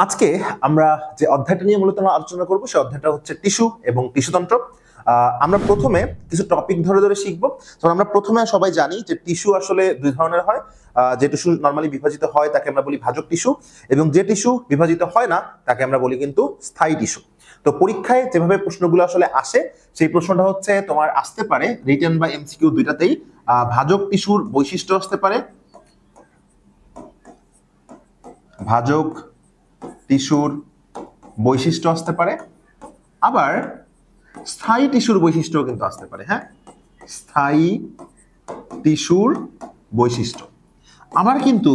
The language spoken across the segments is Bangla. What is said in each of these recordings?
আজকে আমরা যে অধ্যায়টা নিয়ে মূলত আলোচনা করব সেই অধ্যায়টা হচ্ছে টিস্যু এবং টিস্যুতন্ত্র। আমরা প্রথমে কিছু টপিক ধরে ধরে শিখবো। তো আমরা প্রথমে সবাই জানি যে টিস্যু আসলে দুই ধরনের হয়। যে টিস্যু নর্মালি বিভাজিত হয় তাকে আমরা বলি ভাজক টিস্যু, এবং যে টিস্যু বিভাজিত হয় না তাকে আমরা বলি কিন্তু স্থায়ী টিস্যু। তো পরীক্ষায় যেভাবে প্রশ্নগুলো আসলে আসে সেই প্রশ্নটা হচ্ছে তোমার আসতে পারে রিটেন বা এমসিকিউ দুইটাতেই। ভাজক টিস্যুর বৈশিষ্ট্য আসতে পারে, ভাজক টিস্যুর বৈশিষ্ট্য আসতে পারে, আবার স্থায়ী টিস্যুর বৈশিষ্ট্য কিন্তু আসতে পারে। হ্যাঁ, স্থায়ী টিস্যুর বৈশিষ্ট্য। আমার কিন্তু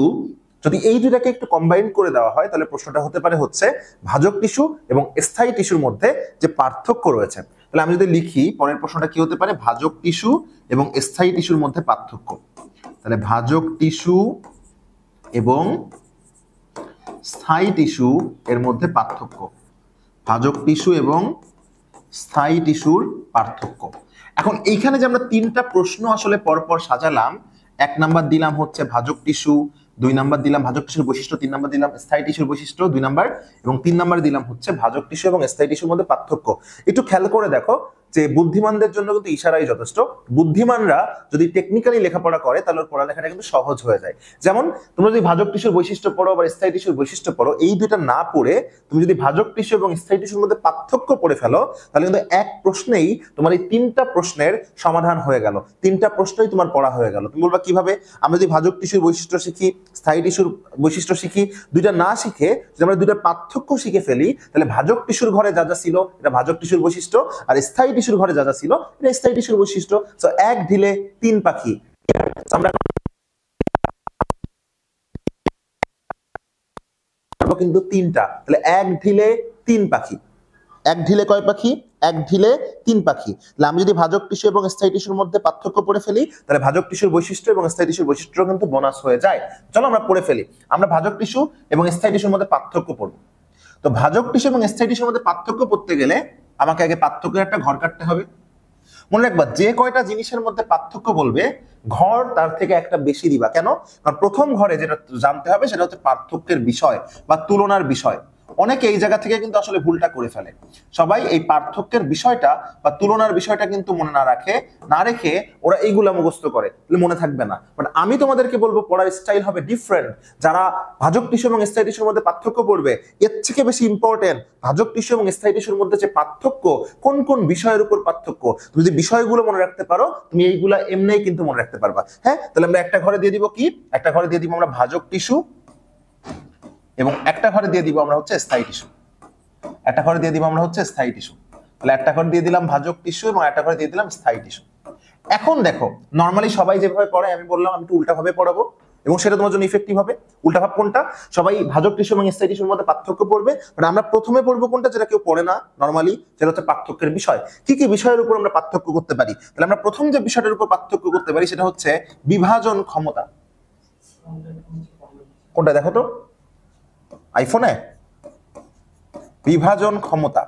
যদি এই দুটাকে একটু কম্বাইন করে দেওয়া হয় তাহলে প্রশ্নটা হতে পারে হচ্ছে ভাজক টিস্যু এবং স্থায়ী টিস্যুর মধ্যে যে পার্থক্য রয়েছে। তাহলে আমি যদি লিখি পরের প্রশ্নটা কি হতে পারে, ভাজক টিস্যু এবং স্থায়ী টিস্যুর মধ্যে পার্থক্য। তাহলে ভাজক টিস্যু এবং স্থায়ী টিস্যু এর মধ্যে পার্থক্য, ভাজক টিস্যু এবং স্থায়ী টিস্যুর পার্থক্য। এখন এইখানে যে আমরা তিনটা প্রশ্ন আসলে পরপর সাজালাম, 1 নাম্বার দিলাম হচ্ছে ভাজক টিস্যু, 2 নাম্বার দিলাম ভাজক টিস্যুর বৈশিষ্ট্য, 3 নাম্বার দিলাম স্থায়ী টিস্যুর বৈশিষ্ট্য 2 নাম্বার, এবং 3 নাম্বার দিলাম হচ্ছে ভাজক টিস্যু এবং স্থায়ী টিস্যুর মধ্যে পার্থক্য। একটু খেয়াল করে দেখো যে বুদ্ধিমানদের জন্য কিন্তু ইশারাই যথেষ্ট। বুদ্ধিমানরা যদি টেকনিক্যালি লেখাপড়া করে তাহলে পড়ালেখাটা কিন্তু সহজ হয়ে যায়। যেমন তোমরা যদি ভাজক টিস্যুর বৈশিষ্ট্য পড়ো বা স্থায়ী টিস্যুর বৈশিষ্ট্য পড়ো, এই দুইটা না পড়ে তুমি যদি ভাজক টিস্যু এবং স্থায়ী টিস্যুর মধ্যে পার্থক্য পড়ে ফেলো তাহলে কিন্তু এক প্রশ্নেই তোমার এই তিনটা প্রশ্নের সমাধান হয়ে গেল, তিনটা প্রশ্নই তোমার পড়া হয়ে গেল। তুমি বলবা কিভাবে? আমরা যদি ভাজক টিস্যুর বৈশিষ্ট্য শিখি, স্থায়ী টিস্যুর বৈশিষ্ট্য শিখি, দুইটা না শিখে যদি আমরা দুইটা পার্থক্য শিখে ফেলি তাহলে ভাজক টিস্যুর ঘরে যা যা ছিল এটা ভাজক টিস্যুর বৈশিষ্ট্য, আর স্থায়ী টিস্যুর ঘরে যা যা ছিল এটা স্থায়ী টিস্যুর বৈশিষ্ট্য। সো এক ঢিলে তিন পাখি। আমরা কিন্তু তিনটা, তাহলে এক ঢিলে তিন পাখি। এক ঢিলে কয় পাখি? এক ঢিলে তিন পাখি। তাহলে আমি যদি ভাজক টিস্যু এবং স্থায়ী টিস্যুর মধ্যে পার্থক্য পড়ে ফেলি তাহলে ভাজক টিস্যুর বৈশিষ্ট্য এবং স্থায়ী টিস্যুর বৈশিষ্ট্য কিন্তু বোনাস হয়ে যায়। চলো আমরা পড়ে ফেলি। আমরা ভাজক টিস্যু এবং স্থায়ী টিস্যুর মধ্যে পার্থক্য পড়বো। তো ভাজক টিস্যু এবং স্থায়ী টিস্যুর মধ্যে পার্থক্য পড়তে গেলে আমাকে আগে পার্থক্যের একটা ঘর কাটতে হবে। মনে রাখবা যে কয়টা জিনিসের মধ্যে পার্থক্য বলবে ঘর তার থেকে একটা বেশি দিবা। কেন? কারণ প্রথম ঘরে যেটা জানতে হবে সেটা হচ্ছে পার্থক্যের বিষয় বা তুলনার বিষয়। অনেকে এই জায়গা থেকে কিন্তু আসলে ভুলটা করে ফেলে। সবাই এই পার্থক্যের বিষয়টা বা তুলনার বিষয়টা কিন্তু মনে না রেখে ওরা এইগুলা মুখস্থ করে, মনে থাকবে না। বাট আমি তোমাদেরকে বলবো পড়ার স্টাইল হবে ডিফারেন্ট। যারা ভাজক টিস্যু এবং স্থায়ী টিস্যুর মধ্যে পার্থক্য পড়বে এর থেকে বেশি ইম্পর্টেন্ট ভাজক টিস্যু এবং স্থায়ী টিস্যুর মধ্যে যে পার্থক্য, কোন কোন বিষয়ের উপর পার্থক্য, তুমি যদি বিষয়গুলো মনে রাখতে পারো তুমি এইগুলা এমনিই কিন্তু মনে রাখতে পারবা। হ্যাঁ, তাহলে আমরা একটা ঘরে দিয়ে দিব কি, একটা ঘরে দিয়ে দিব আমরা ভাজক টিস্যু এবং একটা ঘরে দিয়ে দিব আমরা হচ্ছে স্থায়ী টিস্যু, একটা ঘরে দিয়ে দিব আমরা হচ্ছে স্থায়ী টিস্যু। তাহলে একটা ঘরে দিয়ে দিলাম ভাজক টিস্যু এবং একটা ঘরে দিয়ে দিলাম স্থায়ী টিস্যু। এখন দেখো নর্মালি সবাই যেভাবে পড়ায় আমি বললাম আমি একটু উল্টা ভাবে পড়াবো এবং সেটা তোমার জন্য ইফেক্টিভ হবে। উল্টা ভাব কোনটা? সবাই ভাজক টিস্যু এবং স্থায়ী টিস্যুর মধ্যে পার্থক্য পড়বে, বাট আমরা প্রথমে পড়বো কোনটা যেটা কেউ পড়ে না নর্মালি, যেটা হচ্ছে পার্থক্যের বিষয়। কি কি বিষয়ের উপর আমরা পার্থক্য করতে পারি? তাহলে আমরা প্রথম যে বিষয়টার উপর পার্থক্য করতে পারি সেটা হচ্ছে বিভাজন ক্ষমতা। কোনটা দেখো তো আইফোনে? বিভাজন ক্ষমতা।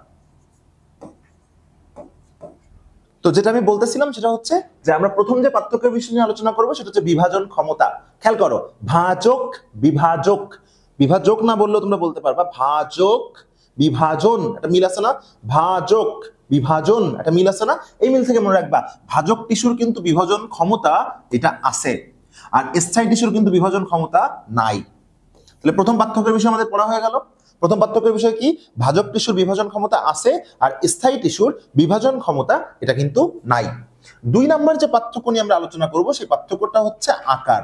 তো যেটা আমি বলতেছিলাম সেটা হচ্ছে যে আমরা প্রথম যে পার্থক্যের বিষয় নিয়ে আলোচনা করবো সেটা হচ্ছে বিভাজন ক্ষমতা। খেয়াল করো, ভাজক বিভাজক, বিভাজক না বললেও তোমরা বলতে পারবা ভাজক বিভাজন, একটা মিল আছে না? ভাজক বিভাজন একটা মিল আছে না? এই মিল থেকে মনে রাখবা ভাজক টিস্যুর কিন্তু বিভাজন ক্ষমতা এটা আছে, আর স্থায়ী টিস্যুর কিন্তু বিভাজন ক্ষমতা নাই। তাহলে প্রথম পার্থক্যের বিষয় আমাদের পড়া হয়ে গেল। প্রথম পার্থক্যের বিষয় কি? ভাজক টিস্যুর বিভাজন ক্ষমতা আছে আর স্থায়ী টিস্যুর বিভাজন ক্ষমতা এটা কিন্তু নাই। 2 নাম্বার যে পার্থক্য নিয়ে আমরা আলোচনা করব সেই পার্থক্যটা হচ্ছে আকার।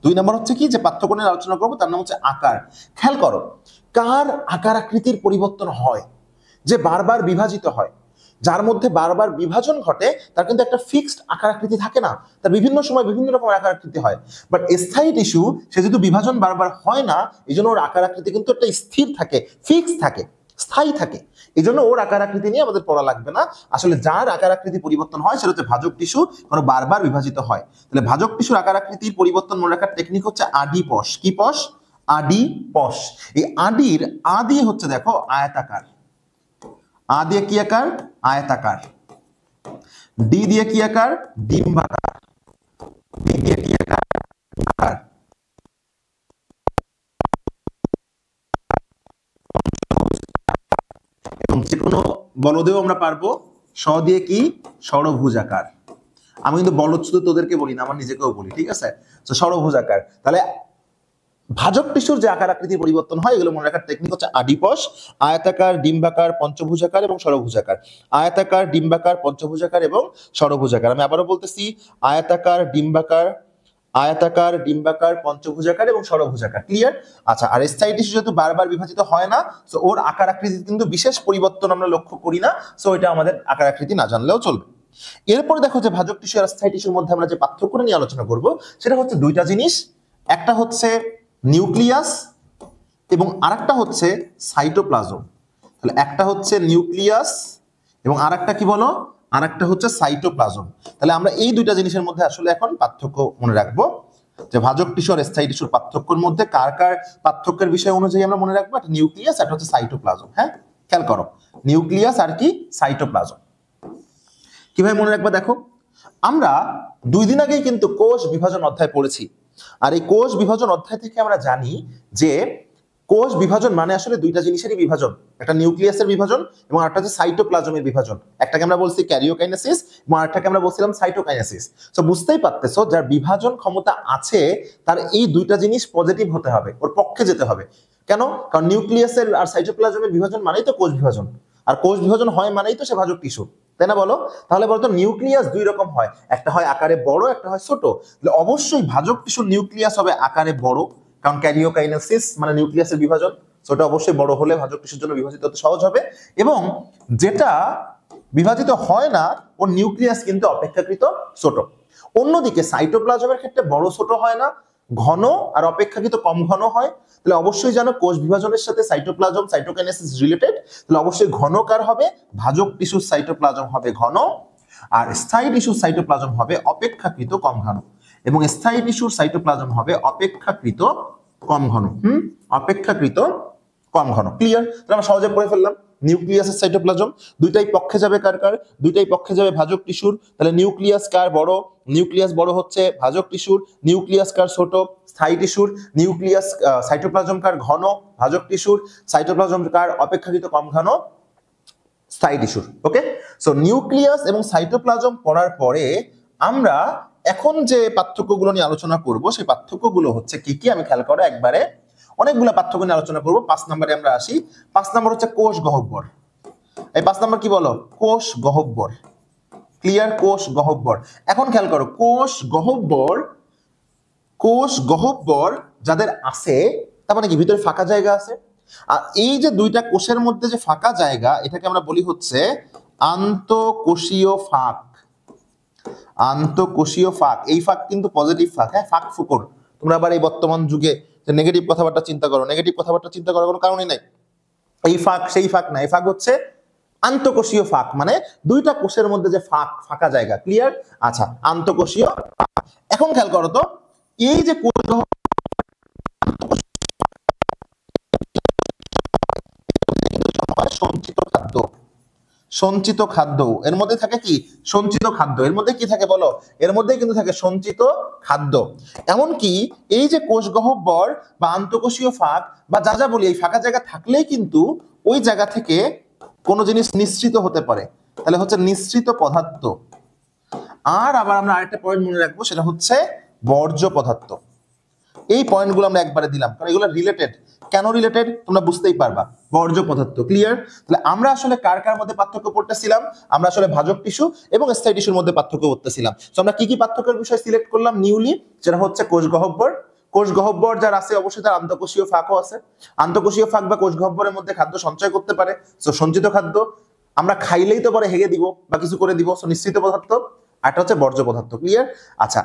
2 নাম্বার হচ্ছে কি যে পার্থক্য নিয়ে আলোচনা করব তার নাম হচ্ছে আকার। খেয়াল করো, কার আকার আকৃতির পরিবর্তন হয়? যে বারবার বিভাজিত হয়, যার মধ্যে বারবার বিভাজন ঘটে তার কিন্তু একটা ফিক্সড আকার আকৃতি থাকে না, তার বিভিন্ন সময় বিভিন্ন রকম আকার আকৃতি হয়। বাট স্থায়ী টিস্যু সে যেহেতু বিভাজন বারবার হয় না এই জন্য ওর আকার আকৃতি কিন্তু একটা স্থির থাকে, ফিক্স থাকে, স্থায়ী থাকে। এই জন্য ওর আকার আকৃতি নিয়ে আমাদের পড়া লাগবে না। আসলে যার আকার আকৃতি পরিবর্তন হয় সেটা হচ্ছে ভাজক টিস্যু, কারণ বারবার বিভাজিত হয়। তাহলে ভাজক টিস্যুর আকার আকৃতির পরিবর্তন মনে রাখার টেকনিক হচ্ছে আদিপশ। কি পশ? আদিপশ। এই আদির আদি হচ্ছে দেখো আয়তাকার। আ দিয়ে কি আকার? আয়তাকার। ডি দিয়ে কি আকার? ডিম্বাকার। ডি দিয়ে কি আকার? যে কোনো বলদেও আমরা পারবো। স দিয়ে কি? ষড়ভুজাকার। আমি কিন্তু বলদ শুধু তোদেরকে বলি না, আমার নিজেকেও বলি, ঠিক আছে? তো ষড়ভুজাকার। তাহলে ভাজক টিস্যুর যে আকার আকৃতি পরিবর্তন হয় এগুলো মনে রাখার টেকনিক হচ্ছে আডিপস, আয়তাকার, ডিম্বাকার, পঞ্চভুজাকার এবং ষড়ভুজাকার। আয়তাকার, ডিম্বাকার, পঞ্চভুজাকার এবং ষড়ভুজাকার। আমি আবারও বলতেছি, আয়তাকার, ডিম্বাকার, আয়তাকার, ডিম্বাকার, পঞ্চভুজাকার এবং ষড়ভুজাকার। ক্লিয়ার? আচ্ছা, আর স্থায়ী টিস্যু যেহেতু বারবার বিভাজিত হয় না, সো ওর আকার আকৃতি কিন্তু বিশেষ পরিবর্তন আমরা লক্ষ্য করি না, সো এটা আমাদের আকার আকৃতি না জানলেও চলবে। এরপর দেখো যে ভাজক টিস্যু আর স্থায়ী টিস্যুর মধ্যে আমরা যে পার্থক্য নিয়ে আলোচনা করব সেটা হচ্ছে দুইটা জিনিস। একটা হচ্ছে নিউক্লিয়াস এবং আরেকটা হচ্ছে সাইটোপ্লাজম। তাহলে একটা হচ্ছে নিউক্লিয়াস এবং আরেকটা কি বলো? আরেকটা হচ্ছে সাইটোপ্লাজম। তাহলে আমরা এই দুইটা জিনিসের মধ্যে আসলে এখন পার্থক্য মনে রাখবো, যে ভাজক টিস্যু আর স্থায়ী টিস্যুর পার্থক্যের মধ্যে কার কার পার্থক্যের বিষয় অনুযায়ী আমরা মনে রাখবো। একটা নিউক্লিয়াস আর হচ্ছে সাইটোপ্লাজম। হ্যাঁ, খেয়াল করো, নিউক্লিয়াস আর কি? সাইটোপ্লাজম। কিভাবে মনে রাখবা দেখো, আমরা 2 দিন আগেই কিন্তু কোষ বিভাজন অধ্যায় পড়েছি। আর এই কোষ বিভাজন অধ্যায় থেকে আমরা জানি যে কোষ বিভাজন মানে আসলে দুইটা জিনিসেরই বিভাজন, একটা নিউক্লিয়াসের বিভাজন এবং আরেকটা হচ্ছে সাইটোপ্লাজমের বিভাজন। একটাকে আমরা বলছি ক্যারিওকাইনেসিস এবং আরেকটাকে আমরা বলছিলাম সাইটোকাইনেসিস। তো বুঝতেই পারতেছো, যার বিভাজন ক্ষমতা আছে তার এই দুইটা জিনিস পজিটিভ হতে হবে, ওর পক্ষে যেতে হবে। কেন? কারণ নিউক্লিয়াসের আর সাইটোপ্লাজমের বিভাজন মানেই তো কোষ বিভাজন, আর কোষ বিভাজন হয় মানেই তো সে ভাজক টিস্যু, তাই না বলো? তাহলে বলতো নিউক্লিয়াস 2 রকম হয়, একটা হয় আকারে বড়, একটা হয় ছোট। অবশ্যই ভাজক টিস্যুর নিউক্লিয়াস হবে আকারে বড়, কারণ ক্যারিওকাইনেসিস মানে নিউক্লিয়াসের বিভাজন, সেটা অবশ্যই বড় হলে ভাজক টিস্যুর জন্য বিভাজিত হতে সহজ হবে। এবং যেটা বিভাজিত হয় না ওর নিউক্লিয়াস কিন্তু অপেক্ষাকৃত ছোট। অন্যদিকে সাইটোপ্লাজমের ক্ষেত্রে বড় ছোট হয় না, ঘন আর অপেক্ষাকৃত কম ঘন হয়। তাহলে অবশ্যই জানো কোষ বিভাজনের সাথে সাইটোপ্লাজম সাইটোকাইনেসিস রিলেটেড। তাহলে অবশ্যই ঘন কার হবে? ভাজক টিস্যুর সাইটোপ্লাজম হবে ঘন, আর স্থায়ী টিস্যুর সাইটোপ্লাজম হবে অপেক্ষাকৃত কম ঘন। এবং স্থায়ী টিস্যুর সাইটোপ্লাজম হবে অপেক্ষাকৃত কম ঘন। অপেক্ষাকৃত কম ঘন। ক্লিয়ার? তাহলে আমরা সহজে পড়ে ফেললাম, নিউক্লিয়াসের সাইটোপ্লাজম দুইটাই পক্ষে যাবে কার কার? দুইটাই পক্ষে যাবে ভাজক টিস্যুর। তাহলে নিউক্লিয়াস কার বড়? নিউক্লিয়াস বড় হচ্ছে ভাজক টিস্যুর। নিউক্লিয়াস কার ছোট? স্থায়ী টিস্যুর। নিউক্লিয়াস সাইটোপ্লাজম কার ঘন? ভাজক টিস্যুর। সাইটোপ্লাজম কার? অপেক্ষাকৃত কম ঘন? স্থায়ী টিস্যুর। ওকে, সো নিউক্লিয়াস এবং সাইটোপ্লাজম পড়ার পরে আমরা এখন যে পার্থক্যগুলো নিয়ে আলোচনা করব সেই পার্থক্যগুলো হচ্ছে কি কি আমি খেয়াল করো একবারে। অনেকগুলো পার্থক্য নিয়ে আলোচনা করব। 5 নম্বরে আমরা আসি। 5 নম্বর হচ্ছে কোষ গহ্বর। এই 5 নম্বর কি বলো? কোষ গহ্বর। ক্লিয়ার? কোষ গহ্বর। এখন খেয়াল করো, কোষ গহ্বর যাদের আছে তার মানে কি ভিতরে ফাঁকা জায়গা আছে। আর এই যে দুইটা কোষের মধ্যে যে ফাঁকা জায়গা এটাকে আমরা বলি হচ্ছে আন্তঃকোষীয় ফাঁক। আন্তঃকোষীয় ফাঁক, এই ফাঁক কিন্তু পজিটিভ ফাঁক। হ্যাঁ, ফাঁক ফুকর। তোমরা আবার এই বর্তমান যুগে যে নেগেটিভ কথাবার্তা চিন্তা করো, নেগেটিভ কথাবার্তা চিন্তা করার কোনো কারণই নাই। এই ফাঁক সেই ফাঁক না, এই ফাঁক হচ্ছে আন্তঃকোষীয় ফাঁক, মানে দুইটা কোষের মধ্যে যে ফাঁকা জায়গা। ক্লিয়ার? আচ্ছা, আন্তঃকোষীয়। এখন খেয়াল করো তো, এই যে কোষ সঞ্চিত খাদ্য, সঞ্চিত খাদ্য এর মধ্যে থাকে কি? সঞ্চিত খাদ্য। এর মধ্যে কি থাকে বলো? এর মধ্যে কিন্তু থাকে সঞ্চিত খাদ্য। এমনকি এই যে কোষ গহ্বর বা আন্তঃকোষীয় ফাঁক বা যা যা বলি, এই ফাঁকা জায়গা থাকলেই কিন্তু ওই জায়গা থেকে কোনো জিনিস নিঃসৃত হতে পারে, তাহলে হচ্ছে নিঃসৃত পদার্থ। আর আবার আমরা আরেকটা পয়েন্ট মনে রাখবো, সেটা হচ্ছে বর্জ্য পদার্থ। এই পয়েন্টগুলো আমরা একবারে দিলাম কারণ এগুলো রিলেটেড। কেন রিলেটেড তোমরা বুঝতেই পারবা। বর্জ্য পদার্থ। ক্লিয়ার? তাহলে আমরা আসলে কার কার মধ্যে পার্থক্য পড়তেছিলাম? আমরা আসলে ভাজক টিস্যু এবং স্থায়ী টিস্যুর মধ্যে পার্থক্য করতেছিলাম। তো আমরা কি কি পার্থক্যের বিষয় সিলেক্ট করলাম? নিউলি, যেটা হচ্ছে কোষ গহ্বর। কোষ গহ্বর যার আছে অবশ্যই তার আন্তঃকোষীয় ফাঁকও আছে। আন্তঃকোষীয় ফাঁক বা কোষ গহ্বরের মধ্যে খাদ্য সঞ্চয় করতে পারে, তো সঞ্চিত খাদ্য। আমরা খাইলেই তো পরে হেগে দিব বা কিছু করে দিব, সো নিঃসৃত পদার্থ। আরটা হচ্ছে বর্জ্য পদার্থ। ক্লিয়ার? আচ্ছা,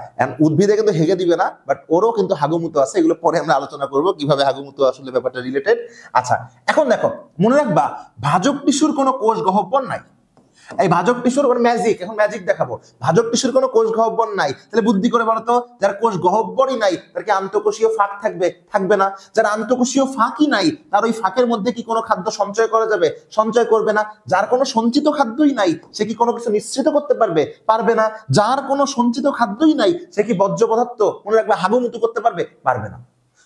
উদ্ভিদে কিন্তু হেগে দিবে না, বাট ওরও কিন্তু হাগুমুতো আছে। এগুলো পরে আমরা আলোচনা করবো কিভাবে হাগুমুতো আসলে ব্যাপারটা রিলেটেড। আচ্ছা, এখন দেখো মনে রাখবা ভাজক টিস্যুর কোনো কোষ গহ্বর নাই। এই ভাজক টিস্যুর ম্যাজিক, এখন ম্যাজিক দেখাবো। ভাজক টিস্যুর কোনো কোষ গহ্বর নাই, তাহলে বুদ্ধি করে বলো তো, যার কোষ গহ্বরই নাই তার কি আন্তঃকোষীয় ফাঁক থাকবে? থাকবে না। যার আন্তঃকোষীয় ফাঁকই নাই তার ওই ফাঁকের মধ্যে কি কোনো খাদ্য সঞ্চয় করা যাবে? সঞ্চয় করবে না। যার কোনো সঞ্চিত খাদ্যই নাই সে কি কোনো কিছু নিঃসৃত করতে পারবে? পারবে না। যার কোনো সঞ্চিত খাদ্যই নাই সে কি বর্জ্য পদার্থ মনে রাখবে হাগুমুতু করতে পারবে? পারবে না।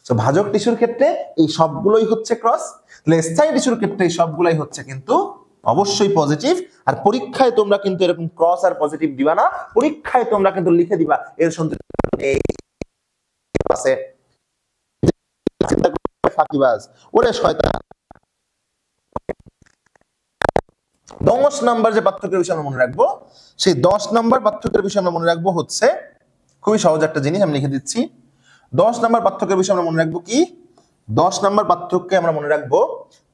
তো ভাজক টিস্যুর ক্ষেত্রে এই সবগুলোই হচ্ছে ক্রস, তাহলে স্থায়ী টিস্যুর ক্ষেত্রে এই সবগুলাই হচ্ছে কিন্তু অবশ্যই পজিটিভ। আর পরীক্ষায় তোমরা কিন্তু এরকম ক্রস আর পজিটিভ দিবা না, পরীক্ষায় তোমরা কিন্তু লিখে দিবা এর সন্তুষ্টি আছে। ফাঁকিবাজ ওরে শয়তান। 10 নাম্বার যে পার্থক্যের বিষয় আমরা মনে রাখবো, সেই 10 নাম্বার পার্থক্যের বিষয় আমরা মনে রাখবো হচ্ছে খুবই সহজ একটা জিনিস, আমি লিখে দিচ্ছি। 10 নাম্বার পার্থক্যের বিষয় আমরা মনে রাখবো কি? 10 নাম্বার পার্থক্যে আমরা মনে রাখবো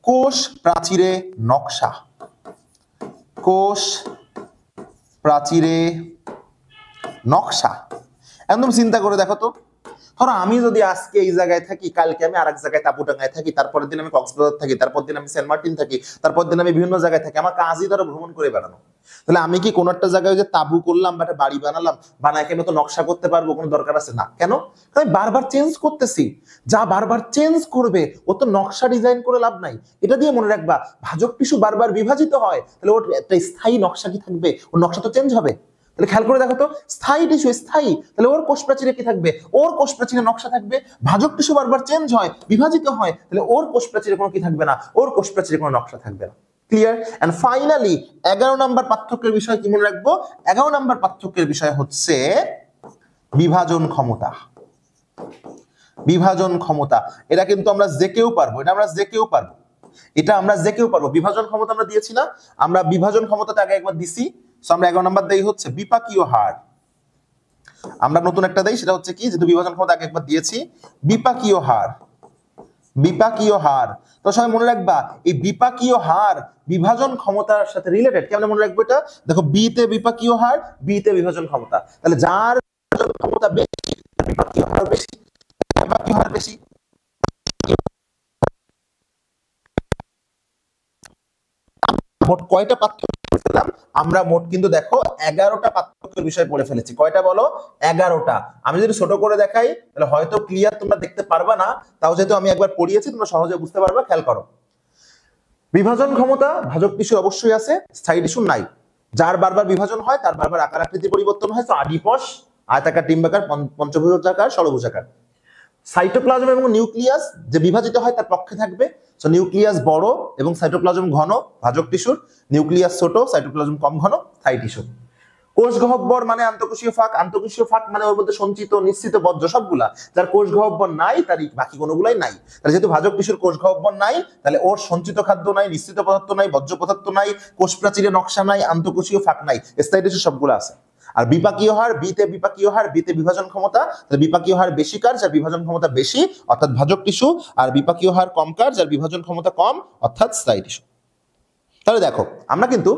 কোষ প্রাচীরে নকশা। কোষ প্রাচীরে নকশা। একদম চিন্তা করে দেখো তো, ধরো আমি যদি আজকে এই জায়গায় থাকি, কালকে আমি আরেক জায়গায় তাপুটাঙ্গায় থাকি, তারপরের দিন আমি কক্সবাজার থাকি, তারপর দিন আমি সেন্ট মার্টিন থাকি, তারপর দিন আমি বিভিন্ন জায়গায় থাকি, আমার কাজই ধরো ভ্রমণ করে বেড়ানো। তাহলে আমি কি কোনো একটা জায়গায় যে তাবু করলাম বা একটা বাড়ি বানালাম, বানায় কি আমি তো নকশা করতে পারবো? কোনো দরকার আছে না। কেন? কারণ আমি বারবার চেঞ্জ করতেছি। যা বারবার চেঞ্জ করবে ও তো নকশা ডিজাইন করে লাভ নাই। এটা দিয়ে মনে রাখবা, ভাজক টিস্যু বারবার বিভাজিত হয়, তাহলে ওর একটা স্থায়ী নকশা কি থাকবে? ওর নকশা তো চেঞ্জ হবে। তাহলে খেয়াল করে দেখো তো, স্থায়ী টিস্যু স্থায়ী, তাহলে ওর কোষ প্রাচীরে কি থাকবে? ওর কোষ প্রাচীরে নকশা থাকবে। ভাজক টিস্যু বারবার চেঞ্জ হয়, বিভাজিত হয়, তাহলে ওর কোষ প্রাচীরে কোনো কি থাকবে না? ওর কোষ প্রাচীরে কোনো নকশা থাকবে না। ক্লিয়ার? এন্ড ফাইনালি 11 নাম্বার পার্থক্যের বিষয় কি মনে রাখবো? 11 নাম্বার পার্থক্যের বিষয় হচ্ছে বিভাজন ক্ষমতা। বিভাজন ক্ষমতা, এটা কিন্তু আমরা যে কেউ পারবো, এটা আমরা যে কেউ পারবো, এটা আমরা যে কেউ পারবো। বিভাজন ক্ষমতা আমরা দিয়েছি না? আমরা বিভাজন ক্ষমতাটা আগে একবার দিছি। সো আমরা 11 নাম্বার দেই হচ্ছে বিপাকীয় হার। আমরা নতুন একটা দেই, সেটা হচ্ছে কি, যেহেতু বিভাজন ক্ষমতা আগে একবার দিয়েছি, বিপাকীয় হার। বিপাকীয় হার। তো সবাই মনে রাখবা, এই বিপাকীয় হার বিভাজন ক্ষমতার সাথে রিলেটেড। কেমন মনে রাখবো এটা? দেখো, বি তে বিপাকীয় হার, বি তে বিভাজন ক্ষমতা। তাহলে যার বিভাজন ক্ষমতা বেশি, বিপাকীয় হার বেশি। বিপাকীয় হার বেশি। মোট কয়টা পার্থক্য পেলাম আমরা? মোট কিন্তু দেখো 11টা পার্থক্যের বিষয় পড়ে ফেলেছি। কয়টা বলো? 11টা। আমি যদি ছোট করে দেখাই তাহলে হয়তো ক্লিয়ার তোমরা দেখতে পারবা না, তাও যেহেতু আমি একবার পড়িয়েছি তোমরা সহজে বুঝতে পারবা। খেয়াল করো, বিভাজন ক্ষমতা ভাজক টিস্যু অবশ্যই আছে, স্থায়ী টিস্যু নাই। যার বারবার বিভাজন হয় তার বারবার আকার আকৃতি পরিবর্তন হয়। তো আদিপশ, আয়তাকার, ডিম্বাকার, পঞ্চভুজাকার, ষড়ভুজাকার। সাইটোপ্লাজম এবং নিউক্লিয়াস যে বিভাজিত হয় তার পক্ষে থাকবে। সো নিউক্লিয়াস বড় এবং সাইটোপ্লাজম ঘন ভাজক টিস্যুর, নিউক্লিয়াস ছোট, সাইটোপ্লাজম কম ঘন স্থায়ী টিস্যুর। কোষ গহ্বর মানে আন্তঃকোষীয় ফাঁক, আন্তঃকোষীয় ফাঁক মানে ওর মধ্যে সঞ্চিত নিশ্চিত বজ্র সবগুলা। যার কোষ গহ্বর নাই তার বাকি কোনগুলাই নাই। তাহলে যেহেতু ভাজক টিস্যুর কোষ গহ্বর নাই, তাহলে ওর সঞ্চিত খাদ্য নাই, নিশ্চিত পদার্থ নাই, বজ্র পদার্থ নাই, কোষ প্রাচীরে নকশা নাই, আন্তঃকোষীয় ফাঁক নাই, স্থায়ী টিস্যু সবগুলো আছে। আর বিপাকীয় হার, বিতে বিপাকীয় হার, বিতে বিভাজন ক্ষমতা। তাহলে বিপাকীয় হার বেশি কার? যার বিভাজন ক্ষমতা বেশি অর্থাৎ ভাজক টিস্যু। আর বিপাকীয় হার কম কার? যার বিভাজন ক্ষমতা কম অর্থাৎ স্থায়ী টিস্যু। তাহলে দেখো, আমরা কিন্তু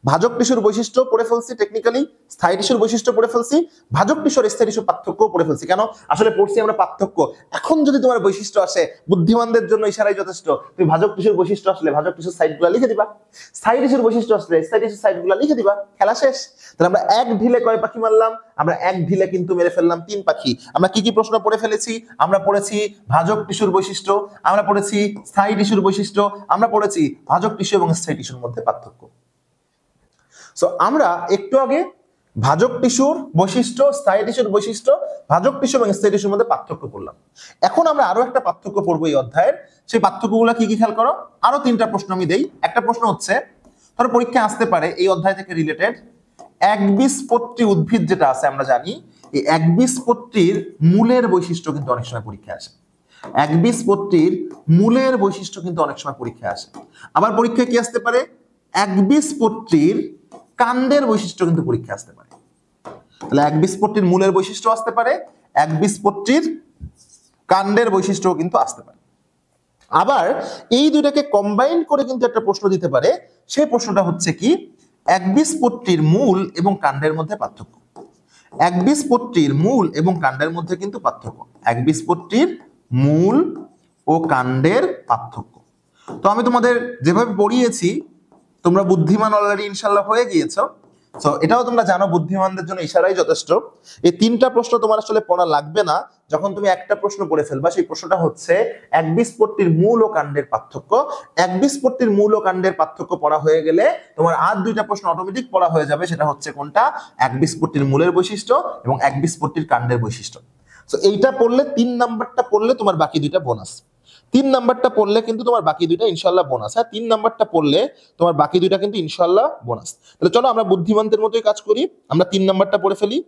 ভাজক টিস্যুর বৈশিষ্ট্য পড়ে ফেলছি, টেকনিক্যালি স্থায়ী টিস্যুর বৈশিষ্ট্য পড়ে ফেলছি, ভাজক টিস্যুর স্থায়ী টিস্যুর পার্থক্য পড়ে ফেলছি। কেন? আসলে পড়ছি আমরা পার্থক্য। এখন যদি তোমার বৈশিষ্ট্য আসে, বুদ্ধিমানদের জন্য ইশারাই যথেষ্ট। তুমি ভাজক টিস্যুর বৈশিষ্ট্য আসলে ভাজক টিস্যুর সাইডগুলো লিখে দিবা, স্থায়ী টিস্যুর বৈশিষ্ট্য আসলে স্থায়ী টিস্যুর সাইডগুলো লিখে দিবা, খেলা শেষ। তাহলে আমরা এক ঢিলে কয় পাখি মারলাম? আমরা এক ঢিলে কিন্তু মেরে ফেললাম 3 পাখি। আমরা কি কি প্রশ্ন পড়ে ফেলেছি? আমরা পড়েছি ভাজক টিস্যুর বৈশিষ্ট্য, আমরা পড়েছি স্থায়ী টিস্যুর বৈশিষ্ট্য, আমরা পড়েছি ভাজক টিস্যু এবং স্থায়ী টিস্যুর মধ্যে পার্থক্য। সো আমরা একটু আগে ভাজক টিস্যুর বৈশিষ্ট্য, স্থায়ী টিস্যুর বৈশিষ্ট্য, ভাজক টিস্যু এবং স্থায়ী টিস্যুর মধ্যে পার্থক্য করলাম। এখন আমরা আরো একটা পার্থক্য পড়বো এই অধ্যায়ের। সেই পার্থক্যগুলো কি কি খেয়াল করো। আরো 3টা প্রশ্ন আমি দেই। একটা প্রশ্ন হচ্ছে, ধরো পরীক্ষায় আসতে পারে এই অধ্যায় থেকে রিলেটেড, একবীজপত্রী উদ্ভিদ যেটা আছে আমরা জানি, এই একবীজপত্রীর মূলের বৈশিষ্ট্য কিন্তু অনেক সময় পরীক্ষায় আসে। একবীজপত্রীর মূলের বৈশিষ্ট্য কিন্তু অনেক সময় পরীক্ষায় আসে। আবার পরীক্ষায় কি আসতে পারে? একবীজপত্রীর কাণ্ডের বৈশিষ্ট্য কিন্তু পরীক্ষা আসতে পারে। তাহলে একবীজপত্রীর মূলের বৈশিষ্ট্য আসতে পারে, একবীজপত্রীর কাণ্ডের বৈশিষ্ট্য কিন্তু আসতে পারে। আবার এই দুইটাকে কম্বাইন করে কিন্তু একটা প্রশ্ন দিতে পারে। সেই প্রশ্নটা হচ্ছে কি, একবীজপত্রীর মূল এবং কাণ্ডের মধ্যে পার্থক্য। একবীজপত্রীর মূল এবং কাণ্ডের মধ্যে কিন্তু পার্থক্য। একবীজপত্রীর মূল ও কাণ্ডের পার্থক্য। তো আমি তোমাদের যেভাবে পড়িয়েছি, তোমরা বুদ্ধিমান অলরেডি ইনশাল্লাহ হয়ে গিয়েছো। সো এটাও তোমরা জানো, বুদ্ধিমানদের জন্য ইশারাই যথেষ্ট। এই 3টা প্রশ্ন তোমার আসলে পড়া লাগবে না। যখন তুমি একটা প্রশ্ন পড়ে ফেলবা, সেই প্রশ্নটা হচ্ছে একবীজপত্রীর মূল ও কাণ্ডের পার্থক্য। একবীজপত্রীর মূল ও কাণ্ডের পার্থক্য পড়া হয়ে গেলে তোমার আর 2টা প্রশ্ন অটোমেটিক পড়া হয়ে যাবে। সেটা হচ্ছে কোনটা? একবীজপত্রীর মূলের বৈশিষ্ট্য এবং একবীজপত্রীর কাণ্ডের বৈশিষ্ট্য। সো এইটা পড়লে, 3 নাম্বারটা পড়লে তোমার বাকি 2টা বোনাস। 3 নাম্বারটা পড়লে কিন্তু তোমার বাকি দুইটা ইনশাআল্লাহ বোনাস। হ্যাঁ, 3 নাম্বারটা পড়লে তোমার বাকি দুইটা কিন্তু ইনশাআল্লাহ বোনাস। তাহলে চলো আমরা বুদ্ধিমানদের মতোই কাজ করি, আমরা 3 নাম্বারটা পড়ে ফেলি।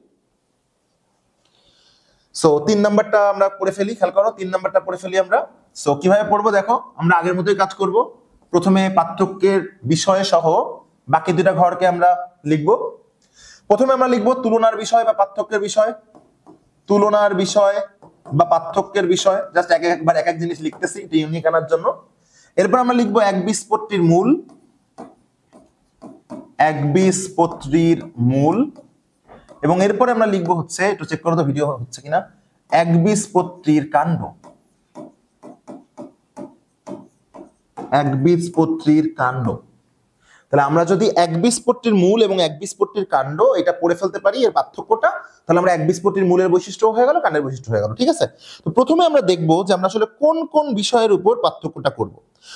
সো 3 নাম্বারটা আমরা পড়ে ফেলি, খেয়াল করো 3 নাম্বারটা পড়ে ফেলি আমরা। সো কিভাবে পড়বো দেখো, আমরা আগের মতোই কাজ করব। প্রথমে পার্থক্যের বিষয় সহ বাকি দুইটা ঘরকে আমরা লিখব। প্রথমে আমরা লিখব তুলনার বিষয় বা পার্থক্যের বিষয়, তুলনার বিষয় বা পার্থক্যের বিষয়, জাস্ট একবার এক এক জিনিস লিখতেছি এটা ইউনিক আনার জন্য। এরপর আমরা লিখব একবীজপত্রীর মূল, একবীজপত্রীর মূল, এবং এরপরে আমরা লিখবো হচ্ছে, একটু চেক করো তো ভিডিও হচ্ছে কিনা, একবীজপত্রীর কাণ্ড, একবীজপত্রীর কাণ্ড। তাহলে আমরা যদি একবীজপত্রীর মূল এবং একবীজপত্রীর কাণ্ড এটা পড়ে ফেলতে পারি এর পার্থক্যটা, তাহলে আমরা একবীজপত্রীর মূলের বৈশিষ্ট্য হয়ে গেল, কাণ্ডের বৈশিষ্ট্য হয়ে গেল। ঠিক আছে, তো প্রথমে আমরা দেখবো যে আমরা আসলে কোন কোন বিষয়ের উপর পার্থক্যটা করব।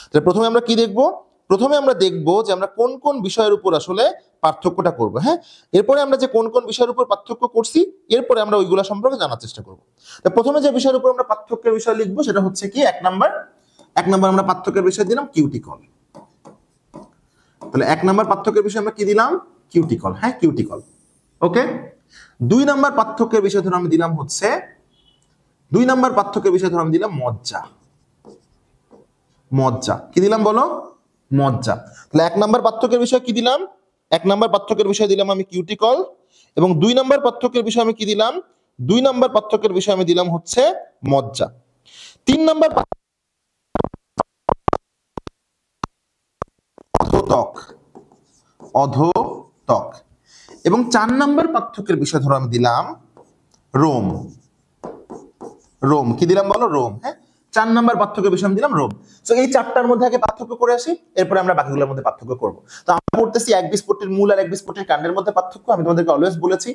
তাহলে প্রথমে আমরা কি দেখবো, প্রথমে আমরা দেখবো যে আমরা কোন কোন বিষয়ের উপর আসলে পার্থক্যটা করব। হ্যাঁ, এরপরে আমরা যে কোন কোন বিষয়ের উপর পার্থক্য করছি এরপরে আমরা ওইগুলা সম্পর্কে জানার চেষ্টা করব। তো প্রথমে যে বিষয়ের উপর আমরা পার্থক্যের বিষয় লিখবো সেটা হচ্ছে কি, এক নাম্বার আমরা পার্থক্যের বিষয় দিলাম কিউটিকল। তাহলে 1 নাম্বার পার্থক্যের বিষয় আমরা কি দিলাম, কিউটিকল। হ্যাঁ, কিউটিকল। ওকে, 2 নাম্বার পার্থক্যের বিষয় ধরে আমি দিলাম হচ্ছে, 2 নাম্বার পার্থক্যের বিষয় ধরে আমি দিলাম মজ্জা। মজ্জা কি দিলাম বলো, মজ্জা। তাহলে 1 নাম্বার পার্থক্যের বিষয় কি দিলাম, 1 নাম্বার পার্থক্যের বিষয় দিলাম আমি কিউটিকল, এবং 2 নাম্বার পার্থক্যের বিষয় আমি কি দিলাম, 2 নাম্বার পার্থক্যের বিষয় আমি দিলাম হচ্ছে মজ্জা। 3 নাম্বার অধোতক, অধোতক, এবং 4 নাম্বার পার্থক্যের বিষয় ধরো আমি দিলাম রোম। রোম কি দিলাম বলো, রোম। হ্যাঁ, 4 নাম্বার পার্থক্যের বিষয় আমি দিলাম রোম। সো এই 4টার মধ্যে আগে পার্থক্য করে আসি, এরপরে আমরা বাকিগুলোর মধ্যে পার্থক্য করব। তো আমরা পড়তেছি একবীজপত্রীর মূল আর একবীজপত্রীর কাণ্ডের মধ্যে পার্থক্য। আমি তোমাদেরকে অলওয়েজ বলেছি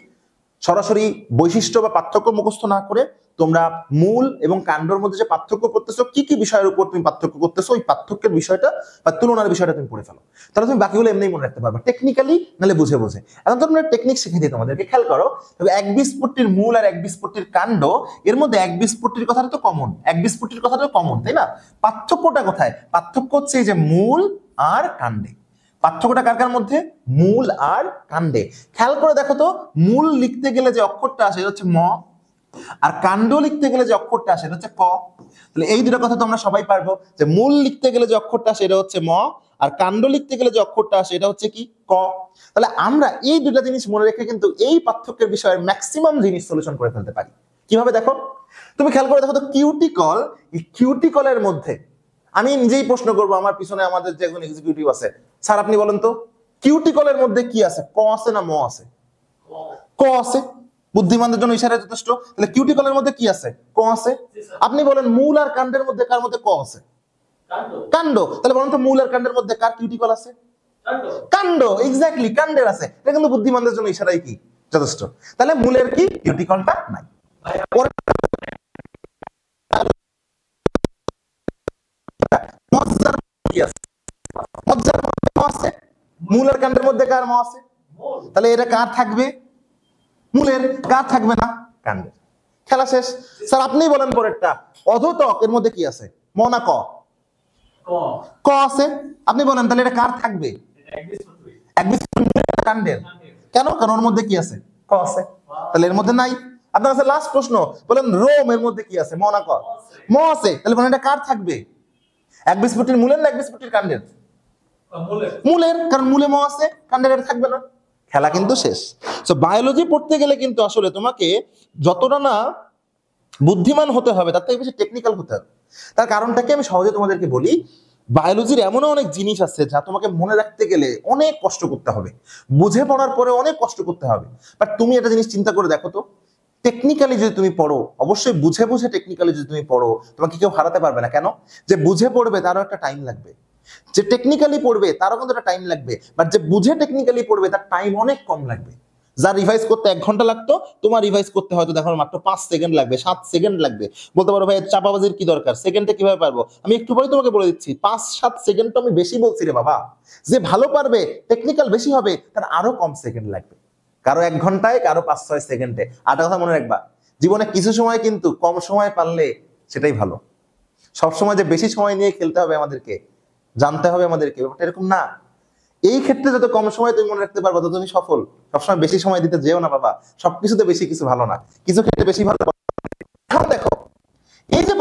সরাসরি বৈশিষ্ট্য বা পার্থক্য মুখস্থ না করে তোমরা মূল এবং কাণ্ডের মধ্যে যে পার্থক্য করতেছো, কি কি বিষয়ের উপর তুমি পার্থক্য করতেছো, ওই পার্থক্যের বিষয়টা বা তুলনার বিষয়টা তুমি পড়ে ফেলো, তাহলে তুমি বাকিগুলো এমনিই মনে রাখতে পারবে টেকনিক্যালি, নাহলে বুঝে বুঝে। এখন তোমরা টেকনিক শিখে দিই তোমাদেরকে, খেয়াল করো। তবে একবীজপত্রীর মূল আর একবীজপত্রীর কাণ্ড, এর মধ্যে একবীজপত্রীর কথাটা তো কমন, একবীজপত্রীর কথাটা কমন, তাই না? পার্থক্যটা কোথায়? পার্থক্য হচ্ছে এই যে মূল আর কাণ্ডে। পার্থক্যটা কার কার মধ্যে, মূল আর কাণ্ডে। খেয়াল করে দেখো তো, মূল লিখতে গেলে যে অক্ষরটা আসে এটা হচ্ছে ম, আর কাণ্ড লিখতে গেলে যে অক্ষরটা আসে এটা হচ্ছে ক। তাহলে এই দুটো কথা তো আমরা সবাই পারবো, যে মূল লিখতে গেলে যে অক্ষরটা আসে এটা হচ্ছে ম, আর কাণ্ড লিখতে গেলে যে অক্ষরটা আসে এটা হচ্ছে কি, ক। তাহলে আমরা এই দুটো জিনিস মনে রেখে কিন্তু এই পার্থক্যের বিষয়ের ম্যাক্সিমাম জিনিস সলিউশন করে ফেলতে পারি। কিভাবে দেখো, তুমি খেয়াল করে দেখো তো, কিউটিকল, এই কিউটিকলের মধ্যে আমি নিজেই প্রশ্ন করবো, আমার পিছনে আমাদের যে একজন এক্সিকিউটিভ আছে, স্যার আপনি বলেন তো কিউটিকলের মধ্যে কি আছে, ক আছে না ম আছে? ক আছে। বুদ্ধিমানদের জন্য ইশারা যথেষ্ট। তাহলে কিউটিকলের মধ্যে কি আছে, ক আছে। আপনি বলেন মূল আর কাণ্ডের মধ্যে কার মধ্যে ক আছে? কাণ্ড। তাহলে বলেন তো মূল আর কাণ্ডের মধ্যে কার কিউটিকল আছে? কাণ্ড। এক্স্যাক্টলি, কাণ্ডের আছে। এটা কিন্তু বুদ্ধিমানদের জন্য ইশারাই কি যথেষ্ট। তাহলে মূলের কি, কিউটিকলটা নাই। মজ্জার কি আছে, মজ্জার মধ্যে ম আছে। মূল আর কাণ্ডের মধ্যে কার ম আছে? তাহলে এটা কার থাকবে, মূলের। কার থাকবে না, কাণ্ডের। খেলা শেষ। স্যার আপনিই বলেন পরেরটা, অধোতক এর মধ্যে কি আছে, ম না ক? ক আছে। আপনি বলেন তাহলে এটা কার থাকবে, একবীজপত্রীর কাণ্ডের। কেন, কারণ ওর মধ্যে কি আছে, ক আছে। তাহলে এর মধ্যে নাই। আপনার কাছে লাস্ট প্রশ্ন, বলেন রোম এর মধ্যে কি আছে, ম না ক? ম আছে। তাহলে বলেন এটা কার থাকবে, একবীজপত্রীর মূলের না একবীজপত্রীর কাণ্ডের? মূলের, কারণ মূলে ম আছে, কাণ্ডের এটা থাকবে না। খেলা কিন্তু শেষ। সো বায়োলজি পড়তে গেলে কিন্তু আসলে তোমাকে যতটা না বুদ্ধিমান হতে হবে তার থেকে বেশি টেকনিক্যাল হতে হবে। তার কারণটাকে আমি সহজে তোমাদেরকে বলি, বায়োলজির এমন অনেক জিনিস আছে যা তোমাকে মনে রাখতে গেলে অনেক কষ্ট করতে হবে, বুঝে পড়ার পরে অনেক কষ্ট করতে হবে। বাট তুমি একটা জিনিস চিন্তা করে দেখো তো, টেকনিক্যালি যদি তুমি পড়ো, অবশ্যই বুঝে বুঝে টেকনিক্যালি যদি তুমি পড়ো, তোমাকে কেউ হারাতে পারবে না। কেন, যে বুঝে পড়বে তারও একটা টাইম লাগবে, যে টেকনিক্যালি পড়বে তারও কিন্তু একটা টাইম লাগবে, বাট যে বুঝে টেকনিক্যালি পড়বে তার টাইম অনেক কম লাগবে। যা রিভাইজ করতে 1 ঘন্টা লাগতো, তোমার রিভাইজ করতে হয়তো দেখো মাত্র 5 সেকেন্ড লাগবে, 7 সেকেন্ড লাগবে। বলতে পারো ভাই চাপাবাজির কি দরকার, সেকেন্ডে কিভাবে পারবো? আমি একটু পরে তোমাকে বলে দিচ্ছি, 5-7 সেকেন্ড তো আমি বেশি বলছি রে বাবা। যে ভালো পারবে, টেকনিক্যাল বেশি হবে, তার আরো কম সেকেন্ড লাগবে। কারো 1 ঘন্টায়, কারো 5-6 সেকেন্ডে। আর কথা মনে রাখবা, জীবনে কিছু সময় কিন্তু কম সময় পারলে সেটাই ভালো। সবসময় যে বেশি সময় নিয়ে খেলতে হবে আমাদেরকে, জানতে হবে আমাদেরকে, ব্যাপারটা এরকম না। এই ক্ষেত্রে যত কম সময় তুমি মনে রাখতে পারবো তত তুমি সফল। সবসময় বেশি সময় দিতে যেও না বাবা, সবকিছুতে বেশি কিছু ভালো না, কিছু ক্ষেত্রে বেশি ভালো। এখন দেখো এই যে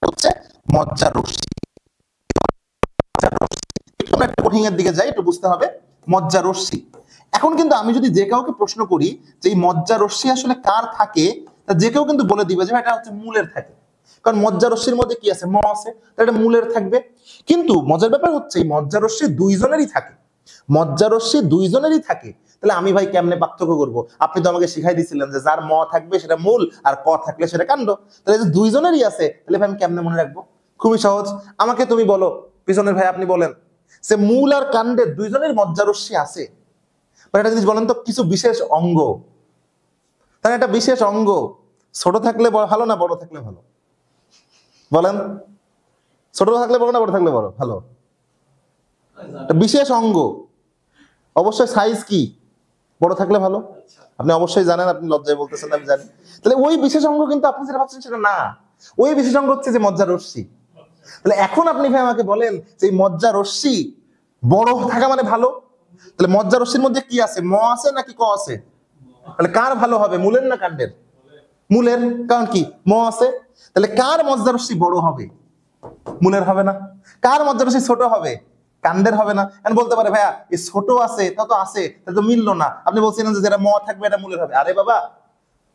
হচ্ছে মজ্জা রশ্মি, একটা কঠিন এর দিকে যাই, একটু বুঝতে হবে মজ্জা রশ্মি। এখন কিন্তু আমি যদি যে কাউকে প্রশ্ন করি যে এই মজ্জা রশ্মি আসলে কার থাকে, তা যে কেউ কিন্তু বলে দিবে যে এটা হচ্ছে মূলের থাকে, কারণ মজ্জা রশ্মির মধ্যে কি আছে, ম আছে, তাহলে এটা মূলের থাকবে। কিন্তু মজার ব্যাপার হচ্ছে এই মজ্জা রশ্মি দুইজনেরই থাকে, মজ্জা রশ্মি দুইজনেরই থাকে। তাহলে আমি ভাই কেমনে পার্থক্য করব? আপনি তো আমাকে শিখাই দিয়েছিলেন যে যার ম থাকবে সেটা মূল আর ক থাকলে সেটা কাণ্ড। তাহলে যে দুইজনেরই আছে, তাহলে ভাই আমি কেমনে মনে রাখবো? খুবই সহজ, আমাকে তুমি বলো, পিছনের ভাই আপনি বলেন, সে মূল আর কাণ্ডের দুইজনের মজ্জা রশ্মি আছে। একটা জিনিস বলেন তো, কিছু বিশেষ অঙ্গ, তাহলে একটা বিশেষ অঙ্গ ছোট থাকলে ভালো না বড় থাকলে ভালো? বলেন, ছোট থাকলে বড় না বড় থাকলে বড় ভালো? বিশেষ অঙ্গ অবশ্যই সাইজ কি বড় থাকলে ভালো, আপনি অবশ্যই জানেন, আপনি লজ্জায় বলতেছেন আমি জানি। তাহলে ওই বিশেষ অঙ্গ কিন্তু আপনি যেটা ভাবছেন সেটা না, ওই বিশেষ অঙ্গ হচ্ছে যে মজ্জা রশ্মি। তাহলে এখন আপনি ভাই আমাকে বলেন যে এই মজ্জা রশ্মি বড় থাকা মানে ভালো, তাহলে মজ্জা রশ্মির মধ্যে কি আছে, ম আছে নাকি ক আছে? তাহলে কার ভালো হবে, মূলের না কাণ্ডের? মূলের, কারণ কি ম আছে। তাহলে কার মজ্জা রশ্মি বড় হবে? মূলের হবে না। কার মজ্জা রশ্মি ছোট হবে? কাণ্ডের হবে না। এখন বলতে পারে ভাইয়া এই ছোট আছে, তা তো আছে, তা তো মিললো না, আপনি বলছিলেন যে যেটা ম থাকবে এটা মূলের হবে। আরে বাবা,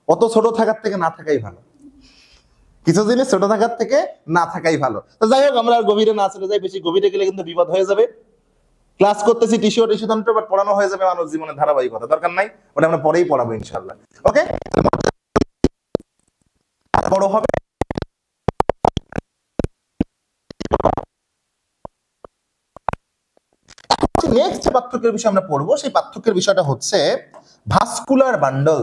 অত ছোট থাকার থেকে না থাকাই ভালো, কিছু জিনিস ছোট থাকার থেকে না থাকাই ভালো। তো যাই হোক, আমরা আর গভীরে না চলে যাই, বেশি গভীরে গেলে কিন্তু বিপদ হয়ে যাবে। ক্লাস করতেছি টিস্যু তন্ত্র, বাট পড়ানো হয়ে যাবে মানব জীবনের ধারাবাহিকতা, দরকার নাই, ওটা আমরা পরেই পড়াবো ইনশাল্লাহ। ওকে, বড় হবে। নেক্সট যে পার্থক্যের বিষয় আমরা পড়বো, সেই পার্থক্যের বিষয়টা হচ্ছে ভাস্কুলার বান্ডল।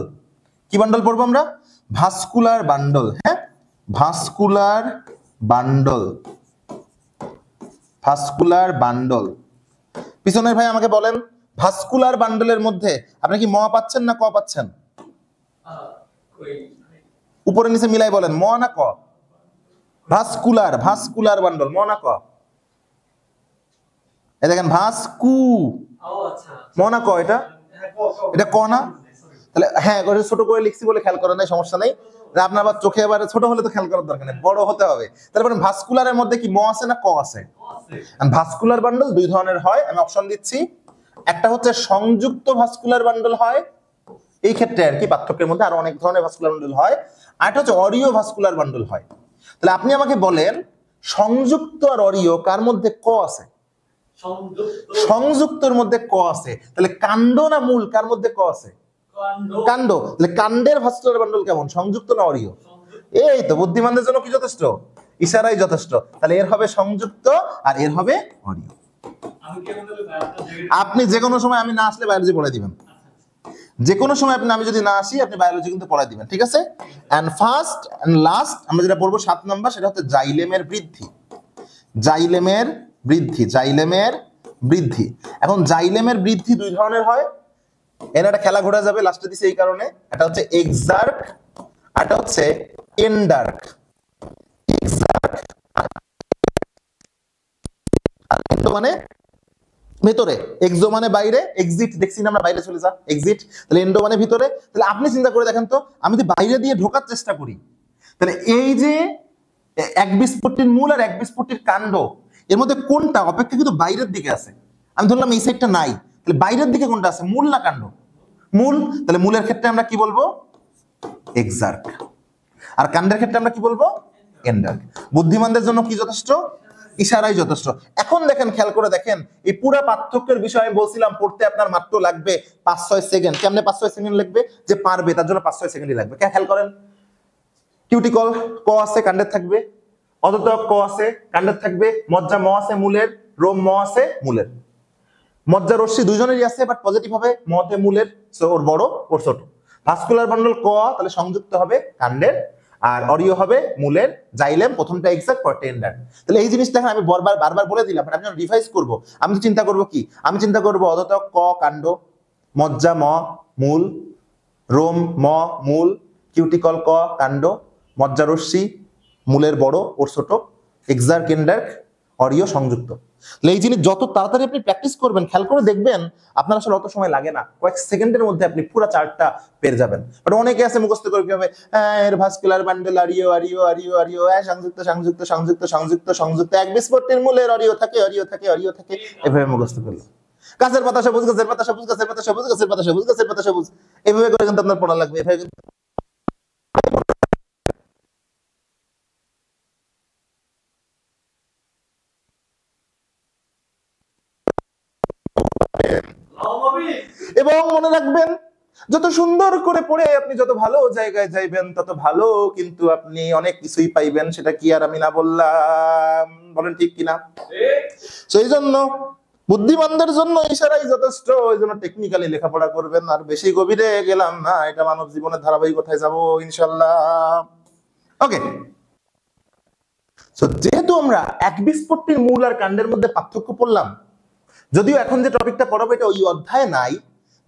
কি বান্ডল পড়বো আমরা? Vascular bundle. হ্যাঁ, ভাস্কুলার বান্ডল, ভাস্কুলার বান্ডল। পিছনের ভাই আমাকে বলেন, ভাস্কুলার বান্ডলের মধ্যে আপনি কি ম পাচ্ছেন না ক পাচ্ছেন? উপরে নিচে মিলাই বলেন, ম না ক? ভাস্কুলার, ভাস্কুলার বান্ডল, ম না ক? এই দেখেন ভাস্কু, ম না ক? এটা এটা ক না? তাহলে হ্যাঁ, ছোট করে লিখছি বলে খেয়াল করেন নাই, সমস্যা নেই। আপনার আবার চোখে এবার ছোট হলে তো খেয়াল করার দরকার নেই, বড় হতে হবে। তাহলে ভাস্কুলারের মধ্যে কি ম আছে না ক আছে? ভাস্কুলার বান্ডল দুই ধরনের হয়, আমি অপশন দিচ্ছি। একটা হচ্ছে সংযুক্ত ভাস্কুলার বান্ডল হয়, এই ক্ষেত্রে আর কি পার্থক্যের মধ্যে আরো অনেক ধরনের ভাস্কুলার বান্ডল হয়। আর একটা হচ্ছে অরিও ভাস্কুলার বান্ডল হয়। তাহলে আপনি আমাকে বলেন সংযুক্ত আর অরিও কার মধ্যে ক আছে? সংযুক্তর মধ্যে ক আছে। তাহলে কাণ্ড না মূল কার মধ্যে ক আছে? কাণ্ড। তাহলে কাণ্ডের ভাস্কুলার বান্ডল কেমন, সংযুক্ত না অরিও? এই তো বুদ্ধিমানদের জন্য কি যথেষ্ট, ইশারাই যথেষ্ট। তাহলে এর হবে সংযুক্ত আর এর হবে অরিও। আপনি যে কোনো সময় আমি না আসলে বায়োলজি পড়াই দিবেন, যে কোনো সময় আপনি, আমি যদি না আসি আপনি বায়োলজি কিন্তু পড়াই দিবেন, ঠিক আছে? এন্ড ফার্স্ট এন্ড লাস্ট আমরা যেটা পড়বো 7 নাম্বার, সেটা হচ্ছে জাইলেমের বৃদ্ধি। জাইলেমের বৃদ্ধি, জাইলেমের বৃদ্ধি। এখন জাইলেমের বৃদ্ধি দুই ধরনের হয়, এর একটা খেলা ঘোরা যাবে লাস্টে দিছে এই কারণে। এটা হচ্ছে এক্সার্ক, এটা হচ্ছে এন্ডার্ক। এক্সার্ক মানে ভেতরে, এক্সো মানে বাইরে, এক্সিট দেখছি না আমরা, বাইরে চলে যা, এক্সিট। তাহলে এন্ডো মানে ভিতরে। তাহলে আপনি চিন্তা করে দেখেন তো, আমি যদি বাইরে দিয়ে ঢোকার চেষ্টা করি, তাহলে এই যে একবীজপত্রীর মূল আর একবীজপত্রীর কাণ্ড, এর মধ্যে কোনটা অপেক্ষাকৃত বাইরের দিকে আছে? আমি ধরলাম এই সাইডটা নাই, তাহলে বাইরের দিকে কোনটা আছে, মূল না কাণ্ড? মূল। তাহলে মূলের ক্ষেত্রে আমরা কি বলবো, এক্সার্ক। আর কাণ্ডের ক্ষেত্রে আমরা কি বলবো, এন্ডার্ক। বুদ্ধিমানদের জন্য কি যথেষ্ট, ইশারাই যথেষ্ট। এখন দেখেন, খেয়াল করে দেখেন, এই পুরো পার্থক্যের বিষয়ে আমি বলছিলাম পড়তে আপনার মাত্র লাগবে 5-6 সেকেন্ড। কেমনে 5-6 সেকেন্ড লাগবে? যে পারবে তার জন্য 5-6 সেকেন্ডই লাগবে। খেয়াল করেন, কিউটিকল ক আছে কাণ্ডের থাকবে, অধতক ক আছে কাণ্ডের থাকবে, মজ্জা ম আছে মূলের, রোম ম আছে মূলের। মজ্জা রশ্মি দুইজনেরই আছে, বাট পজিটিভ হবে মতে মূলের, সো ওর বড় ওর ছোট। ভাস্কুলার বান্ডল ক, তাহলে সংযুক্ত হবে কাণ্ডের, আর অরিও হবে মূলের। জাইলেম প্রথমটা এক্সাক্ট, পরটা এন্ডার্ক। তাহলে এই জিনিসটা আমি বারবার বলে দিলাম, আমি যখন রিভাইজ করব, আমি তো চিন্তা করব কি, আমি চিন্তা করব অধতক ক কাণ্ড, মজ্জা ম মূল, রোম ম মূল, কিউটিকল ক কাণ্ড, মজ্জা রশ্মি মূলের বড় ওর ছোট, এক্সারকেন্ডার্ক, অরিও সংযুক্ত। এই জিনিস যত তাড়াতাড়ি আপনি প্র্যাকটিস করবেন, খেয়াল করে দেখবেন আপনার আসলে অত সময় লাগে না, কয়েক সেকেন্ডের মধ্যে আপনি পুরো চার্টটা পেয়ে যাবেন। বাট অনেকে আছে মুখস্থ করে কি হবে, এর vascular bundle Oreo Oreo Oreo Oreo, সংযুক্ত সংযুক্ত সংযুক্ত সংযুক্ত সংযুক্ত, একবীজপত্রীর মূলের অরিও থাকে অরিও থাকে অরিও থাকে, এভাবে মুখস্থ করলো। গাছের পাতা সবুজ, গাছের পাতা সবুজ, গাছের পাতা সবুজ, গাছের পাতা সবুজ, গাছের পাতা সবুজ, এভাবে করে কিন্তু আপনার পড়া লাগবে। এভাবে কিন্তু এবং মনে রাখবেন যত সুন্দর করে পড়ে আপনি যত ভালো জায়গায় যাইবেন তত ভালো কিন্তু আপনি অনেক কিছুই পাইবেন। সেটা কি আর আমি না বললাম? বলেন ঠিক কিনা? সেই জন্য বুদ্ধিমানদের জন্য ইশারাই যথেষ্ট, ওই জন্য টেকনিক্যালি লেখাপড়া করবেন। আর বেশি গভীরে গেলাম না, এটা মানব জীবনের ধারাবাহিকতায় যাব ইনশাল্লাহ। ওকে, যেহেতু আমরা একবীজপত্রীর মূল আর কাণ্ডের মধ্যে পার্থক্য পড়লাম, যদিও এখন যে টপিকটা পড়াবো এটা ওই অধ্যায়ে নাই,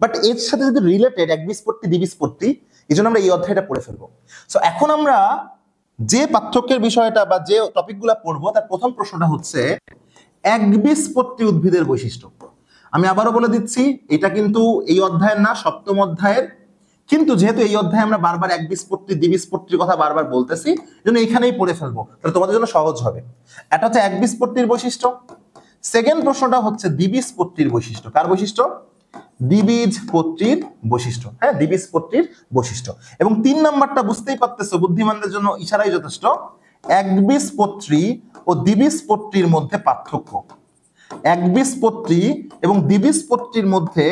বাট এর সাথে যদি রিলেটেড একবীজপত্রী দ্বিবীজপত্রী, এই জন্য আমরা এই অধ্যায়টা পড়ে ফেলবো। সো এখন আমরা যে পার্থক্যের বিষয়টা বা যে টপিকগুলো পড়বো তার প্রথম প্রশ্নটা হচ্ছে একবীজপত্রী উদ্ভিদের বৈশিষ্ট্য। আমি আবারও বলে দিচ্ছি, এটা কিন্তু এই অধ্যায়ের না, সপ্তম অধ্যায়ের, কিন্তু যেহেতু এই অধ্যায়ে আমরা বারবার একবীজপত্রী দ্বিবীজপত্রীর কথা বারবার বলতেছি, জন্য এখানেই পড়ে ফেলবো, তাহলে তোমাদের জন্য সহজ হবে। এটা হচ্ছে একবীজপত্রীর বৈশিষ্ট্য। সেকেন্ড প্রশ্নটা হচ্ছে দ্বিবীজপত্রীর বৈশিষ্ট্য। কার বৈশিষ্ট্য? দ্বিবীজপত্রীর বৈশিষ্ট্য। হ্যাঁ, দ্বিবীজপত্রীর বৈশিষ্ট্য। এবং 3 নাম্বারটা বুঝতেই পারতেছো, বুদ্ধিমানদের জন্য ইশারাই যথেষ্ট, একবীজপত্রী ও দ্বিবীজপত্রীর মধ্যে পার্থক্য। একবীজপত্রী এবং দ্বিবীজপত্রীর মধ্যে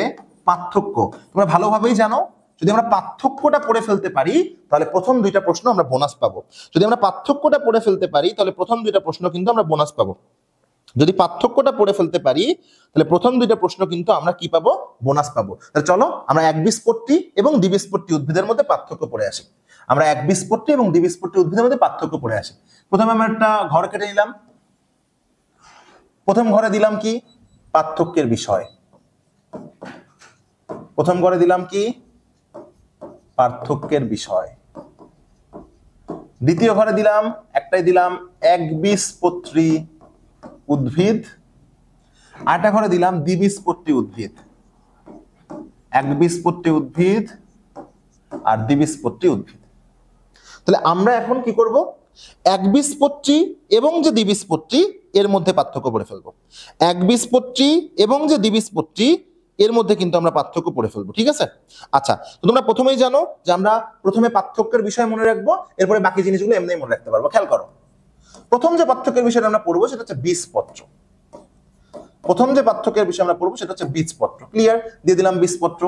পার্থক্য তোমরা ভালোভাবেই জানো। যদি আমরা পার্থক্যটা পড়ে ফেলতে পারি তাহলে প্রথম 2টা প্রশ্ন আমরা বোনাস পাবো। যদি আমরা পার্থক্যটা পড়ে ফেলতে পারি তাহলে প্রথম 2টা প্রশ্ন কিন্তু আমরা বোনাস পাবো। যদি পার্থক্যটা পড়ে ফেলতে পারি তাহলে প্রথম 2টা প্রশ্ন কিন্তু আমরা কি পাবো? বোনাস পাবো। তাহলে চলো আমরা একবীজপত্রী এবং দ্বিবীজপত্রী উদ্ভিদের মধ্যে পার্থক্য পড়ে আসি। আমরা একবীজপত্রী এবং দ্বিবীজপত্রী উদ্ভিদের মধ্যে পার্থক্য পড়ে আসি। প্রথমে আমরা একটা ঘর কেটে নিলাম। প্রথম ঘরে দিলাম কি? পার্থক্যের বিষয়। প্রথম ঘরে দিলাম কি? পার্থক্যের বিষয়। দ্বিতীয় ঘরে দিলাম, একটাই দিলাম, একবীজপত্রী উদ্ভিদ। আরেকটা ঘরে দিলাম দ্বিবীজপত্রী উদ্ভিদ। একবীজপত্রী উদ্ভিদ আর দ্বিবীজপত্রী উদ্ভিদ। তাহলে আমরা এখন কি করব? একবীজপত্রী এবং যে দ্বিবীজপত্রী এর মধ্যে পার্থক্য পড়ে ফেলবো। একবীজপত্রী এবং যে দ্বিবীজপত্রী এর মধ্যে কিন্তু আমরা পার্থক্য পড়ে ফেলবো। ঠিক আছে? আচ্ছা, তো তোমরা প্রথমেই জানো যে আমরা প্রথমে পার্থক্যের বিষয় মনে রাখবো, এরপরে বাকি জিনিসগুলো এমনিই মনে রাখতে পারবো। খেয়াল করো, প্রথম যে পার্থক্যের বিষয়টা আমরা পড়বো সেটা হচ্ছে বীজপত্র। প্রথম যে পার্থক্যের বিষয় আমরা পড়বো সেটা হচ্ছে বীজপত্র। ক্লিয়ার? দিয়ে দিলাম বীজপত্র।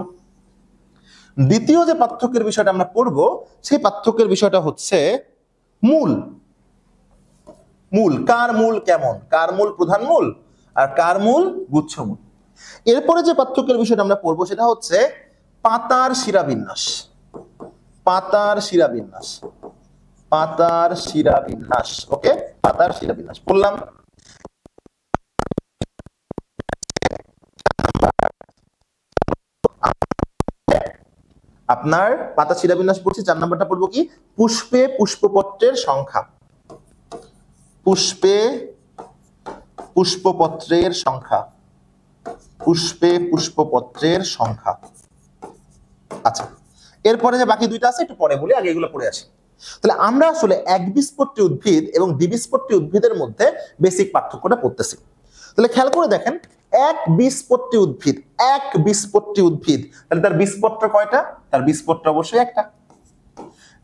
দ্বিতীয় যে পার্থক্যের বিষয়টা আমরা পড়বো সেই পার্থক্যের বিষয়টা হচ্ছে মূল। মূল কার মূল কেমন, কার মূল প্রধান মূল আর কার মূল গুচ্ছ মূল। এরপরে যে পার্থক্যের বিষয়টা আমরা পড়বো সেটা হচ্ছে পাতার শিরাবিন্যাস। পাতার শিরাবিন্যাস। পাতার শিরাবিন্যাস। ওকে, পাতার শিরাবিন্যাস পড়লাম। আপনার পাতা শিরাবিন্যাস পড়ছি। 4 নাম্বারটা পড়বো কি? পুষ্পে পুষ্পপত্রের সংখ্যা। পুষ্পে পুষ্পপত্রের সংখ্যা। পুষ্পে পুষ্পপত্রের সংখ্যা। আচ্ছা, এরপরে যে বাকি 2টা আছে একটু পরে বলি, আগে এগুলো পড়ে আসি। তাহলে আমরা আসলে একবীজপত্রী উদ্ভিদ এবং দ্বিবীজপত্রী উদ্ভিদের মধ্যে বেসিক পার্থক্যটা পড়তেছি। তাহলে খেয়াল করে দেখেন, একবীজপত্রী উদ্ভিদ, একবীজপত্রী উদ্ভিদ, তাহলে তার বীজপত্র কয়টা? তার বীজপত্র অবশ্যই একটা।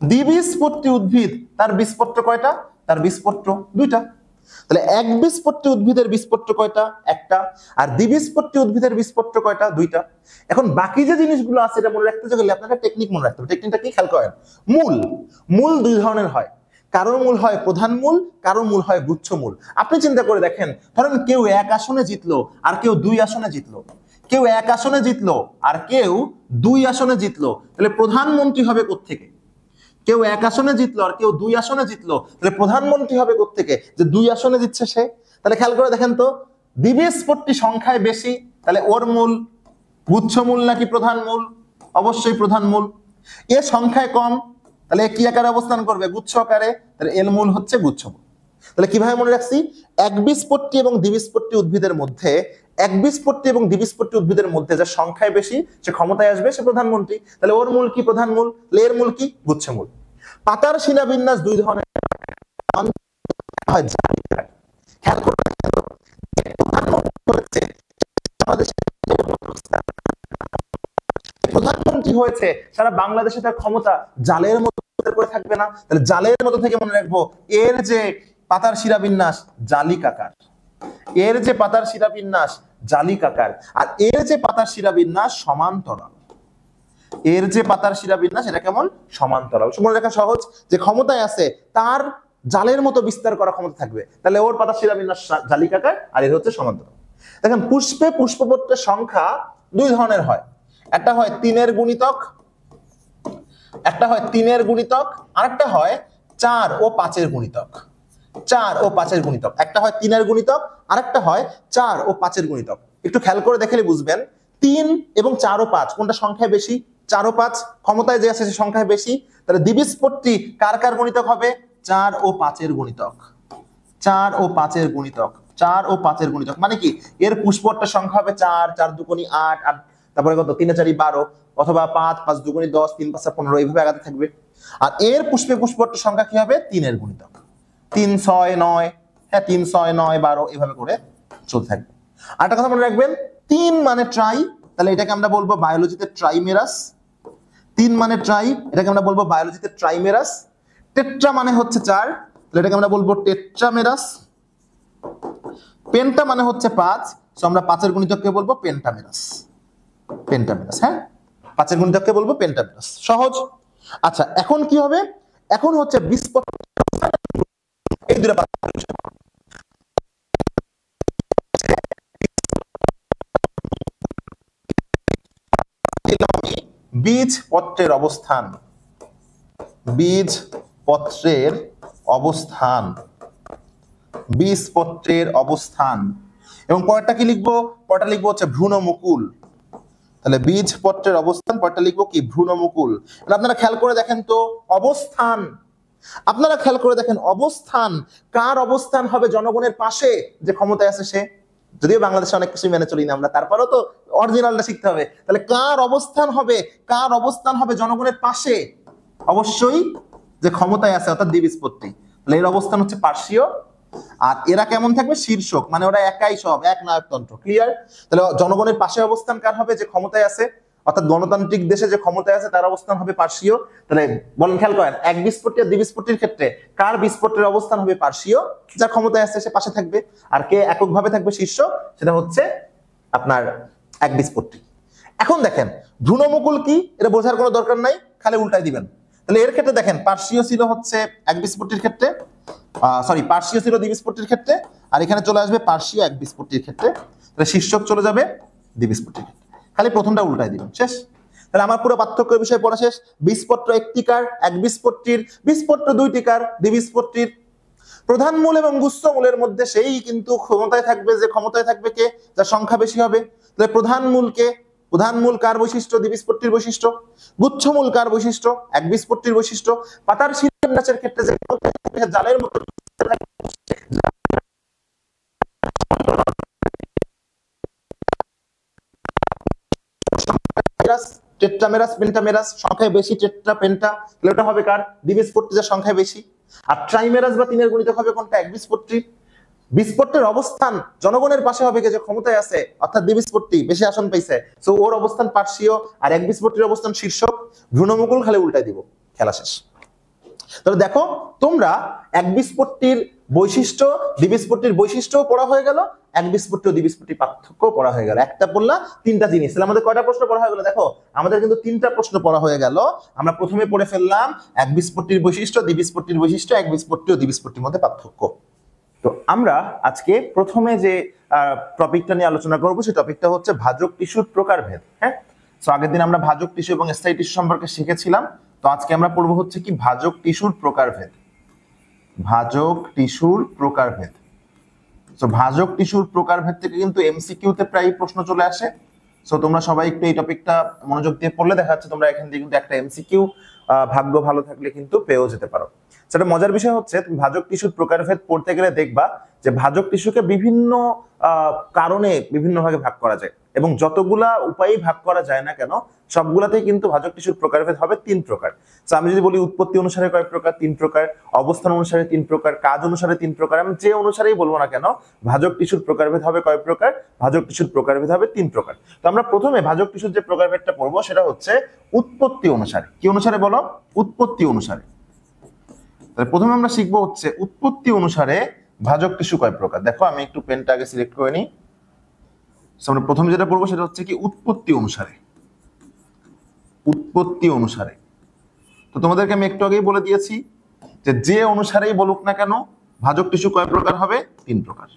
দ্বিবীজপত্রী উদ্ভিদ, তার বীজপত্র কয়টা? তার বীজপত্র 2টা। তাহলে একবীজপত্রী উদ্ভিদের বীজপত্র কয়টা? একটা। আর দ্বিবীজপত্রী উদ্ভিদের বীজপত্র কয়টা? 2টা। এখন বাকি যে জিনিসগুলো আছে এটা মনে রাখতে গেলে আপনাকে টেকনিক মনে রাখতে হবে। টেকনিকটা কি? খেয়াল করেন, মূল, মূল 2 ধরনের হয়। কারোর মূল হয় প্রধান মূল, কারোর মূল হয় গুচ্ছ মূল। আপনি চিন্তা করে দেখেন, ধরেন কেউ 1 আসনে জিতলো আর কেউ 2 আসনে জিতলো। কেউ 1 আসনে জিতলো আর কেউ 2 আসনে জিতলো, তাহলে প্রধানমন্ত্রী হবে কোত্থেকে? কেউ 1 আসনে জিতলো আর কেউ 2 আসনে জিতলো, তাহলে প্রধানমন্ত্রী হবে কোত্থেকে? যে 2 আসনে জিতছে সে। তাহলে খেয়াল করে দেখেন তো, দ্বিবীজপত্রী সংখ্যায় বেশি, তাহলে ওর মূল গুচ্ছ মূল নাকি প্রধান মূল? অবশ্যই প্রধান মূল। এর সংখ্যায় কম, তাহলে কি আকারে অবস্থান করবে? গুচ্ছ আকারে। তাহলে এর মূল হচ্ছে গুচ্ছমূল। তাহলে কিভাবে মনে রাখছি? একবীজপত্রী এবং দ্বিবীজপত্রী উদ্ভিদের মধ্যে, একবীজপত্রী এবং দ্বিবীজপত্রী উদ্ভিদের মধ্যে যার সংখ্যায় বেশি সে ক্ষমতায় আসবে, সে প্রধানমন্ত্রী। তাহলে ওর মূল কি? প্রধান মূল। এর মূল কি? গুচ্ছমূল। পাতার শিলাবিন্যাস দুই ধরনের হয়। খেয়াল করে প্রধানমন্ত্রী হয়েছে, সারা বাংলাদেশে তার ক্ষমতা জালের মতো করে থাকবে না। তাহলে জালের মতো থেকে মনে রাখবো এর যে পাতার শিরাবিন্যাস জালিকাকার, এর যে পাতার শিরাবিন্যাস জালিকাকার, আর এর যে পাতার শিরাবিন্যাস সমান্তরাল। এর যে পাতার শিরাবিন্যাস এটা কেমন? সমান্তরাল। মনে রাখা সহজ, যে ক্ষমতায় আছে তার জালের মতো বিস্তার করা ক্ষমতা থাকবে, তাহলে ওর পাতার শিরাবিন্যাস জালিকাকার আর এর হচ্ছে সমান্তরাল। দেখেন পুষ্পে পুষ্পপত্রের সংখ্যা দুই ধরনের হয়। একটা হয় 3-এর গুণিতক, একটা হয় 3-এর গুণিতক, আরেকটা হয় 4 ও 5-এর গুণিতক। 4 ও 5-এর গুণিতক, একটা হয় 3-এর গুণিতক, আরেকটা হয় 4 ও 5-এর গুণিতক। একটু খেয়াল করে দেখলে বুঝবেন 3 এবং 4 ও 5 কোনটা সংখ্যায় বেশি? 4 ও 5 ক্ষমতায় যে আছে সে সংখ্যায় বেশি। তাহলে দ্বিবীজপত্রী কার কার গুণিতক হবে? 4 ও 5-এর গুণিতক। 4 ও 5-এর গুণিতক, 4 ও 5-এর গুণিতক মানে কি? এর পুষ্পপত্রের সংখ্যা হবে 4, 4 দুগুণী 8, 8 তারপরে কত? 3 4 12, অথবা 5, 5 দুগুণী 10, 3 5 15, এইভাবে আগাতে থাকবে। আর এর পুষ্পে পুষ্পপত্রের সংখ্যা কি হবে? 3-এর গুণিতক। 3 6 9, হ্যাঁ 3 6 9 12, এভাবে করে চলতে থাকবে। আরেকটা কথা মনে রাখবেন, 3 মানে ট্রাই, তাহলে এটাকে আমরা বলবো বায়োলজিতে ট্রাইমেরাস। 3 মানে ট্রাই, এটাকে আমরা বলবো বায়োলজিতে ট্রাইমেরাস। টেট্রা মানে হচ্ছে 4, তাহলে এটাকে আমরা বলবো টেট্রামেরাস। পেন্টা মানে হচ্ছে 5, সো আমরা 5-এর গুণিতককে বলবো পেন্টামেরাস। পেন্টামেরাস, হ্যাঁ 5-এর গুণিতককে বলবো পেন্টামেরাস। সহজ। আচ্ছা এখন কি হবে? এখন হচ্ছে এই দুটো বীজপত্রের অবস্থান, বীজপত্রের অবস্থান, বীজপত্রের অবস্থান। এবং পরেরটা কি লিখবো? পরেরটা লিখবো হচ্ছে ভ্রূণমুকুল। তাহলে বীজপত্রের অবস্থান, পরেরটা লিখবো কি? ভ্রূণমুকুল। আপনারা খেয়াল করে দেখেন তো অবস্থান, আপনারা খেয়াল করে দেখেন অবস্থান, কার অবস্থান হবে জনগণের পাশে যে ক্ষমতায় আছে সে? যদিও বাংলাদেশে অনেক কিছু মেনে চলি না আমরা, তারপরেও তো অরিজিনালটা শিখতে হবে। তাহলে কার অবস্থান হবে, কার অবস্থান হবে জনগণের পাশে? অবশ্যই যে ক্ষমতায় আছে অর্থাৎ দ্বিবীজপত্রী। তাহলে এর অবস্থান হচ্ছে পার্শ্বীয়। আর এরা কেমন থাকবে? শীর্ষক, মানে ওরা একাই সব, এক নায়কতন্ত্র। ক্লিয়ার? তাহলে জনগণের পাশে অবস্থান কার হবে? যে ক্ষমতায় আছে, অর্থাৎ গণতান্ত্রিক দেশে যে ক্ষমতায় আছে তার অবস্থান হবে পার্শ্বীয়। তাহলে বলেন, খেয়াল করেন একবীজপত্রী আর দ্বিবীজপত্রীর ক্ষেত্রে কার বীজপত্রের অবস্থান হবে? পার্শ্বীয়। যার ক্ষমতায় আছে সে পাশে থাকবে। আর কে এককভাবে থাকবে শীর্ষ? সেটা হচ্ছে আপনার একবীজপত্রী। এখন দেখেন ভ্রূণমুকুল কি, এটা বোঝার কোনো দরকার নাই, খালি উল্টাই দিবেন। তাহলে এর ক্ষেত্রে দেখেন পার্শ্বীয় ছিল হচ্ছে একবীজপত্রীর ক্ষেত্রে, সরি পার্শ্বীয় ছিল দ্বিবীজপত্রীর ক্ষেত্রে, আর এখানে চলে আসবে পার্শ্বীয় একবীজপত্রীর ক্ষেত্রে। তাহলে শীর্ষক চলে যাবে দ্বিবীজপত্রীর ক্ষেত্রে। খালি প্রথমটা উল্টাই দিবেন, শেষ। তাহলে আমার পুরো পার্থক্যের বিষয় পড়া শেষ। বীজপত্র একটিকার একবীজপত্রীর, বীজপত্র দুইটিকার দ্বিবীজপত্রীর। প্রধান মূল এবং গুচ্ছমূলের মধ্যে সেই কিন্তু ক্ষমতায় থাকবে, যে ক্ষমতায় থাকবে কে? যার সংখ্যা বেশি হবে। তাহলে প্রধান মূলকে, প্রধান মূল কার বৈশিষ্ট্য? দ্বিবীজপত্রীর বৈশিষ্ট্য। গুচ্ছমূল কার বৈশিষ্ট্য? একবীজপত্রীর বৈশিষ্ট্য। পাতার শিরাবিন্যাসের ক্ষেত্রে যে জালের মতো টেট্রামেরাস পেন্টামেরাস, সংখ্যায় বেশি টেট্রা পেন্টা, তাহলে ওটা হবে কার? দ্বিবীজপত্রী, যার সংখ্যায় বেশি। আর ট্রাইমেরাস বা 3-এর গুণিতক হবে কোনটা? একবীজপত্রী। বীজপত্রের অবস্থান জনগণের পাশে হবে কে? যে ক্ষমতায় আছে, অর্থাৎ দ্বিবীজপত্রী বেশি আসন পাইছে, সো ওর অবস্থান পার্শ্বীয়। আর একবীজপত্রীর অবস্থান শীর্ষক। ভ্রূণমুকুল খালি উল্টাই দিব, খেলা শেষ। তাহলে দেখো তোমরা একবীজপত্রীর বৈশিষ্ট্য, দ্বিবীজপত্রীর বৈশিষ্ট্য পড়া হয়ে গেল, একবীজপত্রী ও দ্বিবীজপত্রী পার্থক্য পড়া হয়ে গেল। একটা পড়লা, 3টা জিনিস। তাহলে আমাদের কয়টা প্রশ্ন পড়া হয়ে গেল? দেখো আমাদের কিন্তু 3টা প্রশ্ন পড়া হয়ে গেল। আমরা প্রথমে পড়ে ফেললাম একবীজপত্রীর বৈশিষ্ট্য, দ্বিবীজপত্রীর বৈশিষ্ট্য, একবীজপত্রী ও দ্বিবীজপত্রীর মধ্যে পার্থক্য। তো আমরা আজকে প্রথমে যে টপিকটা নিয়ে আলোচনা করবো সেই টপিকটা হচ্ছে ভাজক টিস্যুর প্রকারভেদ। হ্যাঁ, তো আগের দিন আমরা ভাজক টিস্যু এবং স্থায়ী টিস্যু সম্পর্কে শিখেছিলাম। তো আজকে আমরা পড়বো হচ্ছে কি ভাজক টিস্যুর প্রকারভেদ। ভাজক টিস্যুর প্রকারভেদ। তো ভাজক টিস্যুর প্রকারভেদ থেকে কিন্তু এমসিকিউ তে প্রায় প্রশ্ন চলে আসে। সো তোমরা সবাই একটু এই টপিকটা মনোযোগ দিয়ে পড়লে দেখা যাচ্ছে তোমরা এখান থেকে কিন্তু একটা এমসিকিউ ভাগ্য ভালো থাকলে কিন্তু পেয়েও যেতে পারো। সেটা মজার বিষয় হচ্ছে তুমি ভাজক টিস্যুর প্রকারভেদ পড়তে গেলে দেখবা যে ভাজক টিস্যুকে বিভিন্ন কারণে বিভিন্ন ভাগে ভাগ করা যায়, এবং যতগুলা উপায়ে ভাগ করা যায় না কেন সবগুলাতেই কিন্তু ভাজক টিস্যুর প্রকারভেদ হবে 3 প্রকার। তো আমি যদি বলি উৎপত্তি অনুসারে কয় প্রকার, 3 প্রকার, অবস্থান অনুসারে 3 প্রকার, কাজ অনুসারে 3 প্রকার, আমি যে অনুসারেই বলবো না কেন ভাজক টিস্যুর প্রকারভেদ হবে কয় প্রকার, ভাজক টিস্যুর প্রকারভেদ হবে 3 প্রকার। তো আমরা প্রথমে ভাজক টিস্যুর যে প্রকারভেদটা পড়বো সেটা হচ্ছে উৎপত্তি অনুসারে। কি অনুসারে বলো? উৎপত্তি অনুসারে। তাহলে প্রথমে আমরা শিখবো হচ্ছে উৎপত্তি অনুসারে ভাজক টিস্যু কয় প্রকার। দেখো আমি একটু পেনটা আগে সিলেক্ট করে নিই। আমরা প্রথমে যেটা পড়বো সেটা হচ্ছে কি উৎপত্তি অনুসারে। উৎপত্তি অনুসারে তো তোমাদেরকে আমি একটু আগেই বলে দিয়েছি যে যে অনুসারেই বলুক না কেন ভাজক টিস্যু কয় প্রকার হবে? 3 প্রকার।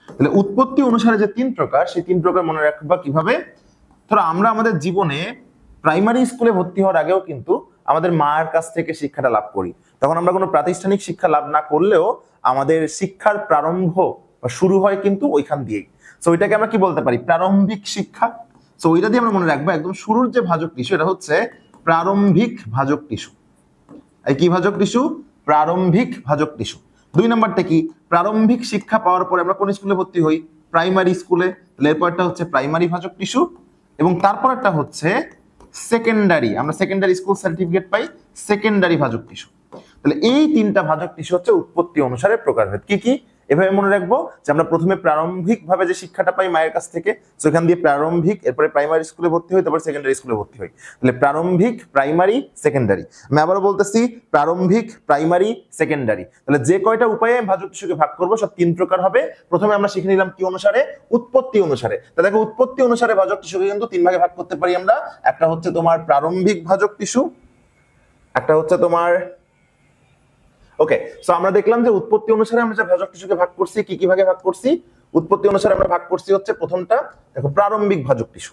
তাহলে উৎপত্তি অনুসারে যে 3 প্রকার সেই 3 প্রকার মনে রাখবা কিভাবে? ধরো আমরা আমাদের জীবনে প্রাইমারি স্কুলে ভর্তি হওয়ার আগেও কিন্তু আমাদের মায়ের কাছ থেকে শিক্ষাটা লাভ করি। তখন আমরা কোনো প্রাতিষ্ঠানিক শিক্ষা লাভ না করলেও আমাদের শিক্ষার প্রারম্ভ বা শুরু হয় কিন্তু ওইখান দিয়েই। সো ওইটাকে আমরা কি বলতে পারি? প্রারম্ভিক শিক্ষা। সো ওইটা দিয়ে আমরা মনে রাখবো একদম শুরুর যে ভাজক টিস্যু এটা হচ্ছে প্রারম্ভিক ভাজক টিস্যু। এই কি ভাজক টিস্যু? প্রারম্ভিক ভাজক টিস্যু। 2 নাম্বারটা কি? প্রারম্ভিক শিক্ষা পাওয়ার পরে আমরা কোন স্কুলে ভর্তি হই? প্রাইমারি স্কুলে। তাহলে এরপরটা হচ্ছে প্রাইমারি ভাজক টিস্যু, এবং তারপরটা হচ্ছে সেকেন্ডারি, আমরা সেকেন্ডারি স্কুল সার্টিফিকেট পাই, সেকেন্ডারি ভাজক টিস্যু। তাহলে এই 3টা ভাজক টিস্যু হচ্ছে উৎপত্তি অনুসারে প্রকারভেদ। কি কি? এভাবে মনে রাখবো যে আমরা প্রথমে প্রারম্ভিক ভাবে যে শিক্ষাটা পাই মায়ের কাছ থেকে, সেখান দিয়ে প্রারম্ভিক, এরপরে প্রাইমারি স্কুলে ভর্তি হই, তারপর সেকেন্ডারি স্কুলে ভর্তি হই। তাহলে প্রারম্ভিক, প্রাইমারি, সেকেন্ডারি। আমি আবারও বলতেছি প্রারম্ভিক, প্রাইমারি, সেকেন্ডারি। তাহলে যে কয়টা উপায়ে ভাজক টিস্যুকে ভাগ করবো সব 3 প্রকার হবে। প্রথমে আমরা শিখে নিলাম কি অনুসারে? উৎপত্তি অনুসারে। তাহলে দেখো উৎপত্তি অনুসারে ভাজক টিস্যুকে কিন্তু 3 ভাগে ভাগ করতে পারি আমরা। একটা হচ্ছে তোমার প্রারম্ভিক ভাজক টিস্যু, একটা হচ্ছে তোমার ওকে। সো আমরা দেখলাম যে উৎপত্তি অনুসারে আমরা যে ভাজক টিস্যুকে ভাগ করছি, কি কি ভাগে ভাগ করছি? উৎপত্তি অনুসারে আমরা ভাগ করছি হচ্ছে প্রথমটা দেখো প্রারম্ভিক ভাজক টিস্যু।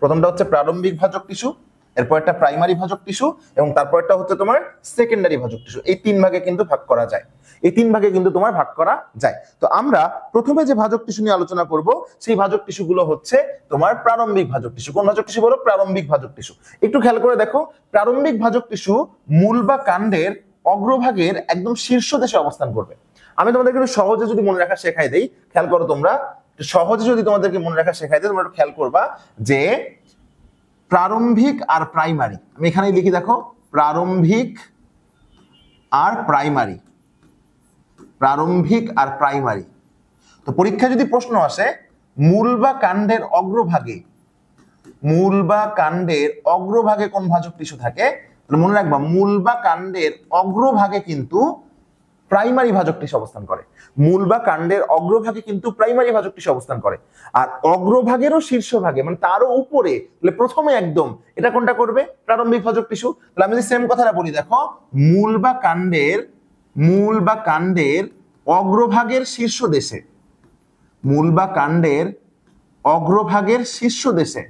প্রথমটা হচ্ছে প্রারম্ভিক ভাজক টিস্যু, এরপর একটা প্রাইমারি ভাজক টিস্যু, এবং তারপরটা হচ্ছে তোমার সেকেন্ডারি ভাজক টিস্যু। এই 3 ভাগে কিন্তু ভাগ করা যায়। এই 3 ভাগে কিন্তু তোমার ভাগ করা যায়। তো আমরা প্রথমে যে ভাজক টিস্যু নিয়ে আলোচনা করব সেই ভাজক টিস্যুগুলো হচ্ছে তোমার প্রারম্ভিক ভাজক টিস্যু। কোন ভাজক টিস্যু বলো? প্রারম্ভিক ভাজক টিস্যু। একটু খেয়াল করে দেখো, প্রারম্ভিক ভাজক টিস্যু মূল বা কাণ্ডের অগ্রভাগের একদম শীর্ষ দেশে অবস্থান করবে। আমি তোমাদেরকে একটু সহজে যদি মনে রাখা শেখাই দেই, খেয়াল করো তোমরা, সহজে যদি তোমাদেরকে মনে রাখা শেখাই দেই তোমরা একটু খেয়াল করবা যে প্রারম্ভিক আর প্রাইমারি, আমি এখানেই লিখি দেখো প্রারম্ভিক আর প্রাইমারি, প্রারম্ভিক আর প্রাইমারি। তো পরীক্ষায় যদি প্রশ্ন আসে মূল বা কাণ্ডের অগ্রভাগে, মূল বা কাণ্ডের অগ্রভাগে কোন ভাজক টিস্যু থাকে, তাহলে মনে রাখবা মূল বা কাণ্ডের অগ্রভাগে কিন্তু প্রাইমারি ভাজক টিস্যু অবস্থান করে। মূল বা কাণ্ডের অগ্রভাগে কিন্তু প্রাইমারি ভাজক টিস্যু অবস্থান করে। আর অগ্রভাগেরও শীর্ষভাগে মানে তারও উপরে, তাহলে প্রথমে একদম এটা কোনটা করবে? প্রারম্ভিক ভাজক টিস্যু। তাহলে আমি যদি সেম কথাটা বলি দেখো, মূল বা কাণ্ডের অগ্রভাগের শীর্ষ দেশে, মূল বা কাণ্ডের অগ্রভাগের শীর্ষ দেশে,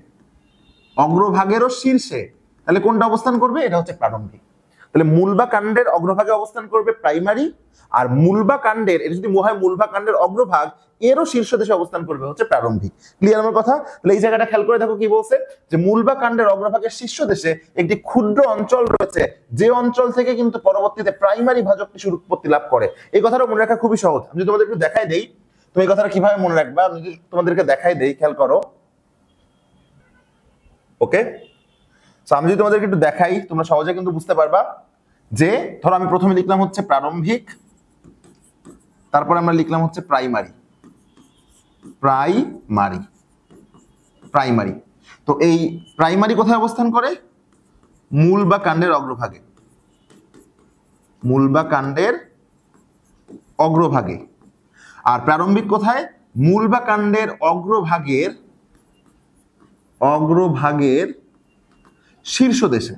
অগ্রভাগেরও শীর্ষে, তাহলে কোনটা অবস্থান করবে? এটা হচ্ছে প্রারম্ভিক। তাহলে মূল বা কাণ্ডের অগ্রভাগে অবস্থান করবে প্রাইমারি, আর মূল বা কাণ্ডের, এটা যদি হয় মূল বা কাণ্ডের অগ্রভাগ এরও শীর্ষ দেশে অবস্থান করবে হচ্ছে প্রারম্ভিক। ক্লিয়ার আমার কথা? তাহলে এই জায়গাটা খেয়াল করে দেখো কি বলছে, যে মূল বা কাণ্ডের অগ্রভাগের শীর্ষ দেশে একটি ক্ষুদ্র অঞ্চল রয়েছে যে অঞ্চল থেকে কিন্তু পরবর্তীতে প্রাইমারি ভাজক টিস্যুর উৎপত্তি লাভ করে। এই কথাটা মনে রাখা খুবই সহজ। আমি যদি তোমাদের একটু দেখাই দেই তুমি এই কথাটা কিভাবে মনে রাখবা, আমি যদি তোমাদেরকে দেখাই দেই, খেয়াল করো। ওকে, সো আমি যদি তোমাদেরকে একটু দেখাই তোমরা সহজে কিন্তু বুঝতে পারবা যে ধরো আমি প্রথমে লিখলাম হচ্ছে প্রারম্ভিক, তারপর আমরা লিখলাম হচ্ছে প্রাইমারি, প্রাইমারি, প্রাইমারি। তো এই প্রাইমারি কোথায় অবস্থান করে? মূল বা কাণ্ডের অগ্রভাগে, মূল বা কাণ্ডের অগ্রভাগে। আর প্রারম্ভিক কোথায়? মূল বা কাণ্ডের অগ্রভাগের, অগ্রভাগের শীর্ষ দেশে,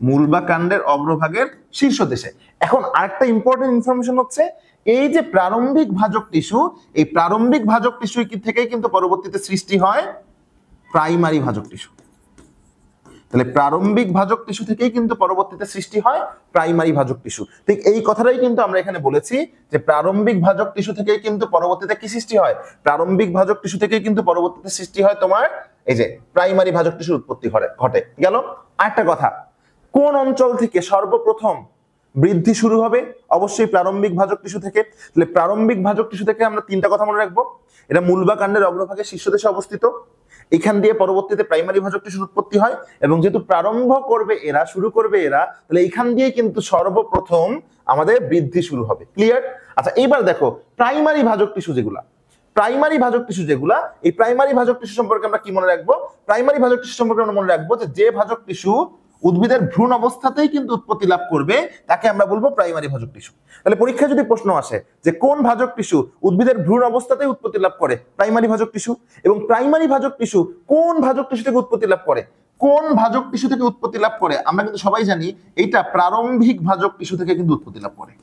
মূল বা কাণ্ডের অগ্রভাগের শীর্ষ দেশে। এখন আরেকটা ইম্পর্টেন্ট ইনফরমেশন হচ্ছে এই যে প্রারম্ভিক ভাজক টিস্যু, এই প্রারম্ভিক ভাজক টিস্যু থেকেই কিন্তু পরবর্তীতে সৃষ্টি হয় প্রাইমারি ভাজক টিস্যু। তাহলে প্রারম্ভিক ভাজক টিস্যু থেকেই কিন্তু পরবর্তীতে সৃষ্টি হয় প্রাইমারি ভাজক টিস্যু। ঠিক এই কথাটাই কিন্তু আমরা এখানে বলেছি যে প্রারম্ভিক ভাজক টিস্যু থেকেই কিন্তু পরবর্তীতে কি সৃষ্টি হয়? প্রারম্ভিক ভাজক টিস্যু থেকেই কিন্তু পরবর্তীতে সৃষ্টি হয় তোমার এই যে প্রাইমারি ভাজক টিস্যুর উৎপত্তি ঘটে গেল। আরেকটা কথা, কোন অঞ্চল থেকে সর্বপ্রথম বৃদ্ধি শুরু হবে? অবশ্যই প্রারম্ভিক ভাজক টিস্যু থেকে। তাহলে প্রারম্ভিক ভাজক টিস্যু থেকে আমরা তিনটা কথা মনে রাখবো। এটা মূল বা কাণ্ডের অগ্রভাগে শীর্ষদেশে অবস্থিত, এখান দিয়ে পরবর্তীতে প্রাইমারি ভাজক টিস্যুর উৎপত্তি হয়, এবং যেহেতু প্রারম্ভ করবে এরা, শুরু করবে এরা, তাহলে এখান দিয়ে কিন্তু সর্বপ্রথম আমাদের বৃদ্ধি শুরু হবে। ক্লিয়ার? আচ্ছা, এইবার দেখো প্রাইমারি ভাজক টিস্যু যেগুলা, প্রাইমারি ভাজক টিস্যু যেগুলা, এই প্রাইমারি ভাজক টিস্যু সম্পর্কে আমরা কি মনে রাখবো? প্রাইমারি ভাজক টিস্যু সম্পর্কে আমরা মনে রাখবো যে ভাজক টিস্যু উদ্ভিদের ভ্রূণ অবস্থাতেই কিন্তু উৎপত্তি লাভ করবে তাকে আমরা বলবো প্রাইমারি ভাজক টিস্যু। তাহলে পরীক্ষায় যদি প্রশ্ন আসে যে কোন ভাজক টিস্যু উদ্ভিদের ভ্রূণ অবস্থাতেই উৎপত্তি লাভ করে? প্রাইমারি ভাজক টিস্যু। এবং প্রাইমারি ভাজক টিস্যু কোন ভাজক টিস্যু থেকে উৎপত্তি লাভ করে? কোন ভাজক টিস্যু থেকে উৎপত্তি লাভ করে? আমরা কিন্তু সবাই জানি এইটা প্রারম্ভিক ভাজক টিস্যু থেকে কিন্তু উৎপত্তি লাভ করে।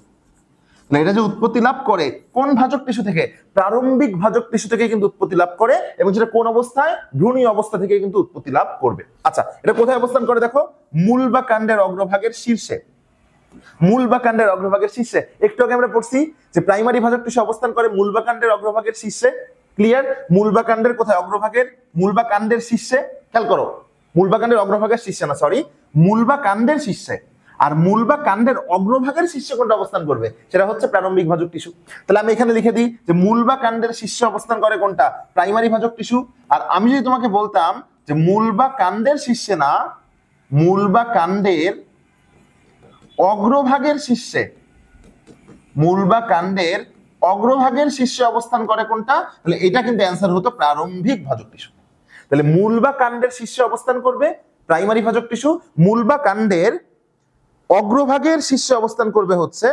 এটা যে উৎপত্তি লাভ করে কোন ভাজক টিস্যু থেকে? প্রারম্ভিক ভাজক টিস্যু থেকে কিন্তু উৎপত্তি লাভ করে, এবং সেটা কোন অবস্থায়? ভ্রূণীয় অবস্থা থেকে কিন্তু উৎপত্তি লাভ করবে। আচ্ছা, এটা কোথায় অবস্থান করে দেখো? মূল বা কাণ্ডের অগ্রভাগের শীর্ষে। মূল বা কাণ্ডের অগ্রভাগের শীর্ষে। একটু আগে আমরা পড়ছি যে প্রাইমারি ভাজক টিস্যু অবস্থান করে মূল বা কাণ্ডের অগ্রভাগের শীর্ষে। ক্লিয়ার? মূল বা কাণ্ডের কোথায়? অগ্রভাগের, মূল বা কাণ্ডের শীর্ষে। খেয়াল করো, মূল বা কাণ্ডের অগ্রভাগের শীর্ষে না, সরি, মূল বা কাণ্ডের শীর্ষে। আর মূল বা কাণ্ডের অগ্রভাগের শীর্ষে কোনটা অবস্থান করবে? সেটা হচ্ছে প্রারম্ভিক ভাজক টিস্যু। তাহলে আমি এখানে লিখে দিই যে মূল বা কাণ্ডের শীর্ষে অবস্থান করে কোনটা? প্রাইমারি ভাজক টিস্যু। আর আমি যদি তোমাকে বলতাম যে মূল বা কাণ্ডের শীর্ষে না, মূল বা কাণ্ডের অগ্রভাগের শীর্ষে, মূল বা কাণ্ডের অগ্রভাগের শীর্ষে অবস্থান করে কোনটা? তাহলে এটা কিন্তু অ্যান্সার হতো প্রারম্ভিক ভাজক টিস্যু। তাহলে মূল বা কাণ্ডের শীর্ষে অবস্থান করবে প্রাইমারি ভাজক টিস্যু, মূল বা কাণ্ডের অগ্রভাগের শীর্ষে অবস্থান করবে হচ্ছে,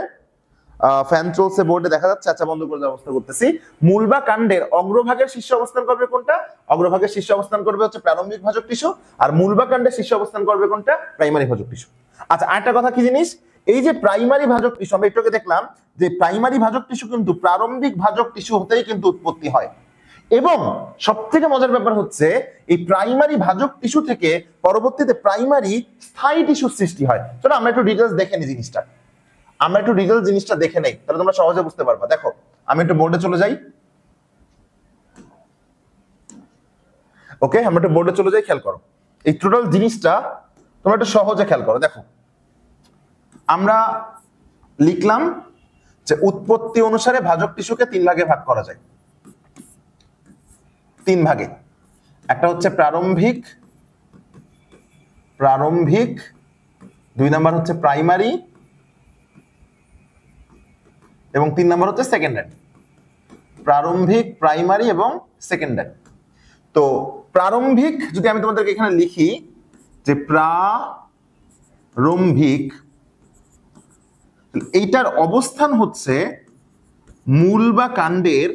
ফ্যান চলছে বোর্ডে দেখা যাচ্ছে, আচ্ছা বন্ধ করে ব্যবস্থা করতেছি। মূল বা কাণ্ডের অগ্রভাগের শীর্ষে অবস্থান করবে কোনটা? অগ্রভাগের শীর্ষে অবস্থান করবে হচ্ছে প্রারম্ভিক ভাজক টিস্যু, আর মূল বা কাণ্ডের শীর্ষে অবস্থান করবে কোনটা? প্রাইমারি ভাজক টিস্যু। আচ্ছা, আরেকটা কথা কি জিনিস, এই যে প্রাইমারি ভাজক টিস্যু, আমরা একটু আগে দেখলাম যে প্রাইমারি ভাজক টিস্যু কিন্তু প্রারম্ভিক ভাজক টিস্যু হতেই কিন্তু উৎপত্তি হয়। এবং সবথেকে মজার ব্যাপার হচ্ছে এই প্রাইমারি ভাজক টিস্যু থেকে পরবর্তীতে প্রাইমারি স্থায়ী টিস্যু সৃষ্টি হয়। চলো আমরা একটু ডিটেইলস দেখে নিই জিনিসটা, আমরা একটু ডিটেইলস জিনিসটা দেখে নেই, তাহলে তোমরা সহজে বুঝতে পারবা। দেখো আমি একটু বোর্ডে চলে যাই। ওকে, আমরা একটু বোর্ডে চলে যাই, খেয়াল করো এই টোটাল জিনিসটা তোমরা একটু সহজে খেয়াল করো। দেখো আমরা লিখলাম যে উৎপত্তি অনুসারে ভাজক টিস্যুকে তিন ভাগে ভাগ করা যায়, তিন ভাগে। একটা হচ্ছে প্রারম্ভিক, প্রারম্ভিক, দুই নাম্বার হচ্ছে প্রাইমারি, এবং তিন নাম্বার হচ্ছে সেকেন্ডারি। প্রারম্ভিক, প্রাইমারি এবং সেকেন্ডারি। তো প্রারম্ভিক যদি আমি তোমাদেরকে এখানে লিখি যে প্রারম্ভিক, এইটার অবস্থান হচ্ছে মূল বা কাণ্ডের,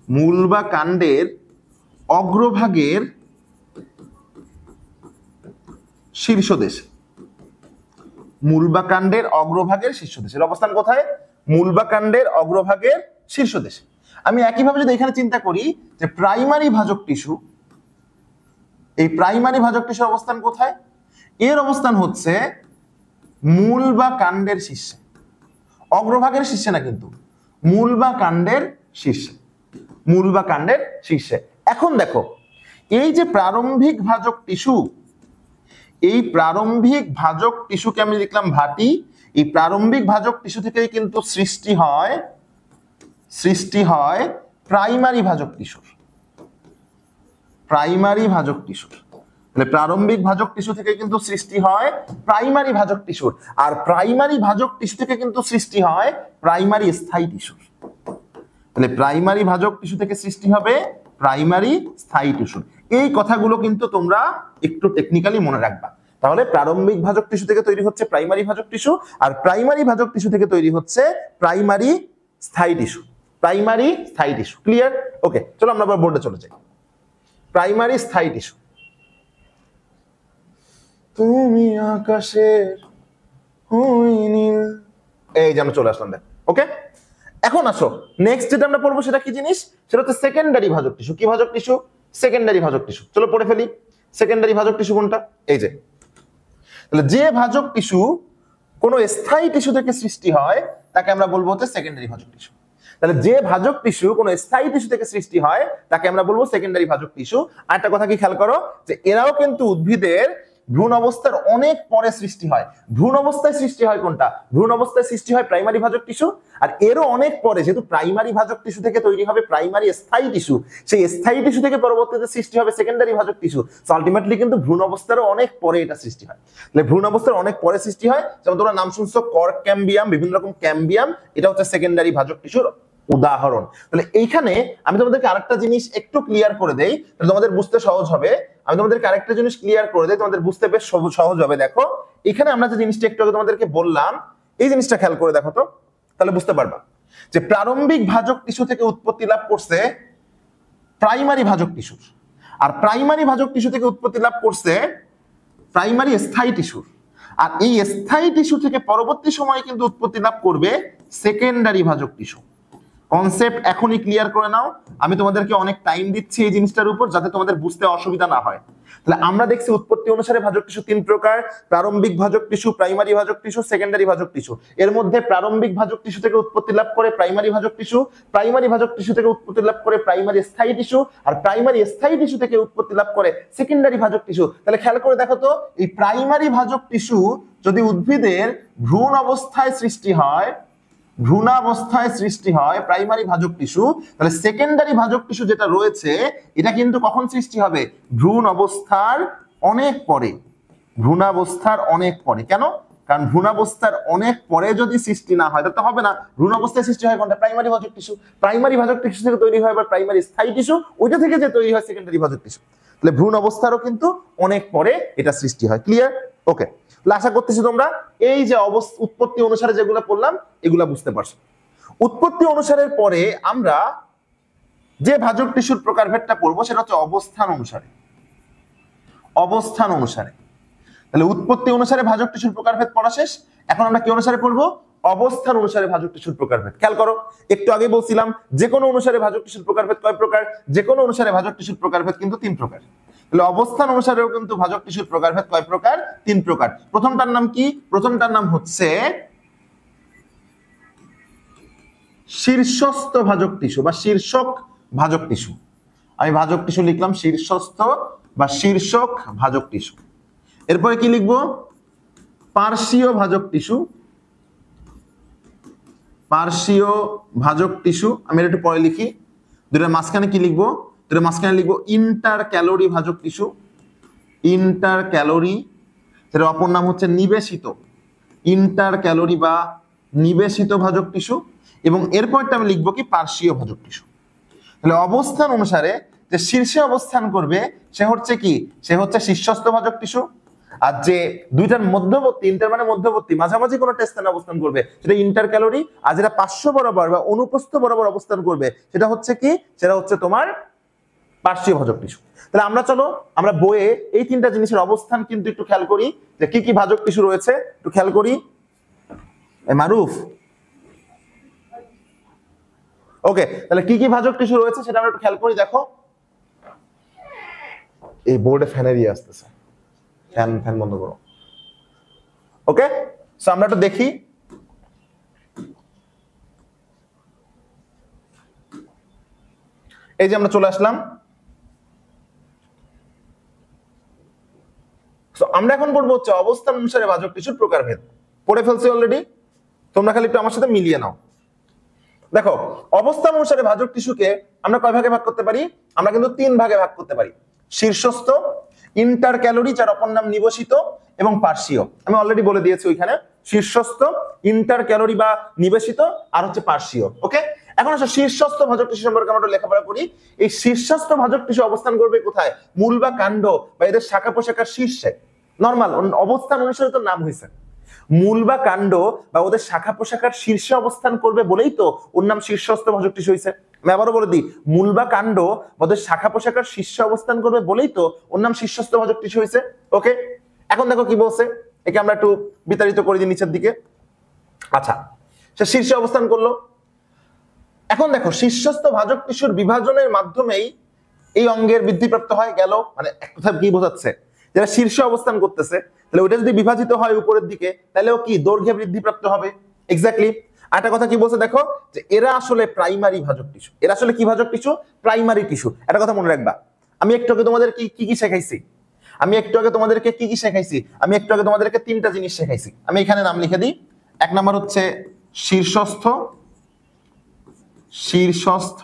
মূল বা কাণ্ডের অগ্রভাগের শীর্ষদেশে। মূল বা কাণ্ডের অগ্রভাগের শীর্ষদেশের অবস্থান কোথায়? মূল বা কাণ্ডের অগ্রভাগের শীর্ষদেশে। আমি একইভাবে যদি এখানে চিন্তা করি যে প্রাইমারি ভাজক টিস্যু, এই প্রাইমারি ভাজক টিস্যুর অবস্থান কোথায়? এর অবস্থান হচ্ছে মূল বা কাণ্ডের শীর্ষে, অগ্রভাগের শীর্ষে না কিন্তু, মূল বা কাণ্ডের শীর্ষে, মূল বা কাণ্ডের শীর্ষে। এখন দেখো এই যে প্রারম্ভিক ভাজক টিস্যু, এই প্রারম্ভিক ভাজক টিস্যুকে আমি লিখলাম ভাটি। এই প্রারম্ভিক ভাজক টিস্যু থেকেই কিন্তু সৃষ্টি হয়, সৃষ্টি হয় প্রাইমারি ভাজক টিস্যুর, প্রাইমারি ভাজক টিস্যুর। তাহলে প্রারম্ভিক ভাজক টিস্যু থেকে কিন্তু সৃষ্টি হয় প্রাইমারি ভাজক টিস্যুর, আর প্রাইমারি ভাজক টিস্যু থেকে কিন্তু সৃষ্টি হয় প্রাইমারি স্থায়ী টিস্যুর। তাহলে প্রাইমারি ভাজক টিস্যু থেকে সৃষ্টি হবে প্রাইমারি স্থায়ী টিস্যুর। এই কথাগুলো কিন্তু তোমরা একটু টেকনিক্যালি মনে রাখবা। তাহলে প্রারম্ভিক ভাজক টিস্যু থেকে তৈরি হচ্ছে প্রাইমারি ভাজক টিস্যু, আর প্রাইমারি ভাজক টিস্যু থেকে তৈরি হচ্ছে প্রাইমারি স্থায়ী টিস্যু, প্রাইমারি স্থায়ী টিস্যু। ক্লিয়ার? ওকে, চলো আমরা আবার বোর্ডে চলে যাই। প্রাইমারি স্থায়ী টিস্যু, তুমি আকাশের ওই নীল, এই যে আমরা চলে আসলাম দেখ। ওকে, এখন আসো নেক্সট যেটা আমরা পড়বো সেটা কি জিনিস? সেটা হচ্ছে সেকেন্ডারি ভাজক টিস্যু। কি ভাজক টিস্যু? সেকেন্ডারি ভাজক টিস্যু। চলো পড়ে ফেলি সেকেন্ডারি ভাজক টিস্যু কোনটা। এই যে, তাহলে যে ভাজক টিস্যু কোনো স্থায়ী টিস্যু থেকে সৃষ্টি হয় তাকে আমরা বলবো হচ্ছে সেকেন্ডারি ভাজক টিস্যু। তাহলে যে ভাজক টিস্যু কোনো স্থায়ী টিস্যু থেকে সৃষ্টি হয় তাকে আমরা বলবো সেকেন্ডারি ভাজক টিস্যু। আর একটা কথা কি খেয়াল করো, যে এরাও কিন্তু উদ্ভিদের ভ্রূণ অবস্থার অনেক পরে সৃষ্টি হয়। ভ্রূণ অবস্থায় সৃষ্টি হয় কোনটা? ভ্রূণ অবস্থায় সৃষ্টি হয় প্রাইমারি ভাজক টিস্যু। আর এরও অনেক পরে, যেহেতু প্রাইমারি ভাজক টিস্যু থেকে তৈরি হবে প্রাইমারি স্থায়ী টিস্যু, সেই স্থায়ী টিস্যু থেকে পরবর্তীতে সৃষ্টি হবে সেকেন্ডারি ভাজক টিস্যু। সো আলটিমেটলি কিন্তু ভ্রূণ অবস্থারও অনেক পরে এটা সৃষ্টি হয়। তাহলে ভ্রূণ অবস্থার অনেক পরে সৃষ্টি হয়, যেমন তোমরা নাম শুনছো কর্ক ক্যাম্বিয়াম, বিভিন্ন রকম ক্যাম্বিয়াম, এটা হচ্ছে সেকেন্ডারি ভাজক টিস্যুর উদাহরণ। তাহলে এইখানে আমি তোমাদেরকে আরেকটা জিনিস একটু ক্লিয়ার করে দেই, তাহলে তোমাদের বুঝতে সহজ হবে। আমি তোমাদেরকে আরেকটা জিনিস ক্লিয়ার করে দেই, তোমাদের বুঝতে বেশ সহজ হবে। দেখো এখানে আমরা যে জিনিসটা একটু আগে তোমাদেরকে বললাম, এই জিনিসটা খেয়াল করে দেখো তো, তাহলে বুঝতে পারবা যে প্রারম্ভিক ভাজক টিস্যু থেকে উৎপত্তি লাভ করছে প্রাইমারি ভাজক টিস্যুর, আর প্রাইমারি ভাজক টিস্যু থেকে উৎপত্তি লাভ করছে প্রাইমারি স্থায়ী টিস্যুর। আর এই স্থায়ী টিস্যু থেকে পরবর্তী সময়ে কিন্তু উৎপত্তি লাভ করবে সেকেন্ডারি ভাজক টিস্যু। কনসেপ্ট এখনই ক্লিয়ার করে নাও, আমি তোমাদেরকে অনেক টাইম দিচ্ছি এই জিনিসটার উপর, যাতে তোমাদের বুঝতে অসুবিধা না হয়। তাহলে আমরা দেখছি উৎপত্তি অনুসারে ভাজক টিস্যু তিন প্রকার: প্রারম্ভিক ভাজক টিস্যু, প্রাইমারি ভাজক টিস্যু, সেকেন্ডারি ভাজক টিস্যু। এর মধ্যে প্রারম্ভিক ভাজক টিস্যু থেকে উৎপত্তি লাভ করে প্রাইমারি ভাজক টিস্যু, প্রাইমারি ভাজক টিস্যু থেকে উৎপত্তি লাভ করে প্রাইমারি স্থায়ী টিস্যু, আর প্রাইমারি স্থায়ী টিস্যু থেকে উৎপত্তি লাভ করে সেকেন্ডারি ভাজক টিস্যু। তাহলে খেয়াল করে দেখো তো, এই প্রাইমারি ভাজক টিস্যু যদি উদ্ভিদের ভ্রূণ অবস্থায় সৃষ্টি হয়, ভ্রূণাবস্থায় সৃষ্টি হয় প্রাইমারি ভাজক টিস্যু, তাহলে সেকেন্ডারি ভাজক টিস্যু যেটা রয়েছে এটা কিন্তু কখন সৃষ্টি হবে? ভ্রূণ অবস্থার অনেক পরে। ভ্রূণাবস্থার অনেক পরে। কেন? কারণ ভ্রূণাবস্থার অনেক পরে যদি সৃষ্টি না হয় তাহলে হবে না। ভ্রূণ অবস্থায় সৃষ্টি হয় কোনটা? প্রাইমারি ভাজক টিস্যু। প্রাইমারি ভাজক টিস্যু থেকে তৈরি হয় আবার প্রাইমারি স্থায়ী টিস্যু, ওইটা থেকে যে তৈরি হয় সেকেন্ডারি ভাজক টিস্যু। তাহলে ভ্রূণ অবস্থারও কিন্তু অনেক পরে এটা সৃষ্টি হয়। ক্লিয়ার? ওকে, আশা করতেছি তোমরা এই যে উৎপত্তি অনুসারে যেগুলো পড়লাম এগুলা বুঝতে পারছো। উৎপত্তি অনুসারের পরে আমরা যে ভাজক টিস্যুর প্রকারভেদটা পড়বো সেটা হচ্ছে অবস্থান অনুসারে। অবস্থান অনুসারে। তাহলে উৎপত্তি অনুসারে ভাজক টিস্যুর প্রকারভেদ পড়া শেষ। এখন আমরা কি অনুসারে পড়বো? অবস্থান অনুসারে ভাজক টিস্যুর প্রকারভেদ। খেয়াল করো, একটু আগে বলছিলাম যে কোনো অনুসারে ভাজক টিস্যুর প্রকারভেদ কয় প্রকার? যে কোনো অনুসারে ভাজক টিস্যুর প্রকারভেদ কিন্তু তিন প্রকার। তাহলে অবস্থান অনুসারেও কিন্তু ভাজক টিস্যুর প্রকারভেদ কয় প্রকার? তিন প্রকার। প্রথমটার নাম কি? প্রথমটার নাম হচ্ছে শীর্ষস্থ ভাজক টিস্যু বা শীর্ষক ভাজক টিস্যু। আমি ভাজক টিস্যু লিখলাম শীর্ষস্থ বা শীর্ষক ভাজক টিস্যু। এরপরে কি লিখবো? পার্শ্বীয় ভাজক টিস্যু। পার্শ্বীয় ভাজক টিস্যু আমি এটা একটু পরে লিখি। দুটার মাঝখানে কি লিখবো? দুটার মাঝখানে লিখবো ইন্টার ক্যালোরি ভাজক টিস্যু। ইন্টার ক্যালোরি, এর অপর নাম হচ্ছে নিবেশিত। ইন্টার ক্যালোরি বা নিবেশিত ভাজক টিস্যু। এবং এরপরটা আমি লিখবো কি? পার্শ্বীয় ভাজক টিস্যু। তাহলে অবস্থান অনুসারে যে শীর্ষে অবস্থান করবে সে হচ্ছে কি? সে হচ্ছে শীর্ষস্থ ভাজক টিস্যু। আর যে দুইটার মধ্যবর্তী, ইন্টার মানে মধ্যবর্তী, মাঝামাঝি কোনো স্থানে অবস্থান করবে সেটা ইন্টার ক্যালোরি। আর যেটা পার্শ্ব বরাবর বা অনুপ্রস্থ বরাবর অবস্থান করবে সেটা হচ্ছে কি? সেটা হচ্ছে তোমার পার্শ্বীয় ভাজক টিস্যু। তাহলে আমরা চলো আমরা বইয়ে এই তিনটা জিনিসের অবস্থান কিন্তু একটু খেয়াল করি, যে কি কি ভাজক টিস্যু রয়েছে একটু খেয়াল করি। মারুফ, ওকে, তাহলে কি কি ভাজক টিস্যু রয়েছে সেটা আমরা একটু খেয়াল করি। দেখো এই বোর্ডে ফ্যানের ইয়ে আসতেছে, ফ্যান বন্ধ করো। ওকে, সো আমরা একটু দেখি। এই যে আমরা চলে আসলাম। আমরা এখন পড়বো হচ্ছে অবস্থান অনুসারে ভাজক টিস্যুর প্রকারভেদ। পড়ে ফেলছি অলরেডি, তোমরা খালি একটু আমার সাথে মিলিয়ে নাও। দেখো অবস্থান অনুসারে ভাজক টিস্যুকে আমরা কয় ভাগে ভাগ করতে পারি? আমরা কিন্তু তিন ভাগে ভাগ করতে পারি: শীর্ষস্থ, ইন্টার ক্যালোরি যার অপর নাম নিবেশিত, এবং পার্শ্বীয়। আমি অলরেডি বলে দিয়েছি ওইখানে শীর্ষস্থ, ইন্টার ক্যালোরি বা নিবেশিত, আর হচ্ছে পার্শ্বীয়। ওকে, এখন আসলে শীর্ষস্থ ভাজক টিস্যু সম্পর্কে আমরা লেখাপড়া করি। এই শীর্ষস্থ ভাজক টিস্যু অবস্থান করবে কোথায়? মূল বা কাণ্ড বা এদের শাখা প্রশাখার শীর্ষে। নরমাল অবস্থান অনুসারে তো নাম হয়েছে। মূল বা কাণ্ড বা ওদের শাখা প্রশাখার শীর্ষে অবস্থান করবে বলেই তো ওর নাম শীর্ষস্থ ভাজক টিস্যু হয়েছে। আমি আবারও বলে দিই, মূল বা কাণ্ড বা ওদের শাখা প্রশাখার শীর্ষে অবস্থান করবে বলেই তো ওর নাম শীর্ষস্থ ভাজক টিস্যু হয়েছে। ওকে, এখন দেখো কি বলছে, একে আমরা একটু বিতাড়িত করে দিই নিচের দিকে। আচ্ছা, সে শীর্ষে অবস্থান করলো। এখন দেখো শীর্ষস্থ ভাজক টিস্যুর বিভাজনের মাধ্যমেই এই অঙ্গের বৃদ্ধিপ্রাপ্ত হয়। গেল মানে এক কথা কি বোঝাচ্ছে? যারা শীর্ষে অবস্থান করতেছে তাহলে ওইটা যদি বিভাজিত হয় উপরের দিকে তাহলেও কি দৈর্ঘ্যে বৃদ্ধিপ্রাপ্ত হবে। এক্স্যাক্টলি। আরেকটা কথা কি বলছে দেখো, যে এরা আসলে প্রাইমারি ভাজক টিস্যু। এরা আসলে কি ভাজক টিস্যু? Primary tissue. একটা কথা মনে রাখবা, আমি একটু আগে তোমাদের কি কি শেখাইছি? আমি একটু আগে তোমাদেরকে কি কি শেখাইছি? আমি একটু আগে তোমাদেরকে তিনটা জিনিস শেখাইছি। আমি এখানে নাম লিখে দিই। এক নাম্বার হচ্ছে শীর্ষস্থ, শীর্ষস্থ,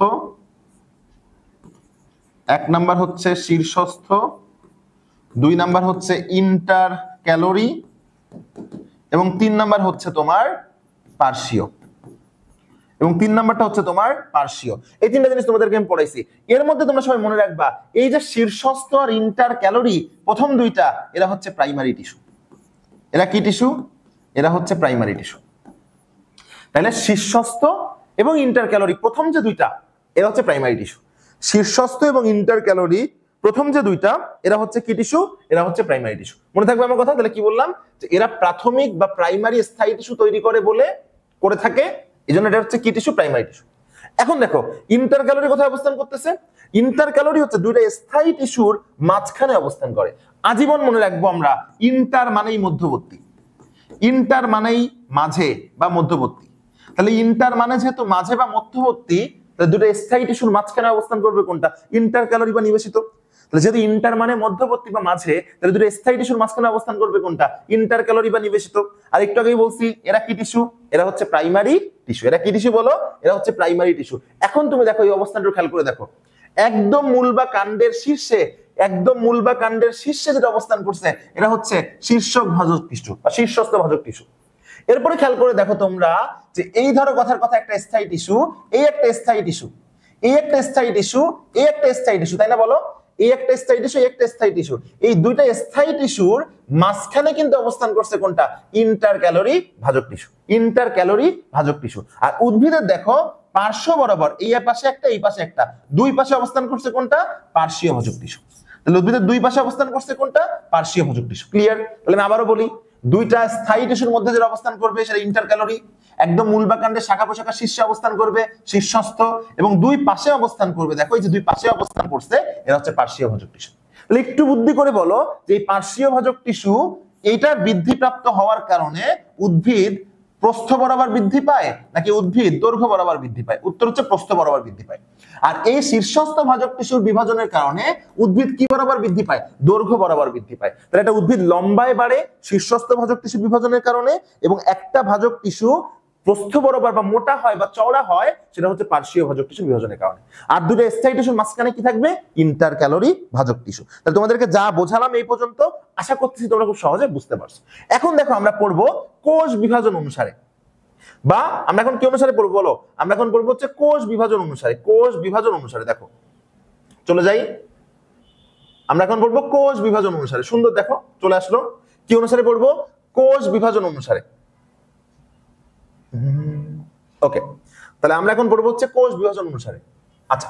এক নাম্বার হচ্ছে শীর্ষস্থ, দুই নাম্বার হচ্ছে ইন্টার ক্যালোরি, এবং তিন নাম্বার হচ্ছে তোমার পার্শ্বীয়, এবং তিন নাম্বারটা হচ্ছে তোমার পার্শ্বীয়। এই তিনটা জিনিস তোমাদেরকে আমি পড়াইছি। এর মধ্যে তোমরা সবাই মনে রাখবা, এই যে শীর্ষস্থ আর ইন্টার ক্যালোরি, প্রথম দুইটা এরা হচ্ছে প্রাইমারি টিস্যু। এরা কি টিস্যু? এরা হচ্ছে প্রাইমারি টিস্যু। তাহলে শীর্ষস্থ এবং ইন্টার ক্যালোরি প্রথম যে দুইটা এরা হচ্ছে প্রাইমারি টিস্যু। শীর্ষস্থ এবং ইন্টার ক্যালোরি প্রথম যে দুইটা এরা হচ্ছে কি টিস্যু? এরা হচ্ছে প্রাইমারি টিস্যু। মনে থাকবে আমার কথা? তাহলে কি বললাম, যে এরা প্রাথমিক বা প্রাইমারি স্থায়ী টিস্যু তৈরি করে বলে করে থাকে, এই জন্য এটা হচ্ছে কি টিস্যু? Primary tissue. এখন দেখো ইন্টার ক্যালোরি কোথায় অবস্থান করতেছে? ইন্টার ক্যালোরি হচ্ছে দুইটা স্থায়ী টিস্যুর মাঝখানে অবস্থান করে। আজীবন মনে রাখবো আমরা, ইন্টার মানেই মধ্যবর্তী, ইন্টার মানেই মাঝে বা মধ্যবর্তী। তাহলে ইন্টার মানে যেহেতু মাঝে বা মধ্যবর্তী, তাহলে দুটো স্থায়ী টিস্যুর মাঝখানে অবস্থান করবে কোনটা? ইন্টার ক্যালোরি বা নিবেশিত। তাহলে যদি ইন্টার মানে মধ্যবর্তী বা মাঝে, তাহলে দুটো স্থায়ী টিস্যুর মাঝখানে অবস্থান করবে কোনটা? ইন্টার ক্যালোরি বা নিবেশিত। আর একটু আগেই বলছি এরা কি টিস্যু? এরা হচ্ছে প্রাইমারি টিস্যু। এরা কি টিস্যু বলো? এরা হচ্ছে প্রাইমারি টিস্যু। এখন তুমি দেখো এই অবস্থানটা খেয়াল করে দেখো, একদম মূল বা কাণ্ডের শীর্ষে, একদম মূল বা কাণ্ডের শীর্ষে যেটা অবস্থান করছে এরা হচ্ছে শীর্ষক ভাজক টিস্যু বা শীর্ষস্থ ভাজক টিস্যু। এরপরে খেয়াল করে দেখো তোমরা, যে এই ধরো কথার কথা একটা স্থায়ী টিস্যু, এই একটা স্থায়ী টিস্যু, এই একটা স্থায়ী টিস্যু, এই একটা স্থায়ী টিস্যু, তাই না বলো? এই একটা স্থায়ী টিস্যু, এই একটা স্থায়ী টিস্যু, এই দুইটা স্থায়ী টিস্যুর মাঝখানে কিন্তু অবস্থান করছে কোনটা? ইন্টার ক্যালোরি ভাজক টিস্যু। ইন্টার ক্যালোরি ভাজক টিস্যু। আর উদ্ভিদের দেখো পার্শ্ব বরাবর, এই পাশে একটা এই পাশে একটা, দুই পাশে অবস্থান করছে কোনটা? পার্শ্বীয় ভাজক টিস্যু। তাহলে উদ্ভিদের দুই পাশে অবস্থান করছে কোনটা? পার্শ্বীয় ভাজক টিস্যু। ক্লিয়ার? তাহলে আমি আবারও বলি, দুইটা স্থায়ী টিস্যুর মধ্যে যেটা অবস্থান করবে সেটা ইন্টার ক্যালোরি, একদম মূল বা কাণ্ডের শাখা প্রশাখার শীর্ষে অবস্থান করবে শীর্ষস্থ, এবং দুই পাশে অবস্থান করবে, দেখো এই যে দুই পাশে অবস্থান করছে এরা হচ্ছে পার্শ্বীয় ভাজক টিস্যু। তাহলে একটু বুদ্ধি করে বলো, যে এই পার্শ্বীয় ভাজক টিস্যু এইটার বৃদ্ধিপ্রাপ্ত হওয়ার কারণে উদ্ভিদ প্রস্থ বরাবর বৃদ্ধি পায় নাকি উদ্ভিদ দৈর্ঘ্য বরাবর বৃদ্ধি পায়? উত্তর হচ্ছে প্রস্থ বরাবর বৃদ্ধি পায়। আর এই শীর্ষস্থ ভাজক টিস্যুর বিভাজনের কারণে উদ্ভিদ কি বরাবর বৃদ্ধি পায়? দৈর্ঘ্য বরাবর বৃদ্ধি পায়। তাহলে একটা উদ্ভিদ লম্বায় বাড়ে শীর্ষস্থ ভাজক টিস্যু বিভাজনের কারণে, এবং একটা ভাজক টিস্যু প্রস্থ বরাবর বা মোটা হয় বা চওড়া হয় সেটা হচ্ছে পার্শ্বীয় ভাজক টিস্যু বিভাজনের কারণে। আর দুটো স্থায়ী টিস্যুর মাঝখানে কি থাকবে? ইন্টার ক্যালোরি ভাজক টিস্যু। তাহলে তোমাদেরকে যা বোঝালাম এই পর্যন্ত, আশা করতেছি তোমরা খুব সহজে বুঝতে পারছো। এখন দেখো আমরা পড়বো কোষ বিভাজন অনুসারে, বা আমরা এখন কি অনুসারে পড়বো বলো? আমরা এখন পড়বো হচ্ছে কোষ বিভাজন অনুসারে। কোষ বিভাজন অনুসারে দেখো, চলে যাই, আমরা এখন পড়বো কোষ বিভাজন অনুসারে। সুন্দর, দেখো চলে আসলো। কি অনুসারে পড়বো? কোষ বিভাজন অনুসারে। ওকে, তাহলে আমরা এখন পড়বো হচ্ছে কোষ বিভাজন অনুসারে। আচ্ছা,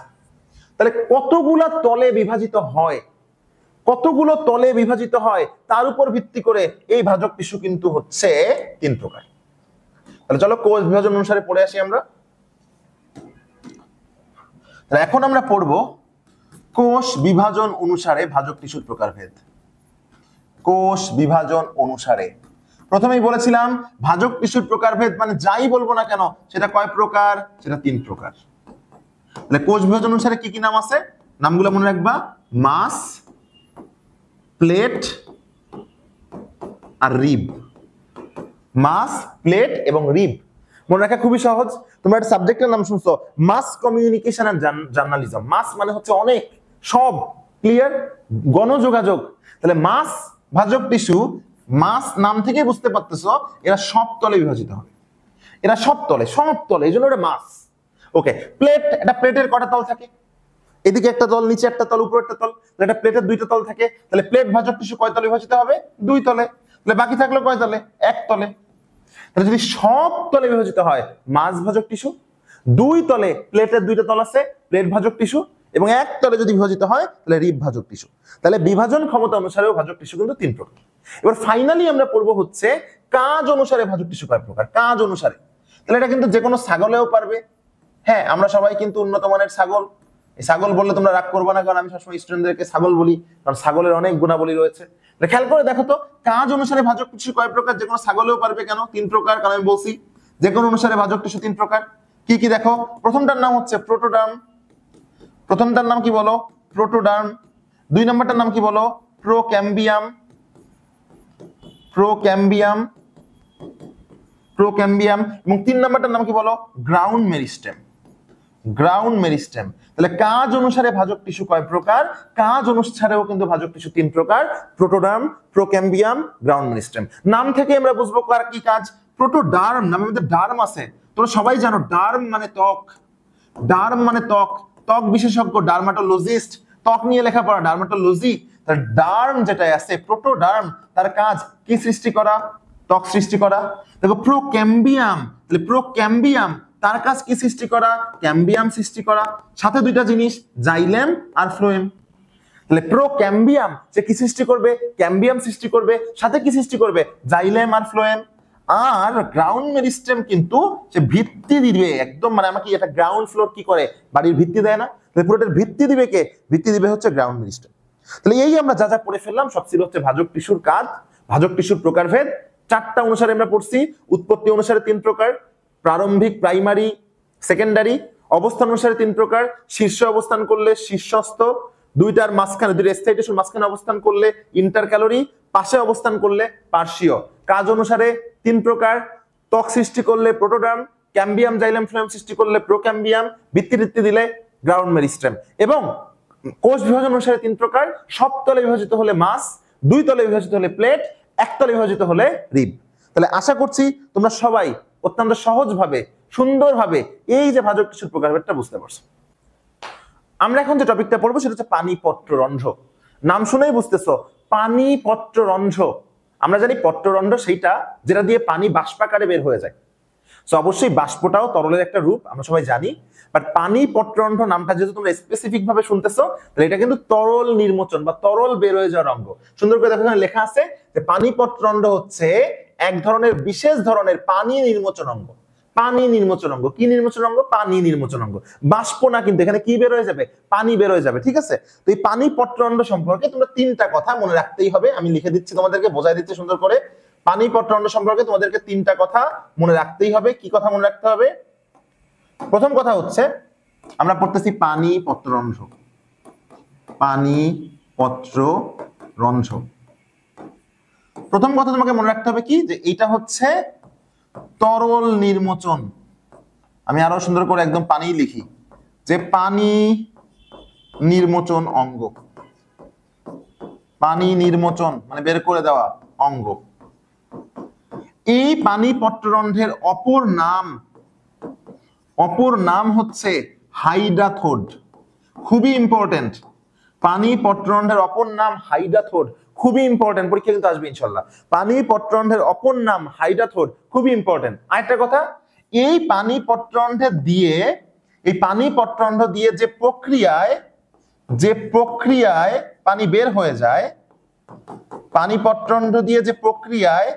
তাহলে কতগুলা তলে বিভাজিত হয়, কতগুলো তলে বিভাজিত হয় তার উপর ভিত্তি করে এই ভাজক টিস্যু কিন্তু হচ্ছে তিন প্রকার। তাহলে চলো কোষ বিভাজন অনুসারে পড়ে আসি আমরা। তাহলে এখন আমরা পড়বো কোষ বিভাজন অনুসারে ভাজক টিস্যুর প্রকারভেদ। কোষ বিভাজন অনুসারে প্রথমেই বলেছিলাম ভাজক টিস্যুর প্রকারভেদ মানে যাই বলবো না কেন সেটা কয় প্রকার? সেটা তিন প্রকার। তাহলে কোষ বিভাজন অনুসারে কি কি নাম আছে? নামগুলো মনে রাখবা, মাস, প্লেট আর রিব। মাস, প্লেট এবং রিব মনে রাখা খুবই সহজ। তোমরা একটা সাবজেক্টের নাম শুনছো, মাস কমিউনিকেশন এন্ড জার্নালিজম। মাস মানে হচ্ছে অনেক, সব, ক্লিয়ার, গণযোগাযোগ। তাহলে মাস ভাজক টিস্যু, মাস নাম থেকে বুঝতে পারতেছো এরা সব তলে বিভাজিত হবে, এরা সব তলে, সব তলে, এই জন্য এটা মাস। ওকে, প্লেট, এটা প্লেটের কটা তল থাকে? এদিকে একটা তল, নিচে একটা তল, উপরে একটা তল। এটা প্লেটের দুইটা তল থাকে। তাহলে প্লেট ভাজক টিস্যু কয় তলে বিভাজিত হবে? দুই তলে। তাহলে বাকি থাকলো কয় তলে? এক তলে। তাহলে যদি সব তলে বিভাজিত হয় মাস ভাজক টিস্যু, দুই তলে প্লেটের দুইটা তল আছে প্লেট ভাজক টিস্যু, এবং এক তলে যদি বিভাজিত হয় তাহলে রিব ভাজক টিস্যু। তাহলে বিভাজন ক্ষমতা অনুসারেও ভাজক টিস্যু কিন্তু তিন প্রকার। এবার ফাইনালি আমরা পড়বো হচ্ছে কাজ অনুসারে ভাজক টিস্যু কয় প্রকার। কাজ অনুসারে, তাহলে এটা কিন্তু যে কোনো ছাগলেও পারবে। হ্যাঁ, আমরা সবাই কিন্তু উন্নত মানের ছাগল, এই ছাগল বললে তোমরা রাগ করবে না, কারণ আমি সবসময় স্টুডেন্টদেরকে ছাগল বলি, কারণ ছাগলের অনেক গুণাবলী রয়েছে। খেয়াল করে দেখো তো কাজ অনুসারে ভাজক টিস্যু কয় প্রকার? যে কোনো ছাগলেও পারবে। কেন তিন প্রকার? কারণ আমি বলছি যে কোনো অনুসারে ভাজক টিস্যু 3 প্রকার। কি কি দেখো, প্রথমটার নাম হচ্ছে প্রোটোডার্ম, প্রথমটার নাম কি বলো, প্রোটোডার্ম। 2 নম্বরটার নাম কি বলো, প্রোক্যাম্বিয়াম, প্রোক্যাম্বিয়াম, প্রোক্যাম্বিয়াম। এবং 3 নম্বরটার নাম কি বলো, গ্রাউন্ড মেরিস্টেম, গ্রাউন্ড মেরিস্টেম। তাহলে কাজ অনুসারে ভাজক টিস্যু কয় প্রকার, কাজ অনুসারেও কিন্তু ভাজক টিস্যু 3 প্রকার, প্রোটোডার্ম, প্রোক্যাম্বিয়াম, গ্রাউন্ড মেরিস্টেম। নাম থেকে আমরা বুঝবো কার কি কাজ। প্রোটোডার্ম, নামের মধ্যে ডার্ম আছে, তোমরা সবাই জানো ডার্ম মানে ত্বক, ডার্ম মানে ত্বক, ত্বক বিশেষজ্ঞ ডার্মাটোলজিস্ট, ত্বক নিয়ে লেখাপড়া ডার্মাটোলজি। তার ডার্ম যেটা আছে প্রোটোডার্ম, তার কাজ কি সৃষ্টি করা, ত্বক সৃষ্টি করা। দেখো প্রোক্যাম্বিয়াম, তাহলে প্রোক্যাম্বিয়াম তার কাজ কি সৃষ্টি করা, ক্যাম্বিয়াম সৃষ্টি করা। সাথে দুইটা জিনিস, জাইলেম আর ফ্লোয়েম। তাহলে প্রোক্যাম্বিয়াম সে কি সৃষ্টি করবে, ক্যাম্বিয়াম সৃষ্টি করবে, সাথে কি সৃষ্টি করবে, জাইলেম আর ফ্লোয়েম। আর গ্রাউন্ড মেরিস্টেম কিন্তু সে ভিত্তি দিবে একদম, মানে আমাকে এটা গ্রাউন্ড ফ্লোর কি করে, বাড়ির ভিত্তি দেয় না, তাহলে পুরোটার ভিত্তি দিবে কে, ভিত্তি দিবে হচ্ছে গ্রাউন্ড মেরিস্টেম। তাহলে এই আমরা যা যা পড়ে ফেললাম সব ছিল হচ্ছে ভাজক টিস্যুর কাজ, ভাজক টিস্যুর প্রকারভেদ। 4টা অনুসারে আমরা পড়ছি, উৎপত্তি অনুসারে 3 প্রকার, প্রারম্ভিক প্রাইমারি সেকেন্ডারি, অবস্থান অনুসারে 3 প্রকার, শীর্ষে অবস্থান করলে শীর্ষস্থ, দুইটার মাঝখানে, দুইটা স্থায়ী টিস্যুর মাঝখানে অবস্থান করলে ইন্টারক্যালোরি, পাশে অবস্থান করলে পার্শ্বীয়। কাজ অনুসারে 3 প্রকার, ত্বক সৃষ্টি করলে প্রোটোডার্ম, ক্যাম্বিয়াম জাইলেম ফ্লোয়েম সৃষ্টি করলে প্রোক্যাম্বিয়াম, ভিত্তি দিলে গ্রাউন্ড মেরিস্টেম। এবং কোষ বিভাজন অনুসারে 3 প্রকার, সব তলে বিভাজিত হলে মাস, 2 তলে বিভাজিত হলে প্লেট, 1 তলে বিভাজিত হলে রিব। তাহলে আশা করছি তোমরা সবাই অত্যন্ত সহজভাবে সুন্দরভাবে এই যে ভাজক টিস্যুর প্রকারভেদটা বুঝতে পারছো। আমরা এখন যে টপিকটা পড়বো সেটা হচ্ছে পানিপত্ররন্ধ্র। নাম শুনেই বুঝতেছো, পানিপত্ররন্ধ্র। আমরা জানি পত্ররন্ধ্র সেইটা যেটা দিয়ে পানি বাষ্পাকারে বের হয়ে যায়। সো অবশ্যই বাষ্পটাও তরলের একটা রূপ, আমরা সবাই জানি। বাট পানিপত্ররন্ধ্র নামটা যেহেতু তোমরা স্পেসিফিক ভাবে শুনতেছো, তাহলে এটা কিন্তু তরল নির্মোচন বা তরল বের হয়ে যাওয়ার অঙ্গ। সুন্দর করে দেখো এখানে লেখা আছে যে পানিপত্ররন্ধ্র হচ্ছে এক ধরনের বিশেষ ধরনের পানি নির্মোচন অঙ্গ। পানি নির্মোচন অঙ্গ, কি নির্মোচন অঙ্গ, পানি নির্মোচন অঙ্গ। বাষ্প না, কিন্তু এখানে কি বের হয়ে যাবে, পানি বের হয়ে যাবে। ঠিক আছে, তো এই পানিপত্ররন্ধ্র সম্পর্কে তোমরা 3টা কথা মনে রাখতেই হবে। আমি লিখে দিচ্ছি তোমাদেরকে, বোঝাই দিচ্ছি সুন্দর করে। পানিপত্ররন্ধ্র সম্পর্কে তোমাদেরকে 3টা কথা মনে রাখতেই হবে। কি কথা মনে রাখতে হবে? প্রথম কথা হচ্ছে আমরা পড়তেছি পানিপত্ররন্ধ্র, পানিপত্ররন্ধ্র। প্রথম কথা তোমাকে মনে রাখতে হবে কি, যে এটা হচ্ছে তরল নির্মোচন। আমি আরো সুন্দর করে একদম পানি লিখি, যে পানি নির্মোচন অঙ্গ, পানি নির্মোচন মানে বের করে দেওয়া অঙ্গ। এই পানিপত্ররন্ধ্রের অপর নাম হচ্ছে হাইডাথোড। খুবই ইম্পর্টেন্ট, পানিপত্ররন্ধ্রের অপর নাম হাইডাথোড, খুবই ইম্পর্টেন্ট, পরীক্ষা কিন্তু আসবে ইনশাল্লাহ। পানিপত্ররন্ধ্রের অপর নাম হাইডাথোড, খুবই ইম্পর্টেন্ট। আরেকটা কথা, এই পানিপত্ররন্ধ্র দিয়ে যে প্রক্রিয়ায় পানি বের হয়ে যায়, পানিপত্ররন্ধ্র দিয়ে যে প্রক্রিয়ায়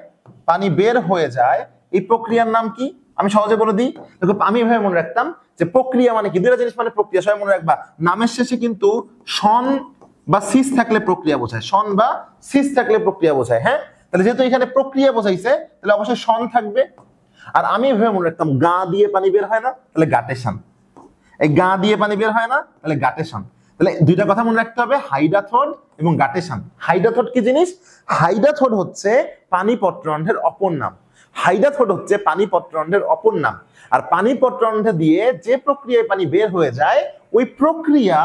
পানি বের হয়ে যায়, এই প্রক্রিয়ার নাম কি? আমি সহজে বলে দিই, দেখো আমি এভাবে মনে রাখতাম যে প্রক্রিয়া মানে কি, দুইটা জিনিস মানে প্রক্রিয়া, সবাই মনে রাখবা। নামের শেষে কিন্তু সন বা সিস থাকলে প্রক্রিয়া বোঝায়, সন বা সিস থাকলে প্রক্রিয়া বোঝায়। হ্যাঁ, তাহলে যেহেতু এখানে প্রক্রিয়া বোঝাইছে, তাহলে অবশ্যই সন থাকবে। আর আমি এভাবে মনে রাখতাম, গা দিয়ে পানি বের হয় না, তাহলে গাটেশন। এই গা দিয়ে পানি বের হয় না, তাহলে গাটেশন। তাহলে 2টা কথা মনে রাখতে হবে, হাইডাথোড এবং গাটেশন। হাইডাথোড কি জিনিস? হাইডাথোড হচ্ছে পানিপত্ররন্ধ্রের অপর নাম। হাইডাথোড হচ্ছে পানিপত্ররন্ধ্রের অপর নাম। আর পানিপত্ররন্ধ্র দিয়ে যে প্রক্রিয়ায় পানি বের হয়ে যায়, ওই প্রক্রিয়া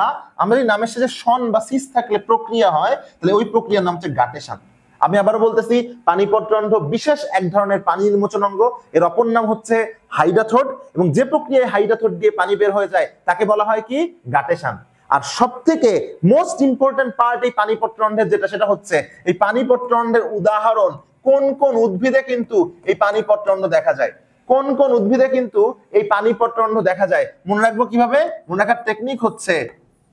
আমাদের নামের সাথে সন বা সিস থাকলে প্রক্রিয়া হয়, তাহলে ওই প্রক্রিয়ার নাম হচ্ছে গাটেশন। আমি আবারও বলতেছি, পানিপত্ররন্ধ্র বিশেষ এক ধরনের পানি নির্মোচন অঙ্গ, এর অপর নাম হচ্ছে হাইডাথোড, এবং যে প্রক্রিয়ায় হাইডাথোড দিয়ে পানি বের হয়ে যায় তাকে বলা হয় কি, গাটেশন। আর সবথেকে মোস্ট ইম্পর্টেন্ট পার্ট এই পানিপত্ররন্ধ্রের যেটা, সেটা হচ্ছে এই পানিপত্ররন্ধ্রের উদাহরণ কোন কোন উদ্ভিদে কিন্তু এই পানিপত্ররন্ধ্র দেখা যায়, কোন কোন উদ্ভিদে কিন্তু এই পানিপত্ররন্ধ্র দেখা যায়। মনে রাখবো কিভাবে? মনে রাখার টেকনিক হচ্ছে,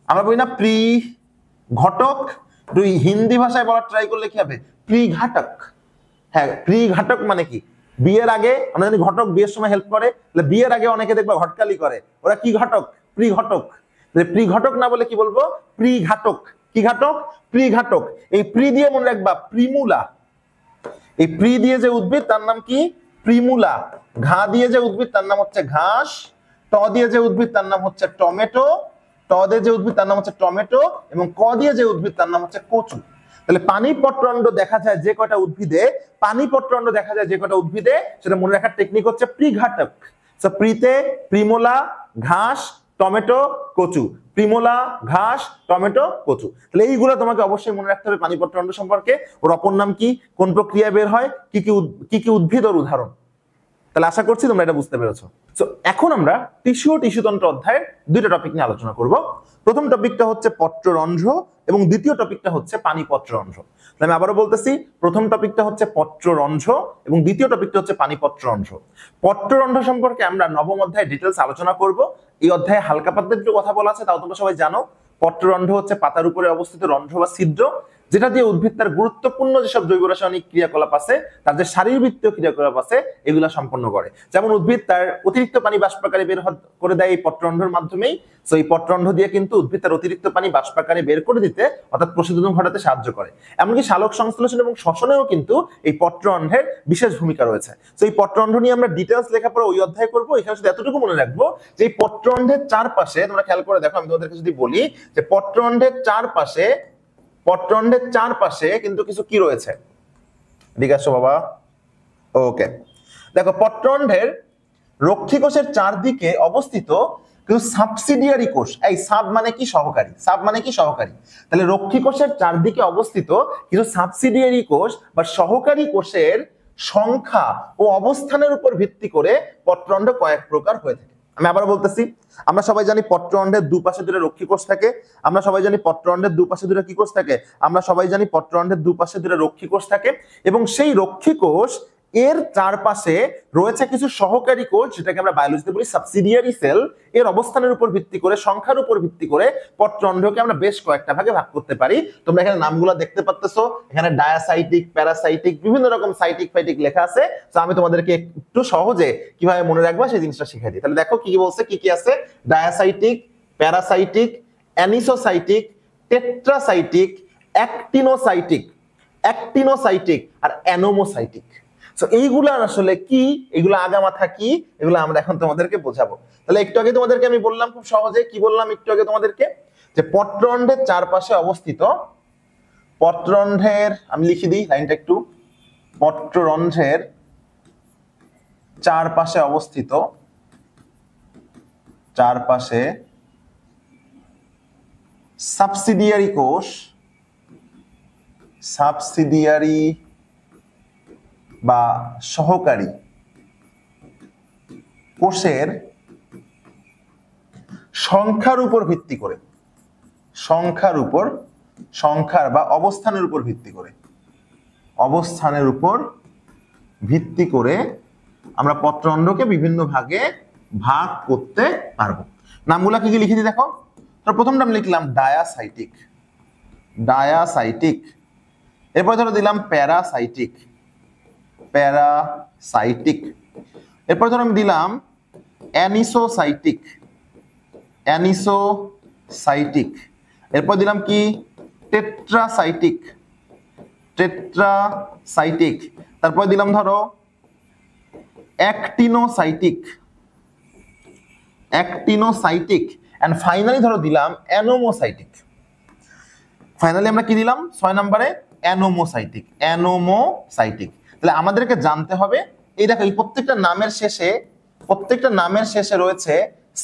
আমরা বলি না প্রি ঘটক, তুই হিন্দি ভাষায় বলার ট্রাই করলে কি হবে, প্রিঘাটক। হ্যাঁ, প্রিঘাটক মানে কি, বিয়ের আগে আমরা জানি ঘটক বিয়ের সময় হেল্প করে, তাহলে বিয়ের আগে অনেকে দেখবা ঘটকালি করে, ওরা কি ঘটক, প্রিঘটক। প্রিঘটক না বলে কি বলবো, প্রিঘাটক। কি ঘাটক? প্রিঘাটক। এই প্রি দিয়ে মনে রাখবা প্রিমুলা, এই প্রি দিয়ে যে উদ্ভিদ তার নাম কি, প্রিমুলা, ঘা দিয়ে যে উদ্ভিদ তার নাম হচ্ছে ঘাস, ট দিয়ে যে উদ্ভিদ তার নাম হচ্ছে টমেটো, ট দিয়ে যে উদ্ভিদ তার নাম হচ্ছে টমেটো, এবং ক দিয়ে যে উদ্ভিদ তার নাম হচ্ছে কচু। তাহলে পানিপত্রাণ্ড দেখা যায় যে কয়টা উদ্ভিদে, পানিপত্রাণ্ড দেখা যায় যে কয়টা উদ্ভিদে, সেটা মনে রাখার টেকনিক হচ্ছে প্রিঘাতক। প্রিতে প্রিমোলা, ঘাস, টমেটো, কচু, প্রিমোলা, ঘাস, টমেটো, কচু। তাহলে এইগুলো তোমাকে অবশ্যই মনে রাখতে হবে পানিপত্রাণ্ড সম্পর্কে। ওর অপর নাম কি, কোন প্রক্রিয়া বের হয়, কি কি উদ্ভিদ ওর উদাহরণ। তাহলে আশা করছি তোমরা এটা বুঝতে পেরেছো। তো এখন আমরা টিস্যু ও টিস্যুতন্ত্র অধ্যায়ের দুইটা টপিক নিয়ে আলোচনা করব। প্রথম টপিকটা হচ্ছে পত্ররন্ধ্র এবং দ্বিতীয় টপিকটা হচ্ছে পানিপত্ররন্ধ্র। তাহলে আমি আবারও বলতেছি, প্রথম টপিকটা হচ্ছে পত্ররন্ধ্র এবং দ্বিতীয় টপিকটা হচ্ছে পানিপত্ররন্ধ্র। পত্ররন্ধ্র সম্পর্কে আমরা নবম অধ্যায়ে ডিটেলস আলোচনা করব। এই অধ্যায়ে হালকা পাতলা একটু কথা বলা আছে, তাও তোমরা সবাই জানো। পত্ররন্ধ্র হচ্ছে পাতার উপরে অবস্থিত রন্ধ্র বা ছিদ্র, যেটা দিয়ে উদ্ভিদ তার গুরুত্বপূর্ণ যেসব জৈব রাসায়নিক ক্রিয়াকলাপ আছে, তার যে শারীরবৃত্তীয় ক্রিয়াকলাপ আছে, এগুলা সম্পন্ন করে। যেমন উদ্ভিদ তার অতিরিক্ত পানি বাষ্পাকারে বের করে দেয় এই পত্ররন্ধ্রের মাধ্যমেই। তো এই পত্ররন্ধ্র দিয়ে কিন্তু উদ্ভিদ তার অতিরিক্ত পানি বাষ্পাকারে বের করে দিতে, অর্থাৎ প্রশোধন ঘটাতে সাহায্য করে। এমনকি সালোক সংশ্লেষণ এবং শ্বসনেও কিন্তু এই পত্ররন্ধ্রের বিশেষ ভূমিকা রয়েছে। তো এই পত্ররন্ধ্র নিয়ে আমরা ডিটেলস লেখাপড়া ওই অধ্যায় করবো। এখানে শুধু এতটুকু মনে রাখবো যে এই পত্ররন্ধ্রের চারপাশে, তোমরা খেয়াল করে দেখো, আমি তোমাদেরকে যদি বলি যে পত্ররন্ধ্রের চারপাশে কিন্তু কিছু কি রয়েছে, ঠিক আছে বাবা? ওকে, দেখো পত্ররন্ধ্রের রক্ষী কোষের চারদিকে অবস্থিত কিছু সাবসিডিয়ারি কোষ। এই সাব মানে কি? সহকারী। সাব মানে কি? সহকারী। তাহলে রক্ষী কোষের চারদিকে অবস্থিত কিছু সাবসিডিয়ারি কোষ বা সহকারী কোষের সংখ্যা ও অবস্থানের উপর ভিত্তি করে পত্ররন্ধ্র কয়েক প্রকার হয়ে থাকে। আমি আবার বলতেছি, আমরা সবাই জানি পত্ররন্ধ্রের দুপাশে দুটো রক্ষী কোষ থাকে। আমরা সবাই জানি পত্ররন্ধ্রের দুপাশে দুটো কি কোষ থাকে? আমরা সবাই জানি পত্ররন্ধ্রের দুপাশে দুটো রক্ষী কোষ থাকে। এবং সেই রক্ষী কোষ এর চারপাশে রয়েছে কিছু সহকারী কোষ, যেটাকে আমরা বায়োলজিতে বলি সাবসিডিয়ারি সেল। এর অবস্থানের উপর ভিত্তি করে, সংখ্যার উপর ভিত্তি করে পত্ররন্ধ্রকে আমরা বেশ কয়েকটা ভাগে ভাগ করতে পারি। তোমরা এখানে নামগুলো দেখতে পাচ্তেছো, এখানে ডায়াসাইটিক, প্যারাসাইটিক, বিভিন্ন রকম সাইটিক ফাইটিক লেখা আছে। তো আমি তোমাদেরকে একটু সহজে কিভাবে মনে রাখবা সেই জিনিসটা শিখিয়ে দিই। তাহলে দেখো কি কি বলছে, কি কি আছে। ডায়াসাইটিক, প্যারাসাইটিক, অ্যানিসোসাইটিক, টেট্রাসাইটিক, অ্যাক্টিনোসাইটিক আর অ্যানোমোসাইটিক। তো এইগুলা আসলে কি, এগুলো আগামাথা কি, এগুলো আমরা এখন তোমাদেরকে বোঝাবো। তাহলে একটু আগে তোমাদেরকে আমি বললাম খুব সহজে, কি বললাম একটু আগে তোমাদেরকে, যে পত্ররন্ধ্রের চারপাশে অবস্থিত, পত্ররন্ধ্রের, আমি লিখে দিই লাইনটা একটু, পত্ররন্ধ্রের চারপাশে অবস্থিত, চারপাশে সাবসিডিয়ারি কোষ, সাবসিডিয়ারি বা সহকারী কোষের সংখ্যার উপর ভিত্তি করে, সংখ্যার বা অবস্থানের উপর ভিত্তি করে, অবস্থানের উপর ভিত্তি করে আমরা পত্ররন্ধ্রকে বিভিন্ন ভাগে ভাগ করতে পারবো। নামগুলা কি কি লিখে দিই দেখো। তো প্রথম নাম লিখলাম ডায়াসাইটিক, ডায়াসাইটিক। এরপর ধরো দিলাম প্যারাসাইটিক, প্যারাসাইটিক। এরপর ধরো আমি দিলাম অ্যানিসোসাইটিক, অ্যানিসোসাইটিক। এরপর দিলাম কি টেট্রাসাইটিক, টেট্রাসাইটিক। তারপর দিলাম ধরো অ্যাক্টিনোসাইটিক, অ্যাক্টিনোসাইটিক। এন্ড ফাইনালি ধরো দিলাম অ্যানোমোসাইটিক। ফাইনালি আমরা কি দিলাম 6 নম্বরে? অ্যানোমোসাইটিক, অ্যানোমোসাইটিক। তাহলে আমাদেরকে জানতে হবে, এই দেখো এই প্রত্যেকটা নামের শেষে রয়েছে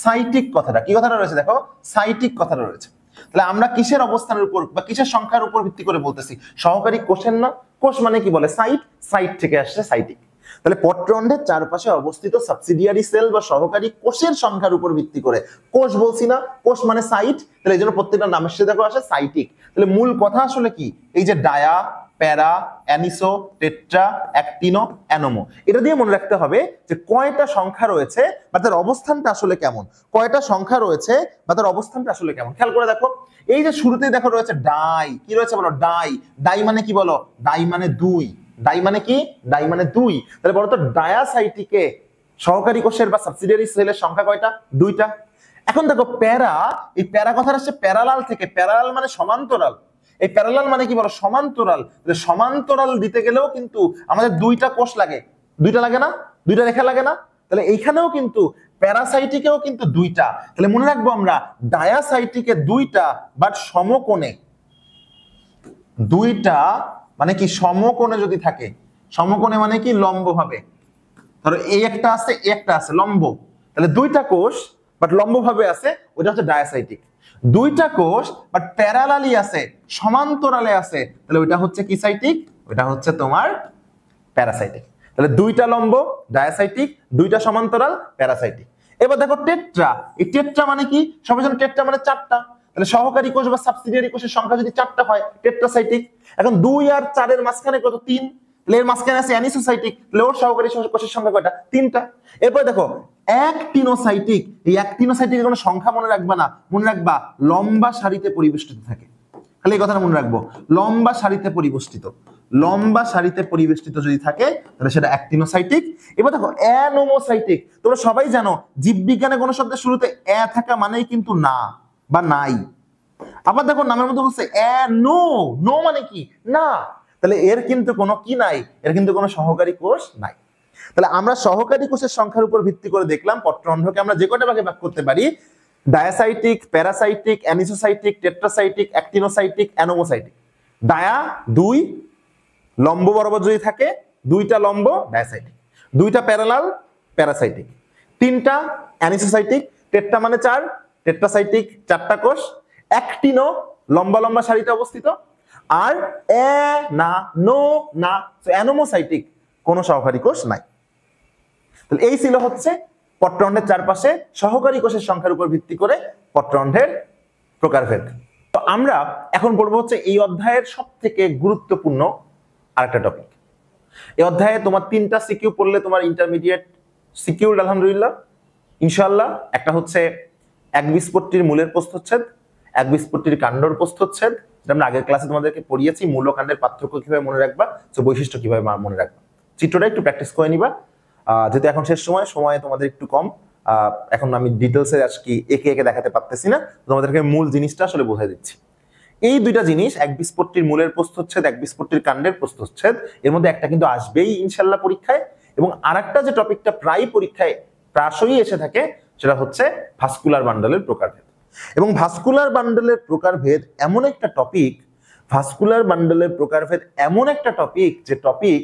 সাইটিক কথাটা। কি কথাটা রয়েছে দেখো? সাইটিক কথাটা রয়েছে। তাহলে আমরা কিসের অবস্থানের উপর বা কিসের সংখ্যার উপর ভিত্তি করে বলতেছি? সহকারী কোষের না? কোষ মানে কি বলে? সাইট, সাইট থেকে আসছে সাইটিক। তাহলে পত্ররন্ধ্রের চারপাশে অবস্থিত সাবসিডিয়ারি সেল বা সহকারী কোষের সংখ্যার উপর ভিত্তি করে, কোষ বলছি না, কোষ মানে সাইট, তাহলে এই জন্য প্রত্যেকটা নামের সাথে দেখো আসে সাইটিক। তাহলে মূল কথা আসলে কি? এই যে ডায়া, প্যারা, অ্যানিসো, টেট্রা, অ্যাক্টিনো, অ্যানোমো, এটা দিয়ে মনে রাখতে হবে যে কয়টা সংখ্যা রয়েছে বা তার অবস্থানটা আসলে কেমন, কয়টা সংখ্যা রয়েছে বা তার অবস্থানটা আসলে কেমন। খেয়াল করে দেখো, এই যে শুরুতেই দেখো রয়েছে ডাই, কি রয়েছে বলো? ডাই। ডাই মানে কি বলো? ডাই মানে 2। ডাই মানে কি? ডাই মানে 2। তাহলে বলো তো ডায়াসাইটিকে সহকারী কোষের বা সাবসিডিয়ারি সেলের সংখ্যা কয়টা? 2টা। এখন দেখো প্যারা, এই প্যারা কথাটা আসছে প্যারালাল থেকে। প্যারালাল মানে সমান্তরাল। এই প্যারালাল মানে কি বলো? সমান্তরাল। সমান্তরাল দিতে গেলেও কিন্তু আমাদের 2টা কোষ লাগে। দুইটা লাগে না, দুইটা রেখা লাগে না? তাহলে এইখানেও কিন্তু প্যারাসাইটিকেও কিন্তু দুইটা। তাহলে মনে রাখবো আমরা ডায়াসাইটিকে দুইটা বাট সমকোণে, দুইটা মানে কি সমকোণে যদি থাকে, সমকোণে মানে কি লম্বভাবে, ধরো এই একটা আছে এই একটা আছে লম্ব, তাহলে দুইটা কোষ বাট লম্বভাবে আছে, ওটা হচ্ছে ডায়াসাইটিক। দুইটা কোষ বাট প্যারালালি আছে, সমান্তরালে আছে, তাহলে ওইটা হচ্ছে কি সাইটিক? ওইটা হচ্ছে তোমার প্যারাসাইটিক। তাহলে দুইটা লম্ব ডায়াসাইটিক, দুইটা সমান্তরাল প্যারাসাইটিক। এবার দেখো টেট্রা, এই টেট্রা মানে কি? সবাই জানো টেট্রা মানে চারটা, তাহলে সহকারী কোষ বা সাবসিডিয়ারি কোষের সংখ্যা যদি চারটা হয় টেট্রাসাইটিক। এখন 2 আর 4 এর মাঝখানে কত? 3, তাহলে এর মাঝখানে আছে অ্যানিসোসাইটিক, তাহলে ওর সহকারী কোষের সংখ্যা কয়টা? 3টা। এরপর দেখো অ্যাক্টিনোসাইটিক, এই অ্যাক্টিনোসাইটিকের কোনো সংখ্যা মনে রাখবা না, মনে রাখবা লম্বা সারিতে পরিবেষ্টিত থাকে, খালি এই কথাটা মনে রাখবো, লম্বা সারিতে পরিবেষ্টিত, লম্বা সারিতে পরিবেষ্টিত যদি থাকে তাহলে সেটা অ্যাক্টিনোসাইটিক। এবার দেখো অ্যানোমোসাইটিক, তোমরা সবাই জানো জীববিজ্ঞানে কোনো শব্দের শুরুতে এ থাকা মানেই কিন্তু না বা নাই। আবার দেখো নামের মধ্যে বলছে নো, নো মানে কি? না, তাহলে এর কিন্তু কোনো কি নাই, এর কিন্তু কোনো সহকারী কোষ নাই। তাহলে আমরা সহকারী কোষের সংখ্যার উপর ভিত্তি করে দেখলাম পত্ররন্ধ্রকে আমরা যে কটা ভাগে ভাগ করতে পারি, ডায়াসাইটিক, প্যারাসাইটিক, অ্যানিসোসাইটিক, টেট্রাসাইটিক, অ্যাক্টিনোসাইটিক, অ্যানোমোসাইটিক। ডায়া 2, লম্ব বরাবর যদি থাকে দুইটা লম্ব ডায়াসাইটিক, দুইটা প্যারালাল প্যারাসাইটিক, 3টা অ্যানিসোসাইটিক, টেট্রা মানে 4, টেট্রাসাইটিক 4টা কোষ, অ্যাক্টিনো লম্বা লম্বা সারিতে অবস্থিত, আর না নো না অ্যানোমোসাইটিক কোনো সহকারী কোষ নাই। তাহলে এই ছিল হচ্ছে পত্ররন্ধ্রের চারপাশে সহকারী কোষের সংখ্যার উপর ভিত্তি করে পত্ররন্ধ্রের প্রকারভেদ। তো আমরা এখন পড়বো হচ্ছে এই অধ্যায়ের সবথেকে গুরুত্বপূর্ণ আরেকটা টপিক। এই অধ্যায়ে তোমার 3টা সিকিউ পড়লে তোমার ইন্টারমিডিয়েট সিকিউরড আলহামদুলিল্লাহ ইনশাআল্লাহ। একটা হচ্ছে একবীজপত্রীর মূলের প্রস্থচ্ছেদ, একবীজপত্রীর কাণ্ডর প্রস্থচ্ছেদ, যেটা আমরা আগের ক্লাসে তোমাদেরকে পড়িয়েছি, মূল ও কাণ্ডের পার্থক্য কিভাবে মনে রাখবা, তো বৈশিষ্ট্য কিভাবে মনে রাখবা, চিত্রটা একটু প্র্যাকটিস করে নিবা। যেহেতু এখন শেষ সময় তোমাদের একটু কম, এখন আমি ডিটেলসে আজকে একে একে দেখাতে পারতেছি না, তোমাদেরকে মূল জিনিসটা আসলে বোঝাই দিচ্ছি। এই দুইটা জিনিস, একবীজপত্রীর মূলের প্রস্থচ্ছেদ, একবীজপত্রীর কাণ্ডের প্রস্থচ্ছেদ, এর মধ্যে একটা কিন্তু আসবেই ইনশাআল্লাহ পরীক্ষায়। এবং আরেকটা যে টপিকটা প্রায় পরীক্ষায় প্রায়শই এসে থাকে সেটা হচ্ছে ভাস্কুলার বান্ডলের প্রকারভেদ। এবং ভাস্কুলার বান্ডলের প্রকারভেদ এমন একটা টপিক, ভাস্কুলার বান্ডলের প্রকারভেদ এমন একটা টপিক যে টপিক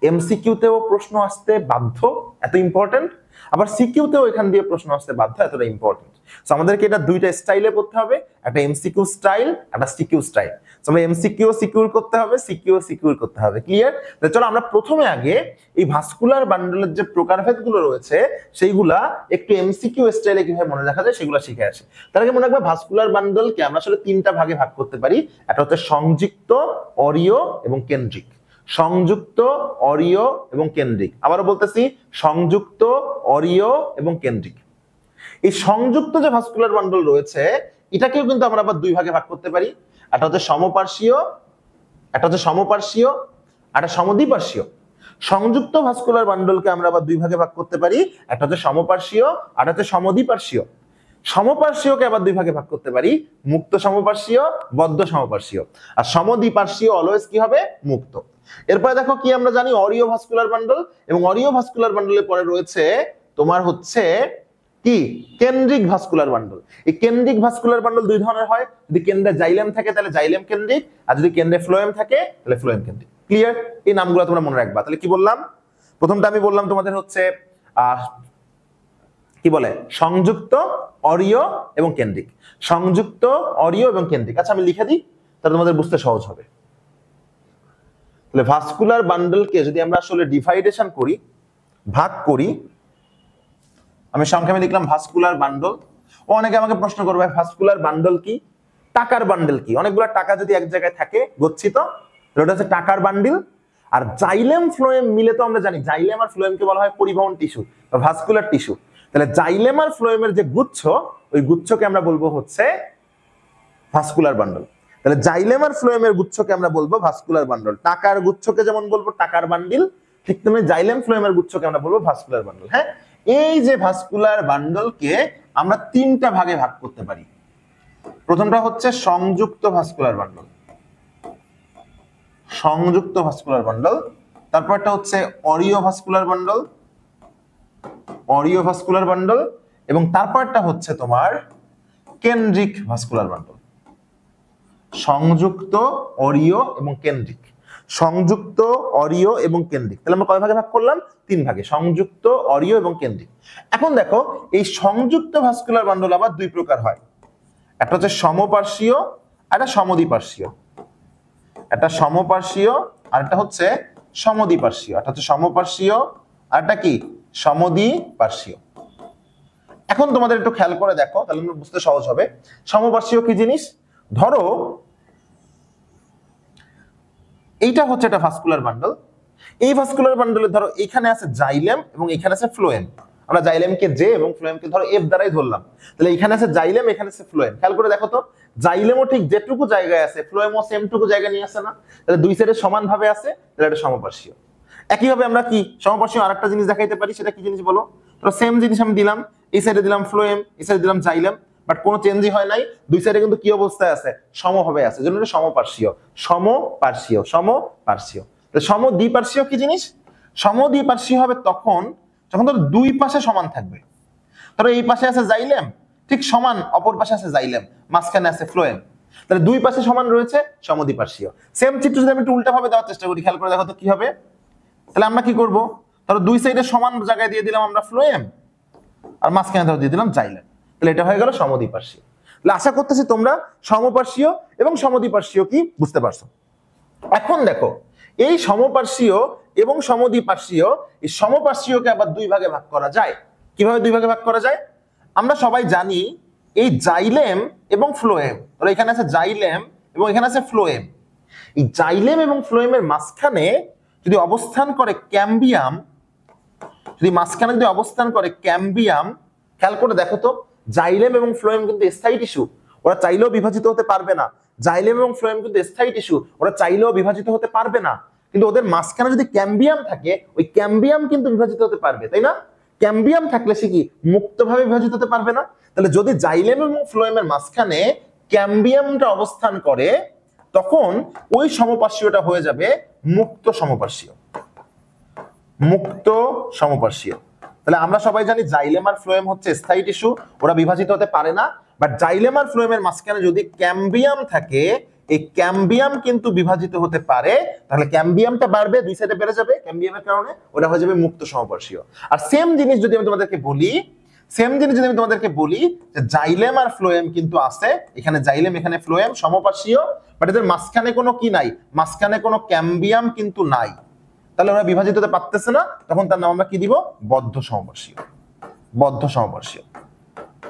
এমসিকিউতেও প্রশ্ন আসতে বাধ্য, এত ইম্পর্টেন্ট, আবার সিকিউতেও এখান দিয়ে প্রশ্ন আসতে বাধ্য, এতটা ইম্পর্টেন্ট। সো আমাদেরকে এটা দুইটা স্টাইলে পড়তে হবে, একটা এমসিকিউ স্টাইল, একটা সিকিউ স্টাইল। সো আমরা এমসিকিউ সিকিউর করতে হবে, সিকিউ সিকিউর করতে হবে, ক্লিয়ার? তাহলে চলো আমরা প্রথমে আগে এই ভাস্কুলার বান্ডলের যে প্রকারভেদগুলো রয়েছে সেইগুলা একটু এমসিকিউ স্টাইলে কিভাবে মনে রাখা যায় সেগুলো শিখে আসি। তার আগে মনে রাখবে ভাস্কুলার বান্ডলকে আমরা আসলে 3টা ভাগে ভাগ করতে পারি। একটা হচ্ছে সংযুক্ত, অরীয় এবং কেন্দ্রিক। সংযুক্ত, অরীয় এবং কেন্দ্রিক। আবারও বলতেছি, সংযুক্ত, অরীয় এবং কেন্দ্রিক। এই সংযুক্ত যে ভাস্কুলার বান্ডল রয়েছে এটাকেও কিন্তু আমরা আবার 2 ভাগে ভাগ করতে পারি। একটা হচ্ছে সমপার্শ্বীয়, একটা হচ্ছে সমপার্শ্বীয়, একটা সমদ্বিপার্শ্বীয়। সংযুক্ত ভাস্কুলার বান্ডলকে আমরা আবার 2 ভাগে ভাগ করতে পারি, একটা হচ্ছে সমপার্শ্বীয় আর একটা হচ্ছে সমদ্বিপার্শ্বীয়। সমপার্শ্বীয়কে আবার 2 ভাগে ভাগ করতে পারি, মুক্ত সমপার্শ্বীয়, বদ্ধ সমপার্শ্বীয়। আর সমদ্বিপার্শ্বীয় অলওয়েজ কি হবে? মুক্ত। এরপরে দেখো কি আমরা জানি, অরীয় ভাস্কুলার বান্ডল, এবং অরীয় ভাস্কুলার বান্ডলের পরে রয়েছে তোমার হচ্ছে কি? কেন্দ্রিক ভাস্কুলার বান্ডল। এই কেন্দ্রিক ভাস্কুলার বান্ডল 2 ধরনের হয়, যদি কেন্দ্রে জাইলেম থাকে তাহলে জাইলেম কেন্দ্রিক, আর যদি কেন্দ্রে ফ্লোয়েম থাকে তাহলে ফ্লোয়েম কেন্দ্রিক। ক্লিয়ার? এই নামগুলো তোমরা মনে রাখবা। তাহলে কি বললাম? প্রথমটা আমি বললাম তোমাদের হচ্ছে কি বলে, সংযুক্ত, অরীয় এবং কেন্দ্রিক। সংযুক্ত, অরীয় এবং কেন্দ্রিক। আচ্ছা আমি লিখে দিই তাহলে তোমাদের বুঝতে সহজ হবে। তাহলে ভাস্কুলার বান্ডলকে যদি আমরা আসলে ডিভাইডেশন করি, ভাগ করি, আমি সংক্ষেপে লিখলাম ভাস্কুলার বান্ডল। অনেকে আমাকে প্রশ্ন করবে ভাস্কুলার বান্ডল কি, টাকার বান্ডল কি? অনেকগুলো টাকা যদি এক জায়গায় থাকে গচ্ছিত, ওটা হচ্ছে টাকার বান্ডিল। আর জাইলেম ফ্লোয়েম মিলে তো আমরা জানি জাইলেম আর ফ্লোয়েমকে বলা হয় পরিবহন টিস্যু বা ভাস্কুলার টিস্যু। তাহলে জাইলেম আর ফ্লোয়েমের যে গুচ্ছ, ওই গুচ্ছকে আমরা বলবো হচ্ছে ভাস্কুলার বান্ডল। তাহলে জাইলেম আর ফ্লোয়েমের গুচ্ছকে আমরা বলবো ভাস্কুলার বান্ডল। টাকার গুচ্ছকে যেমন বলবো টাকার বান্ডিল, ঠিক তেমনি জাইলেম ফ্লোয়েমের গুচ্ছকে আমরা বলবো ভাস্কুলার বান্ডল। হ্যাঁ, এই যে ভাস্কুলার বান্ডলকে আমরা 3টা ভাগে ভাগ করতে পারি। প্রথমটা হচ্ছে সংযুক্ত ভাস্কুলার বান্ডল। সংযুক্ত ভাস্কুলার বান্ডল। তারপরটা হচ্ছে অরিওভাস্কুলার বান্ডল, অরিওভাস্কুলার বান্ডল, এবং তারপরটা হচ্ছে তোমার কেন্দ্রিক ভাস্কুলার বান্ডল। সংযুক্ত, অরিও এবং কেন্দ্রিক। সংযুক্ত, অরিও এবং কেন্দ্রিক। তাহলে আমরা কয় ভাগে ভাগ করলাম? 3 ভাগে, সংযুক্ত, অরিও এবং কেন্দ্রিক। এখন দেখো এই সংযুক্ত ভাস্কুলার বান্ডল আবার 2 প্রকার হয়। একটা হচ্ছে সমপার্শ্বীয় আর একটা সমদ্বিপার্শ্বীয়। একটা সমপার্শ্বীয় আর একটা হচ্ছে সমদ্বিপার্শ্বীয়। একটা হচ্ছে সমপার্শ্বীয় আর একটা কি সমদ্বিপার্শ্বীয়। এখন তোমাদের একটু খেয়াল করে দেখো, তাহলে বুঝতে সহজ হবে। সমপার্শ্বীয় কি জিনিস? ধরো এইটা হচ্ছে একটা ভাস্কুলার বান্ডল। এই ভাস্কুলার বান্ডলে ধরো এখানে আছে জাইলেম এবং এখানে আছে ফ্লোয়েম। আমরা জাইলেমকে জে এবং ফ্লোয়েমকে ধরো এফ দ্বারাই ধরলাম। তাহলে এখানে আছে জাইলেম, এখানে আছে ফ্লোয়েম। খেয়াল করে দেখো তো, জাইলেমও ঠিক যেটুকু জায়গায় আছে ফ্লোয়েমও সেমটুকু জায়গা নিয়ে আসে না? তাহলে দুই সাইডে সমান ভাবে আছে, তাহলে এটা সমপার্শ্বীয়। একইভাবে আমরা কি সমপার্শ্বীয় আরেকটা জিনিস দেখাইতে পারি, সেটা কি জিনিস বলো? তো সেম জিনিস আমি দিলাম, এই সাইডে দিলাম ফ্লোয়েম, এই সাইডে দিলাম জাইলেম, বাট কোনো চেঞ্জই হয় নাই। দুই সাইডে কিন্তু কি অবস্থায় আছে? সমভাবে আছে, জন্য এটা সমপার্শ্বীয়। সমপার্শ্বীয়, সমপার্শ্বীয়। তো সমদ্বিপার্শ্বীয় কি জিনিস? সমদ্বিপার্শ্বীয় হবে তখন যখন ধর দুই পাশে সমান থাকবে। ধরো এই পাশে আছে জাইলেম, ঠিক সমান অপর পাশে আছে জাইলেম, মাঝখানে আছে ফ্লোয়েম। তাহলে দুই পাশে সমান রয়েছে, সমদ্বিপার্শ্বীয়। সেম চিত্র যদি আমি একটু উল্টা ভাবে দেওয়ার চেষ্টা করি, খেয়াল করে দেখো তো কি হবে। তাহলে আমরা কি করব? ধরো দুই সাইডে সমান জায়গায় দিয়ে দিলাম আমরা ফ্লোয়েম, আর মাঝখানে ধরো দিয়ে দিলাম জাইলেম। তাহলে এটা হয়ে গেল সমদ্বিপার্শ্বীয়। তাহলে আশা করতেছি তোমরা সমপার্শ্বীয় এবং সমদ্বিপার্শ্বীয় কি বুঝতে পারছো। এখন দেখো এই সমপার্শ্বীয় এবং সমদ্বিপার্শ্বীয়, এই সমপার্শ্বীয়কে আবার 2 ভাগে ভাগ করা যায়। কিভাবে 2 ভাগে ভাগ করা যায়? আমরা সবাই জানি এই জাইলেম এবং ফ্লোয়েম, তাহলে এখানে আছে জাইলেম এবং এখানে আছে ফ্লোয়েম। এই জাইলেম এবং ফ্লোয়েমের মাঝখানে যদি অবস্থান করে ক্যাম্বিয়াম, যদি মাঝখানে যদি অবস্থান করে ক্যাম্বিয়াম, খেয়াল করে দেখো তো, জাইলেম এবং ফ্লোয়েম কিন্তু স্থায়ী টিস্যু, ওরা চাইলেও বিভাজিত হতে পারবে না। জাইলেম এবং ফ্লোয়েম কিন্তু স্থায়ী টিস্যু, ওরা চাইলেও বিভাজিত হতে পারবে না। কিন্তু ওদের মাঝখানে যদি ক্যাম্বিয়াম থাকে, ওই ক্যাম্বিয়াম কিন্তু বিভাজিত হতে পারবে, তাই না? ক্যাম্বিয়াম থাকলে সে কি মুক্তভাবে বিভাজিত হতে পারবে না? তাহলে যদি জাইলেম এবং ফ্লোয়েমের মাঝখানে ক্যাম্বিয়ামটা অবস্থান করে, তখন ওই সমপার্শ্বীয়টা হয়ে যাবে মুক্ত সমপার্শ্বীয়। মুক্ত সমপার্শ্বীয়। তাহলে আমরা সবাই জানি জাইলেম আর ফ্লোয়েম হচ্ছে স্থায়ী টিস্যু, ওরা বিভাজিত হতে পারে না। বাট জাইলেম আর ফ্লোয়েমের মাঝখানে যদি ক্যাম্বিয়াম থাকে, এই ক্যাম্বিয়াম কিন্তু বিভাজিত হতে পারে। তাহলে ক্যাম্বিয়ামটা বাড়বে, দুই সাইডে বেড়ে যাবে ক্যাম্বিয়ামের কারণে, ওটা হয়ে যাবে মুক্ত সমপার্শ্বীয়। আর সেম জিনিস যদি আমি তোমাদেরকে বলি, যে জাইলেম আর ফ্লোয়েম কিন্তু আছে, এখানে জাইলেম এখানে ফ্লোয়েম সমপার্শ্বীয়, বাট এদের মাঝখানে কোনো কি নাই? মাঝখানে কোনো ক্যাম্বিয়াম কিন্তু নাই। তাহলে ওরা বিভাজিত হতে পারতেছে না, তখন তার নাম আমরা কি দিব? বদ্ধ সমপার্শ্বীয়। বদ্ধ সমপার্শ্বীয়।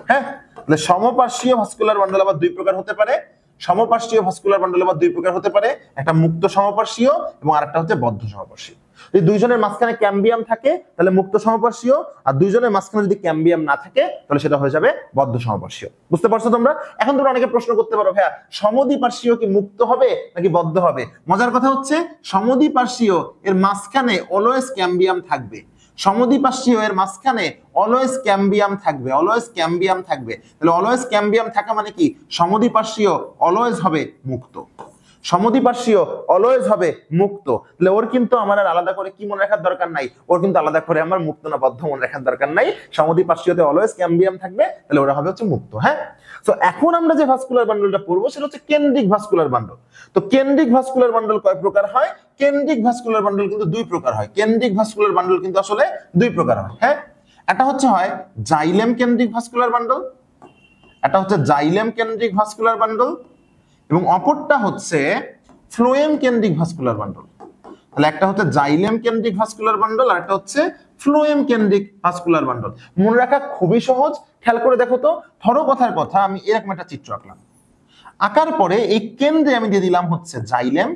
হ্যাঁ, তাহলে সমপার্শ্বীয় ভাস্কুলার বান্ডল আবার 2 প্রকার হতে পারে। সমপার্শ্বীয় ভাস্কুলার বান্ডল আবার 2 প্রকার হতে পারে, একটা মুক্ত সমপার্শ্বীয় এবং আরেকটা হচ্ছে বদ্ধ সমপার্শ্বীয়। যদি দুইজনের মাঝখানে ক্যাম্বিয়াম থাকে তাহলে মুক্ত সমপার্শ্বীয়, আর দুইজনের মাঝখানে যদি ক্যাম্বিয়াম না থাকে তাহলে সেটা হয়ে যাবে বদ্ধ সমপার্শ্বীয়। বুঝতে পারছো তোমরা? এখন তোমরা অনেকে প্রশ্ন করতে পারো, ভাইয়া সমদ্বিপার্শ্বীয় কি মুক্ত হবে নাকি বদ্ধ হবে? মজার কথা হচ্ছে সমদ্বিপার্শ্বীয় এর মাঝখানে অলওয়েজ ক্যাম্বিয়াম থাকবে। সমদ্বিপার্শ্বীয় এর মাঝখানে অলওয়েজ ক্যাম্বিয়াম থাকবে, অলওয়েজ ক্যাম্বিয়াম থাকবে। তাহলে অলওয়েজ ক্যাম্বিয়াম থাকা মানে কি? সমদ্বিপার্শ্বীয় অলওয়েজ হবে মুক্ত, সমদ্বিপার্শ্বীয় অলওয়েজ হবে মুক্ত। তাহলে ওর কিন্তু আমার আর আলাদা করে কি মনে রাখার দরকার নাই, ওর কিন্তু আলাদা করে আমার মুক্ত না বদ্ধ মনে রাখার দরকার নাই। সমদ্বিপার্শ্বীয়তে অলওয়েজ ক্যাম্বিয়াম থাকবে, তাহলে ওরা হবে হচ্ছে মুক্ত। হ্যাঁ, তো এখন আমরা যে ভাস্কুলার বান্ডলটা পড়বো সেটা হচ্ছে কেন্দ্রিক ভাস্কুলার বান্ডল। তো কেন্দ্রিক ভাস্কুলার বান্ডল কয় প্রকার হয়? কেন্দ্রিক ভাস্কুলার বান্ডল কিন্তু 2 প্রকার হয়। কেন্দ্রিক ভাস্কুলার বান্ডল কিন্তু আসলে 2 প্রকার হয়। হ্যাঁ, একটা হচ্ছে হয় জাইলেম কেন্দ্রিক ভাস্কুলার বান্ডল, একটা হচ্ছে জাইলেম কেন্দ্রিক ভাস্কুলার বান্ডল, এবং অপরটা হচ্ছে ফ্লোয়েম কেন্দ্রিক ভাস্কুলার বান্ডল। তাহলে একটা হচ্ছে জাইলেম কেন্দ্রিক ভাস্কুলার বান্ডল আর একটা হচ্ছে ফ্লোয়েম কেন্দ্রিক ভাস্কুলার বান্ডল। মনে রাখা খুবই সহজ। খেয়াল করে দেখো তো, ধরো কথার কথা আমি এরকম একটা চিত্র আঁকলাম, আঁকার পরে এই কেন্দ্রে আমি দিয়ে দিলাম হচ্ছে জাইলেম,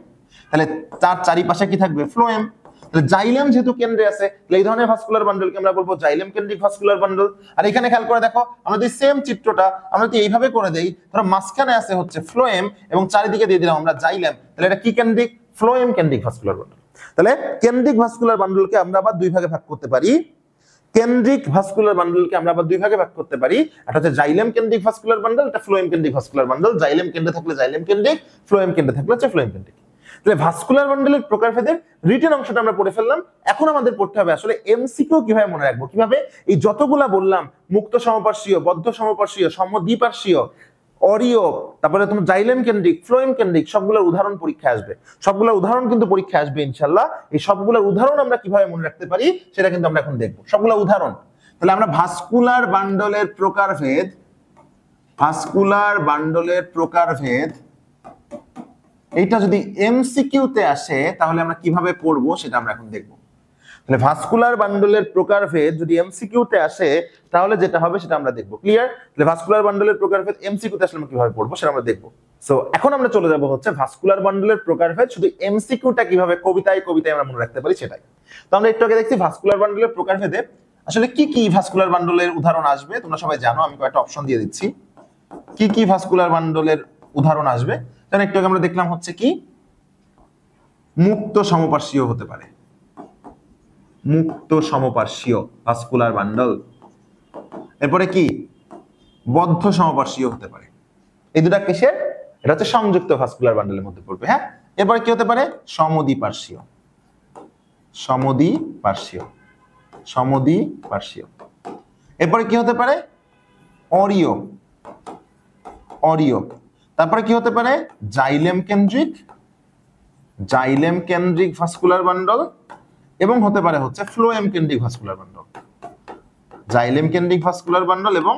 তাহলে তার চারিপাশে কি থাকবে? ফ্লোয়েম। তাহলে জাইলেম যেহেতু কেন্দ্রে আছে, তাহলে এই ধরনের ভাস্কুলার বান্ডলকে আমরা বলবো জাইলেম কেন্দ্রিক ভাস্কুলার বান্ডল। আর এখানে খেয়াল করে দেখো, আমরা যদি সেম চিত্রটা আমরা যদি এইভাবে করে দেই, ধরো মাঝখানে আছে হচ্ছে ফ্লোয়েম এবং চারিদিকে দিয়ে দিলাম আমরা জাইলেম, তাহলে এটা কি কেন্দ্রিক? ফ্লোয়েম কেন্দ্রিক ভাস্কুলার বান্ডল। তাহলে কেন্দ্রিক ভাস্কুলার বান্ডলকে আমরা আবার 2 ভাগে ভাগ করতে পারি। কেন্দ্রিক ভাস্কুলার বান্ডলকে আমরা আবার 2 ভাগে ভাগ করতে পারি। একটা হচ্ছে জাইলেম কেন্দ্রিক ভাস্কুলার বান্ডল, একটা ফ্লোয়েম কেন্দ্রিক ভাস্কুলার বান্ডল। জাইলেম কেন্দ্রে থাকলে জাইলেম কেন্দ্রিক, ফ্লোয়েম কেন্দ্রে থাকলে হচ্ছে ফ্লোয়েম কেন্দ্রিক। তাহলে ভাস্কুলার বান্ডলের প্রকারভেদের রিটেন অংশটা আমরা পড়ে ফেললাম। এখন আমাদের পড়তে হবে আসলে এমসিকিউ কিভাবে মনে রাখবো, কিভাবে এই যতগুলা বললাম মুক্ত সমপার্শ্বীয়, বদ্ধ সমপার্শ্বীয়, সমদ্বিপার্শ্বীয়, অরিয়, তারপরে তোমার জাইলেম কেন্দ্রিক, ফ্লোয়েম কেন্দ্রিক, সবগুলোর উদাহরণ পরীক্ষায় আসবে। সবগুলোর উদাহরণ কিন্তু পরীক্ষায় আসবে ইনশাআল্লাহ। এই সবগুলোর উদাহরণ আমরা কিভাবে মনে রাখতে পারি সেটা কিন্তু আমরা এখন দেখবো, সবগুলো উদাহরণ। তাহলে আমরা ভাস্কুলার বান্ডলের প্রকারভেদ, ভাস্কুলার বান্ডলের প্রকারভেদ এইটা যদি এমসিকিউ তে আসে তাহলে আমরা কিভাবে পড়বো সেটা আমরা এখন দেখবো। তাহলে ভাস্কুলার বান্ডলের প্রকারভেদ যদি এমসিকিউ তে আসে তাহলে যেটা হবে সেটা আমরা দেখবো। ক্লিয়ার? তাহলে ভাস্কুলার বান্ডলের প্রকারভেদ এমসিকিউ তে আসলে আমরা কিভাবে পড়বো সেটা আমরা দেখবো। সো এখন আমরা চলে যাব হচ্ছে ভাস্কুলার বান্ডলের প্রকারভেদ শুধু এমসিকিউটা কিভাবে কবিতায় কবিতায় আমরা মনে রাখতে পারি সেটাই। তো আমরা একটু আগে দেখছি ভাস্কুলার বান্ডলের প্রকারভেদে আসলে কি কি ভাস্কুলার বান্ডলের উদাহরণ আসবে। তোমরা সবাই জানো, আমি কয়েকটা অপশন দিয়ে দিচ্ছি কি কি ভাস্কুলার বান্ডলের উদাহরণ আসবে। তাহলে একটু আগে আমরা দেখলাম হচ্ছে কি মুক্ত সমপার্শ্বীয় হতে পারে, মুক্ত সমপার্শ্বীয় ভাস্কুলার বান্ডল। এরপরে কি বদ্ধ সমপার্শ্বীয় হতে পারে। এই দুটা কিসের? এটা হচ্ছে সংযুক্ত ভাস্কুলার বান্ডলের মধ্যে পড়বে। হ্যাঁ, এরপরে কি হতে পারে? সমদ্বিপার্শ্বীয়, সমদ্বিপার্শ্বীয়, সমদ্বিপার্শ্বীয়। এরপরে কি হতে পারে? অরিয়, অরিয়। তারপরে কি হতে পারে? জাইলেম কেন্দ্রিক, জাইলেম কেন্দ্রিক ভাস্কুলার বান্ডল, এবং হতে পারে হচ্ছে ফ্লোয়েম কেন্দ্রিক ভাস্কুলার বান্ডল, জাইলেম কেন্দ্রিক ভাস্কুলার বান্ডল এবং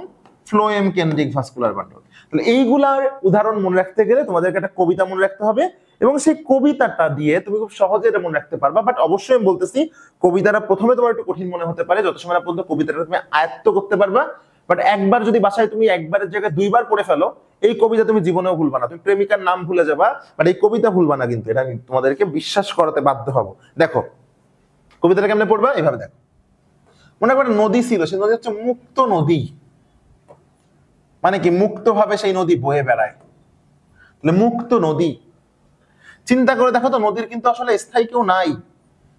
ফ্লোয়েম কেন্দ্রিক ভাস্কুলার বান্ডল। তাহলে এইগুলার উদাহরণ মনে রাখতে গেলে তোমাদেরকে একটা কবিতা মনে রাখতে হবে এবং সেই কবিতাটা দিয়ে তুমি খুব সহজে এটা মনে রাখতে পারবা। বাট অবশ্যই আমি বলতেছি কবিতাটা প্রথমে তোমার একটু কঠিন মনে হতে পারে, যত সময় না পর্যন্ত কবিতাটা তুমি আয়ত্ত করতে পারবা। বাট একবার যদি বাসায় তুমি একবারের জায়গায় দুইবার পড়ে ফেলো, এই কবিতা তুমি জীবনেও ভুলবা না। তুমি প্রেমিকার নাম ভুলে যাবা, বাট এই কবিতা ভুলবা না কিন্তু, এটা আমি তোমাদেরকে বিশ্বাস করাতে বাধ্য হব। দেখো কবিতাটা কেমনে পড়বা, এইভাবে দেখো। মনে করো নদী ছিল, সেই নদী হচ্ছে মুক্ত নদী, মানে কি মুক্ত ভাবে সেই নদী বয়ে বেড়ায়। তাহলে মুক্ত নদী, চিন্তা করে দেখো তো নদীর কিন্তু আসলে স্থায়ী কেউ নাই,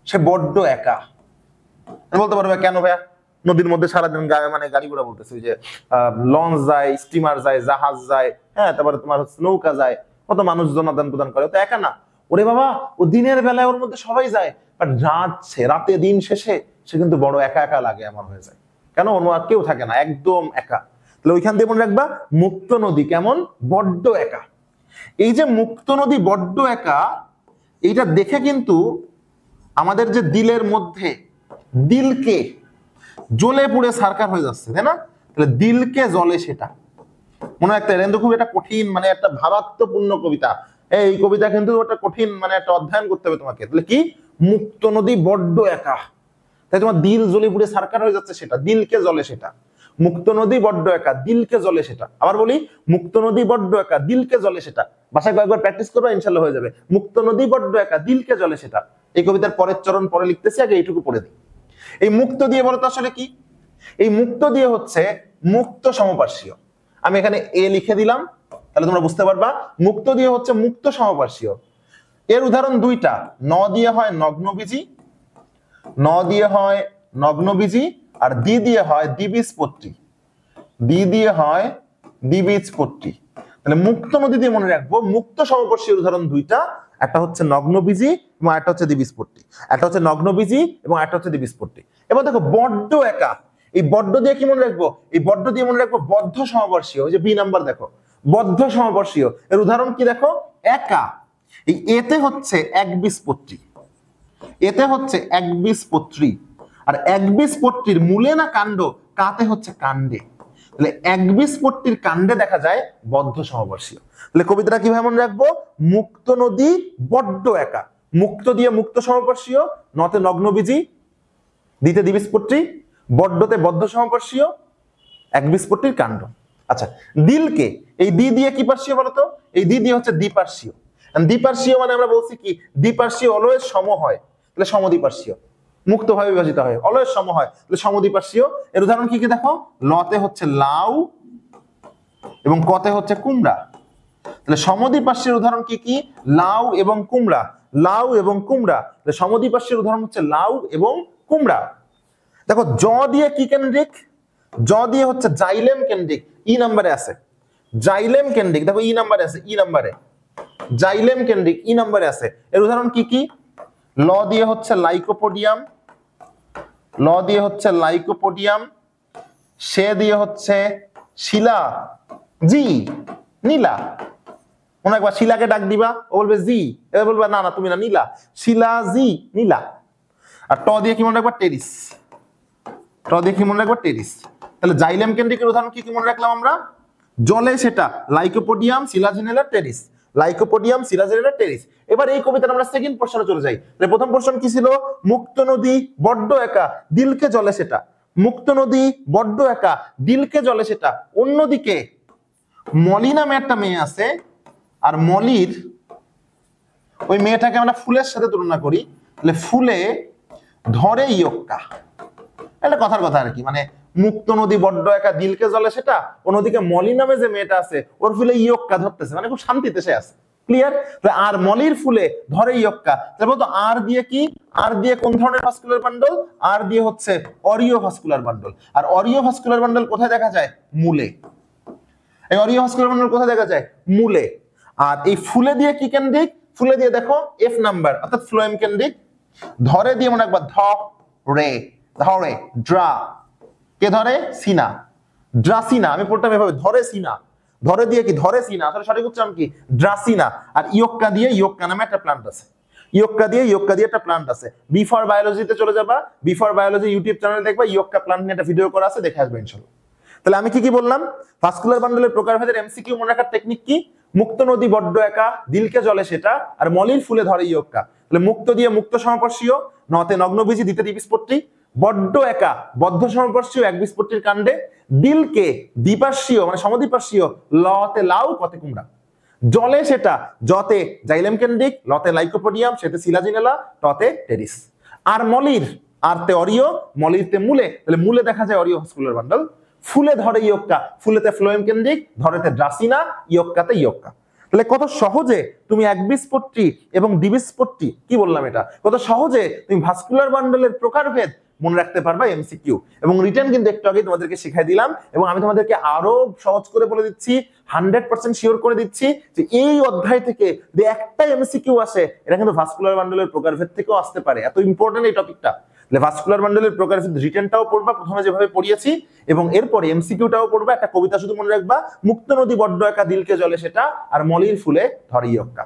সে বড্ড একা। বলতে পারবে কেন ভাইয়া? নদীর মধ্যে সারাদিন মানে গাড়ি ঘোড়া বলতেছে যে লঞ্চ যায়, স্টিমার যায়, জাহাজ যায়, হ্যাঁ, তারপরে তোমার নৌকা যায়, কত মানুষজন আদান প্রদান করে, তো একা না। ওরে বাবা, ও দিনের বেলায় ওর মধ্যে সবাই যায়, বাট রাতে দিন শেষে সে কিন্তু বড় একা একা লাগে আমার হয়ে যায়। কেন? অন্য আর কেউ থাকে না, একদম একা। তাহলে ওইখান দিয়ে মনে রাখবা মুক্ত নদী কেমন? বড্ড একা। এই যে মুক্ত নদী বড্ড একা, এইটা দেখে কিন্তু আমাদের যে দিলের মধ্যে দিলকে জ্বলে পুড়ে সারকার হয়ে যাচ্ছে, তাই না? তাহলে দিলকে জ্বলে সেটা মনে রাখতে হবে। কিন্তু খুব একটা কঠিন, মানে একটা ভাবাত্মপূর্ণ কবিতা। এই কবিতা কিন্তু একটা কঠিন, মানে একটা অধ্যয়ন করতে হবে তোমাকে। তাহলে কি মুক্ত নদী বড্ড একা, তাই তোমার দিল জ্বলে পুড়ে সারকার হয়ে যাচ্ছে সেটা, দিলকে জ্বলে সেটা। মুক্ত নদী বড্ড একা, দিলকে জ্বলে সেটা। আবার বলি, মুক্ত নদী বড্ড একা, দিলকে জ্বলে সেটা। বাসায় কয়েকবার প্র্যাকটিস করবে, ইনশাল্লাহ হয়ে যাবে। মুক্ত নদী বড্ড একা, দিলকে জ্বলে সেটা। এই কবিতার পরের চরণ পরে লিখতেছি, আগে এইটুকু পড়ে দিই। এই মুক্ত দিয়ে বলতো আসলে কি? এই মুক্ত দিয়ে হচ্ছে মুক্ত সমপার্শ্বীয়। আমি এখানে এ লিখে দিলাম, তাহলে তোমরা বুঝতে পারবা মুক্ত দিয়ে হচ্ছে মুক্ত সমপার্শ্বীয়। এর উদাহরণ দুইটা, ন দিয়ে হয় নগ্নবীজি, ন দিয়ে হয় নগ্নবীজি, আর দি দিয়ে হয় দ্বিবীজপত্রী, দি দিয়ে হয় দ্বিবীজপত্রী। তাহলে মুক্ত নদী দিয়ে মনে রাখবো মুক্ত সমপার্শ্বীয় উদাহরণ দুইটা, একটা হচ্ছে নগ্নবীজি এবং একটা হচ্ছে দ্বিবীজপত্রী। একটা হচ্ছে নগ্নবীজি এবং একটা হচ্ছে দ্বিবীজপত্রী। এবার দেখো বড্ড একা, এই বড্ড দিয়ে কি মনে রাখবো? এই বড্ড দিয়ে মনে রাখবো বদ্ধ সমপার্শ্বীয়। ওই যে বি নাম্বার দেখো, বদ্ধ সমপার্শ্বীয়। এর উদাহরণ কি দেখো? একা। এই এতে হচ্ছে একবীজপত্রী, এতে হচ্ছে একবীজপত্রী, আর একবীজপত্রীর মূলে না কাণ্ড, কাতে হচ্ছে কাণ্ডে। তাহলে একবীজপত্রীর কাণ্ডে দেখা যায় বদ্ধ সমপার্শ্বীয়। তাহলে কবিতাটা কিভাবে মনে রাখবো? মুক্ত নদী বড্ড একা, মুক্ত দিয়ে মুক্ত সমপার্শ্বীয়, নতে নগ্নবীজি, দিতে দ্বিবীজপত্রী, বড্ডতে বদ্ধ সমপার্শ্বীয়, একবীজপত্রীর কাণ্ড। আচ্ছা, দিলকে এই দি দিয়ে কি পার্শ্বীয় বলতো? এই দি দিয়ে হচ্ছে দ্বিপার্শ্বীয়। দ্বিপার্শ্বীয় মানে আমরা বলছি কি দ্বিপার্শ্বীয় অলওয়েজ সম হয়, তাহলে সমদ্বিপার্শ্বীয়। মুক্তভাবে বিভাজিত হয়, অলওয়েজ সম হয়, তাহলে সমদ্বিপার্শ্বীয়। এর উদাহরণ কি কি দেখো? লতে হচ্ছে লাউ এবং কতে হচ্ছে কুমড়া। তাহলে সমদ্বিপার্শ্বীর উদাহরণ কি কি? লাউ এবং কুমড়া, লাউ এবং কুমড়া। তাহলে সমদ্বিপার্শ্বীর উদাহরণ হচ্ছে লাউ এবং কুমড়া। দেখো জ দিয়ে কি কেন্দ্রিক? জ দিয়ে হচ্ছে জাইলেম কেন্দ্রিক, ই নাম্বারে আছে জাইলেম কেন্দ্রিক। দেখো ই নাম্বারে আছে, ই নাম্বারে জাইলেম কেন্দ্রিক ই নম্বরে আছে। এর উদাহরণ কি কি? ল দিয়ে হচ্ছে লাইকোপোডিয়াম, ল দিয়ে হচ্ছে লাইকোপোডিয়াম, সে দিয়ে হচ্ছে শিলা, জি নীলা। মনে একবার শিলাকে ডাক দিবা, ও বলবে জি, এবার বলবা না না তুমি না, নীলা, শিলা জি নীলা। আর ট দিয়ে কি মনে রাখবা? টেরিস, ট দিয়ে কি মনে রাখবা? টেরিস। তাহলে জাইলেম কেন্দ্রিকের উদাহরণ কি কি মনে রাখলাম আমরা? জলে সেটা লাইকোপোডিয়াম, সিলাজিনেলা, টেরিস, লাইকোপোডিয়াম, সিলাজিনেলা, টেরিস। এবার এই কবিতার আমরা সেকেন্ড পোরশনে চলে যাই। প্রথম পোরশন কি ছিল? মুক্ত নদী বড্ড একা, দিলকে জলে সেটা। মুক্ত নদী বড্ড একা, দিলকে জলে সেটা। অন্যদিকে মলি নামে একটা মেয়ে আছে, আর মলির ওই মেয়েটাকে আমরা ফুলের সাথে তুলনা করি, তাহলে ফুলে ধরে ইয়ক্কা। এটা কথার কথা আর কি, মানে মুক্ত নদী বড্ড একা, দিলকে জলে সেটা। অন্যদিকে মলি নামে যে মেয়েটা আছে, ওর ফুলে ইয়ক্কা ধরতেছে, মানে খুব শান্তিতে সে আছে। ক্লিয়ার? আর মলির ফুলে ধরে ইয়ক্কা, তাহলে বলতো আর দিয়ে কি? আর দিয়ে কোন ধরনের ভাস্কুলার বান্ডল? আর দিয়ে হচ্ছে অরিও ভাস্কুলার বান্ডল। আর অরিও ভাস্কুলার বান্ডল কোথায় দেখা যায়? মূলে। এই অরিও ভাস্কুলার বান্ডল কোথায় দেখা যায়? মূলে। আর এই ফুলে দিয়ে কি কেন্দ্রিক? ফুলে দিয়ে দেখো এফ নাম্বার, অর্থাৎ ফ্লোয়েম কেন্দ্রিক। ধরে দিয়ে মনে একবার ধ রে, ধরে ড্রা, কে ধরে? সিনা, ড্রাসিনা। আমি পড়তাম এভাবে, ধরে সিনা। ধরে দিয়ে কি? ধরে সিনা, আসলে সঠিক উচ্চারণ কি? ড্রাসিনা। আর ইয়ক্কা দিয়ে, ইয়ক্কা নামে একটা প্লান্ট আছে, ইয়ক্কা দিয়ে, ইয়ক্কা দিয়ে একটা প্লান্ট আছে। বি ফর বায়োলজিতে চলে যাবা, বি ফর বায়োলজি ইউটিউব চ্যানেলে দেখবা ইয়ক্কা প্লান্ট নিয়ে একটা ভিডিও করা আছে, দেখে আসবে ইনশাআল্লাহ। তাহলে আমি কি কি বললাম? ভাস্কুলার বান্ডলের প্রকারভেদের এমসিকিউ মনে রাখার টেকনিক কি? মুক্ত নদী বড্ড একা, দিলকে জলে সেটা, আর মলির ফুলে ধরে ইয়ক্কা। তাহলে মুক্ত দিয়ে মুক্ত সমপর্ষীয়, নতে নগ্নবীজি, দিতে দ্বিবীজপত্রী। বড্ড একা বদ্ধ সমপর্ষীয় একবীজপত্রীর কাণ্ডে। দিলকে দ্বিপার্শ্বীয় মানে সমদ্বিপার্শ্বীয়, লতে লাউ কতে কুমড়া। জলে সেটা, জতে জাইলেম কেন্দ্রিক, লতে লাইকোপোডিয়াম, সেতে সিলাজিনেলা, টতে টেরিস। আর মলির, আরতে অরিও, মলিরতে মূলে, তাহলে মূলে দেখা যায় অরিও ভাস্কুলার বান্ডল। ফুলে ধরে ইয়ক্কা, ফুলেতে ফ্লোয়েম কেন্দ্রিক, ধরেতে ড্রাসিনা, ইয়ক্কাতে ইয়ক্কা। তাহলে কত সহজে তুমি একবীজপত্রী এবং দ্বিবীজপত্রী, কি বললাম এটা, কত সহজে তুমি ভাস্কুলার বান্ডলের প্রকারভেদ মনে রাখতে পারবা এমসিকিউ। এবং রিটেন কিন্তু একটু আগে তোমাদেরকে শিখাই দিলাম, এবং আমি তোমাদেরকে আরো সহজ করে বলে দিচ্ছি, 100% শিওর করে দিচ্ছি যে এই অধ্যায় থেকে যে একটা এমসিকিউ আসে, এটা কিন্তু ভাস্কুলার বান্ডলের প্রকারভেদ থেকেও আসতে পারে। এত ইম্পর্টেন্ট এই টপিকটা। ভাস্কুলার বান্ডলের প্রকারভেদ রিটেনটাও পড়বা প্রথমে যেভাবে পড়িয়েছি, এবং এরপরে এমসিকিউটাও পড়বা। একটা কবিতা শুধু মনে রাখবা, মুক্ত নদী বড্ড একা, দিলকে জলে সেটা, আর মলির ফুলে ধরে ইয়ক্কা।